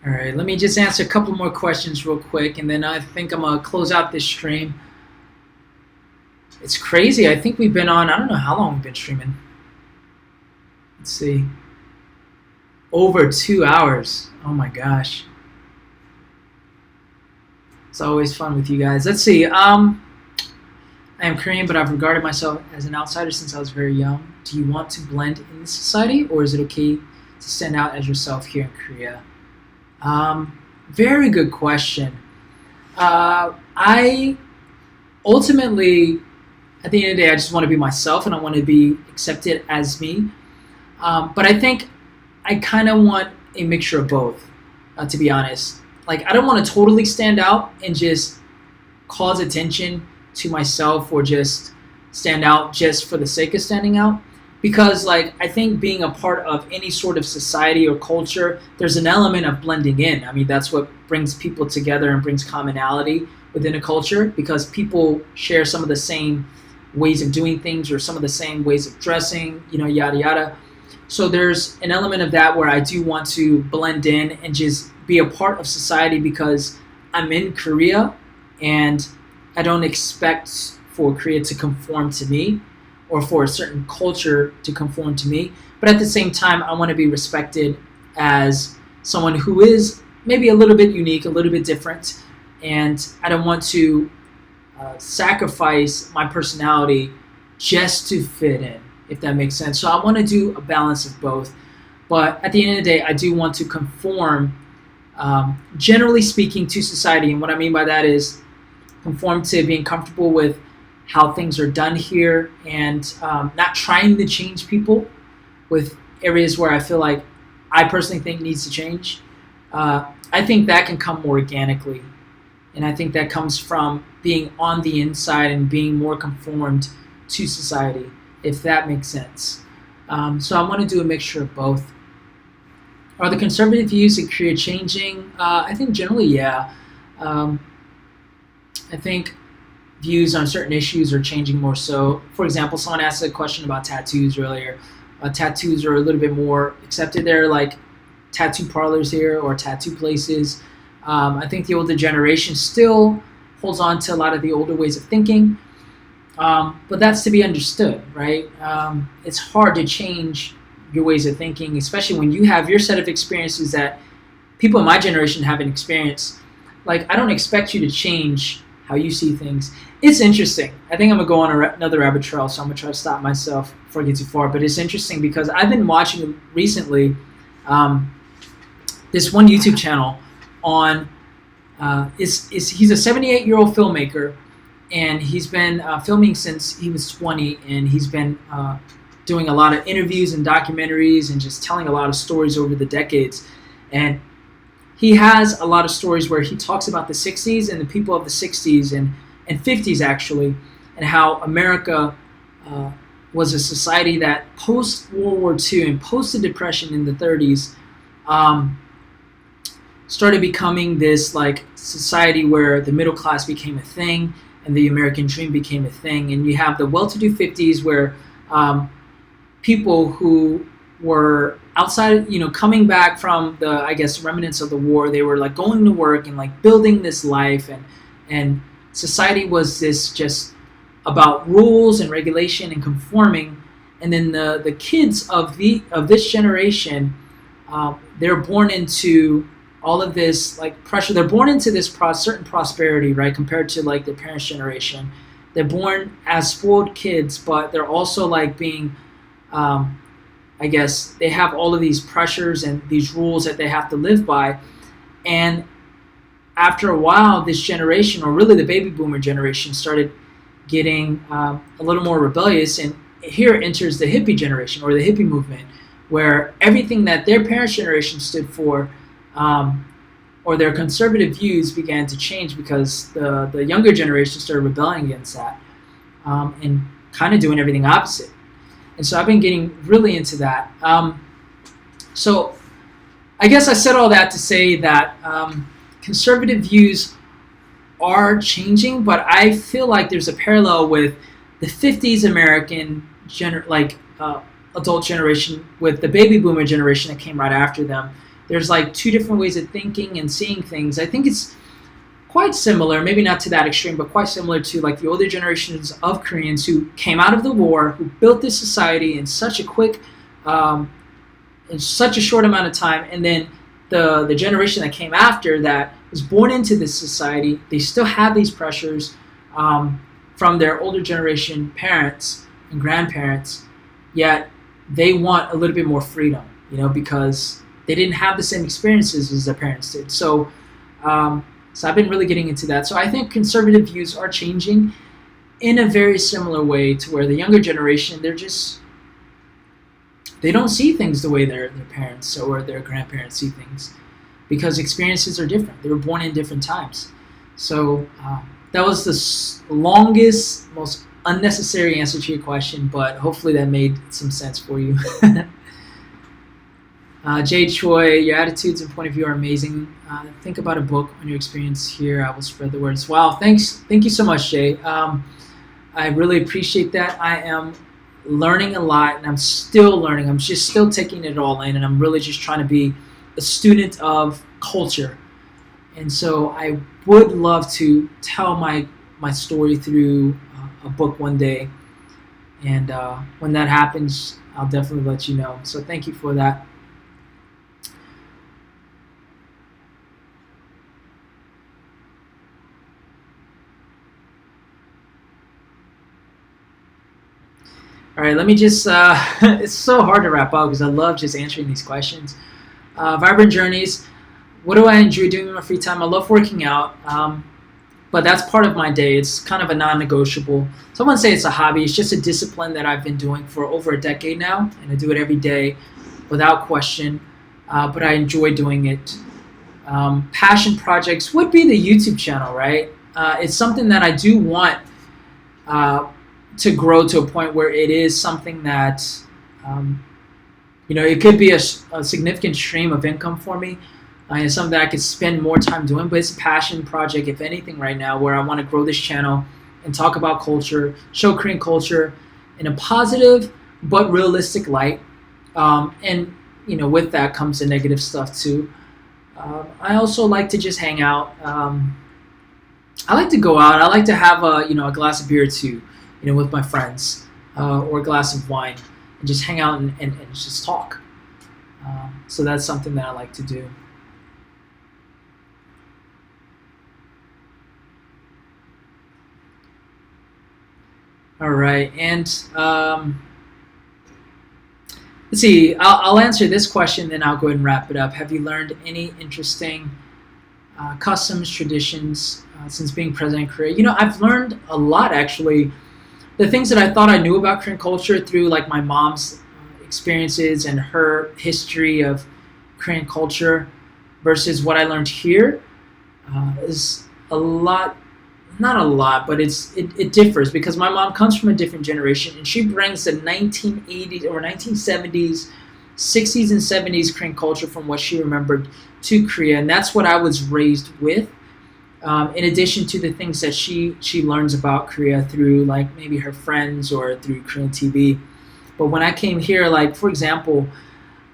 All right, let me just answer a couple more questions real quick, and then I think I'm going to close out this stream. It's crazy. I think we've been on, I don't know how long we've been streaming. Let's see. Over 2 hours. Oh my gosh. It's always fun with you guys. Let's see. I am Korean, but I've regarded myself as an outsider since I was very young. Do you want to blend in the society, or is it okay to stand out as yourself here in Korea? Very good question. I ultimately, at the end of the day, I just want to be myself, and I want to be accepted as me. But I think I kind of want a mixture of both, to be honest. Like, I don't want to totally stand out and just cause attention to myself, or just stand out just for the sake of standing out. Because, like, I think being a part of any sort of society or culture, there's an element of blending in. I mean, that's what brings people together and brings commonality within a culture, because people share some of the same ways of doing things, or some of the same ways of dressing, you know, yada yada. So there's an element of that where I do want to blend in and just be a part of society, because I'm in Korea and I don't expect for Korea to conform to me, or for a certain culture to conform to me. But at the same time, I want to be respected as someone who is maybe a little bit unique, a little bit different. And I don't want to sacrifice my personality just to fit in, if that makes sense. So I want to do a balance of both. But at the end of the day, I do want to conform, generally speaking, to society. And what I mean by that is conform to being comfortable with how things are done here, and not trying to change people with areas where I feel like I personally think needs to change. I think that can come more organically. And I think that comes from being on the inside and being more conformed to society, if that makes sense. So I want to do a mixture of both. Are the conservative views in Korea changing? I think generally, yeah. I think views on certain issues are changing more so. For example, someone asked a question about tattoos earlier. Tattoos are a little bit more accepted. There are like tattoo parlors here or tattoo places. I think the older generation still holds on to a lot of the older ways of thinking, but that's to be understood, right? It's hard to change your ways of thinking, especially when you have your set of experiences that people in my generation haven't experienced. Like, I don't expect you to change how you see things. It's interesting. I think I'm gonna go on another rabbit trail, so I'm gonna try to stop myself before I get too far. But it's interesting because I've been watching recently this one YouTube channel on he's a 78-year-old filmmaker, and he's been filming since he was 20, and he's been doing a lot of interviews and documentaries and just telling a lot of stories over the decades. And he has a lot of stories where he talks about the 60s and the people of the 60s and 50s actually, and how America was a society that post World War II and post the Depression in the 30s started becoming this like society where the middle class became a thing and the American dream became a thing. And you have the well-to-do 50s where people who were outside, coming back from the, I guess, remnants of the war, they were like going to work and like building this life, and society was this just about rules and regulation and conforming. And then the kids of this generation, they're born into all of this like pressure. They're born into this certain prosperity, right, compared to like their parents' generation. They're born as spoiled kids, but they're also like being I guess they have all of these pressures and these rules that they have to live by. And after a while, this generation, or really the baby boomer generation, started getting a little more rebellious. And here enters the hippie generation, or the hippie movement, where everything that their parents' generation stood for, or their conservative views, began to change because the younger generation started rebelling against that, and kind of doing everything opposite. And so I've been getting really into that. So I guess I said all that to say that conservative views are changing, but I feel like there's a parallel with the 50s American adult generation with the baby boomer generation that came right after them. There's like two different ways of thinking and seeing things. I think it's quite similar, maybe not to that extreme, but quite similar to like the older generations of Koreans who came out of the war, who built this society in such a quick, in such a short amount of time, and then the generation that came after that was born into this society. They still have these pressures from their older generation parents and grandparents, yet they want a little bit more freedom, because they didn't have the same experiences as their parents did. So I've been really getting into that. So I think conservative views are changing in a very similar way to where the younger generation, they don't see things the way their parents or their grandparents see things, because experiences are different. They were born in different times. So that was the longest, most unnecessary answer to your question, but hopefully that made some sense for you. Jay Choi, your attitudes and point of view are amazing. Think about a book on your experience here. I will spread the words. Wow, thanks. Thank you so much, Jay. I really appreciate that. I am learning a lot, and I'm still learning. I'm just still taking it all in, and I'm really just trying to be a student of culture. And so I would love to tell my story through a book one day. And when that happens, I'll definitely let you know. So thank you for that. All right, let me just, it's so hard to wrap up because I love just answering these questions. Vibrant journeys. What do I enjoy doing in my free time? I love working out, but that's part of my day. It's kind of a non-negotiable. So I wouldn't say it's a hobby. It's just a discipline that I've been doing for over a decade now, and I do it every day without question, but I enjoy doing it. Passion projects would be the YouTube channel, right? It's something that I do want to grow to a point where it is something that, it could be a significant stream of income for me. It's something that I could spend more time doing, but it's a passion project, if anything, right now, where I want to grow this channel and talk about culture, show Korean culture in a positive but realistic light. And with that comes the negative stuff too. I also like to just hang out. I like to go out. I like to have a glass of beer or two, with my friends, or a glass of wine, and just hang out and just talk. So that's something that I like to do. All right, and let's see. I'll answer this question, then I'll go ahead and wrap it up. Have you learned any interesting customs, traditions since being present in Korea? I've learned a lot, actually. The things that I thought I knew about Korean culture through like my mom's experiences and her history of Korean culture versus what I learned here is a lot. Not a lot, but it differs because my mom comes from a different generation, and she brings the 1980s or 1970s, 60s and 70s Korean culture from what she remembered to Korea, and that's what I was raised with. In addition to the things that she learns about Korea through like maybe her friends or through Korean TV. But when I came here, like for example,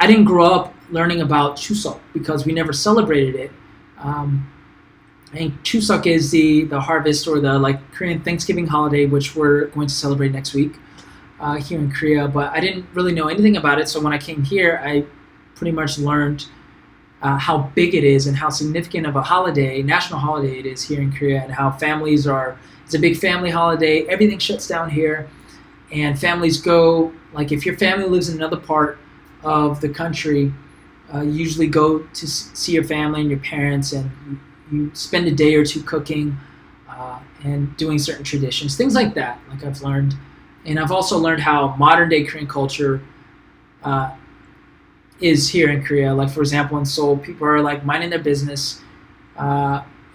I didn't grow up learning about Chuseok because we never celebrated it. I think Chuseok is the harvest or the like Korean Thanksgiving holiday, which we're going to celebrate next week here in Korea. But I didn't really know anything about it. So when I came here, I pretty much learned how big it is and how significant of a holiday, national holiday it is here in Korea, and how it's a big family holiday. Everything shuts down here, and families go, like if your family lives in another part of the country, you usually go to see your family and your parents, and you spend a day or two cooking and doing certain traditions, things like that, like I've learned. And I've also learned how modern day Korean culture is here in Korea. Like for example, in Seoul, people are like minding their business.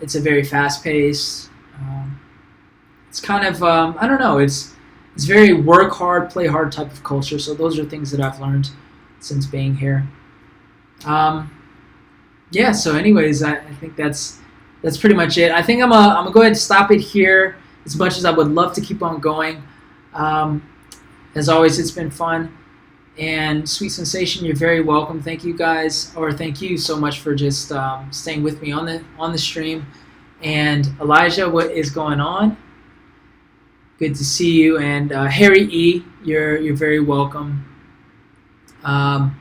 It's a very fast pace. It's kind of, I don't know, it's very work hard, play hard type of culture. So those are things that I've learned since being here. Yeah, so anyways, I think that's pretty much it. I think I'm gonna go ahead and stop it here, as much as I would love to keep on going. As always, it's been fun. And Sweet Sensation, you're very welcome. Thank you guys, or thank you so much for just staying with me on the stream. And Elijah, what is going on? Good to see you. And Harry E, you're very welcome. I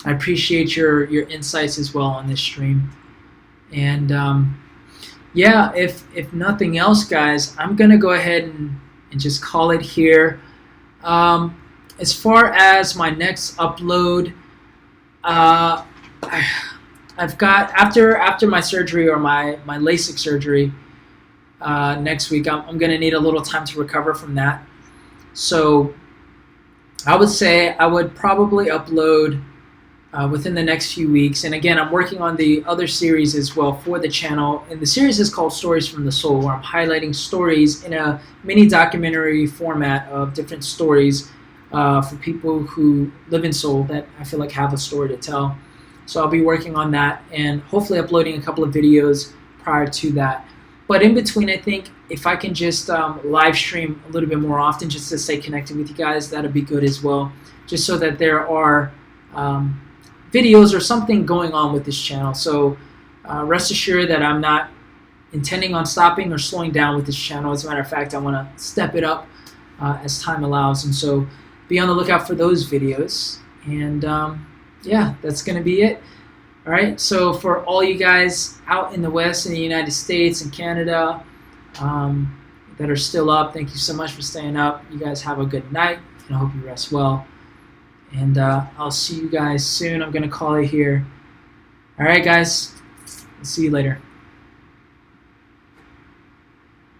appreciate your insights as well on this stream. And yeah, if nothing else, guys, I'm gonna go ahead and just call it here. As far as my next upload, I've got after my surgery, or my LASIK surgery next week, I'm gonna need a little time to recover from that. So I would say I would probably upload within the next few weeks. And again, I'm working on the other series as well for the channel. And the series is called Stories from the Soul, where I'm highlighting stories in a mini documentary format of different stories for people who live in Seoul that I feel like have a story to tell. So I'll be working on that and hopefully uploading a couple of videos prior to that. But in between, I think if I can just live stream a little bit more often, just to stay connected with you guys, that'd be good as well. Just so that there are videos or something going on with this channel. So rest assured that I'm not intending on stopping or slowing down with this channel. As a matter of fact, I want to step it up as time allows. And so be on the lookout for those videos. And yeah, that's going to be it. All right, so for all you guys out in the West, in the United States and Canada that are still up, thank you so much for staying up. You guys have a good night. and I hope you rest well. And I'll see you guys soon. I'm going to call it here. All right, guys. I'll see you later.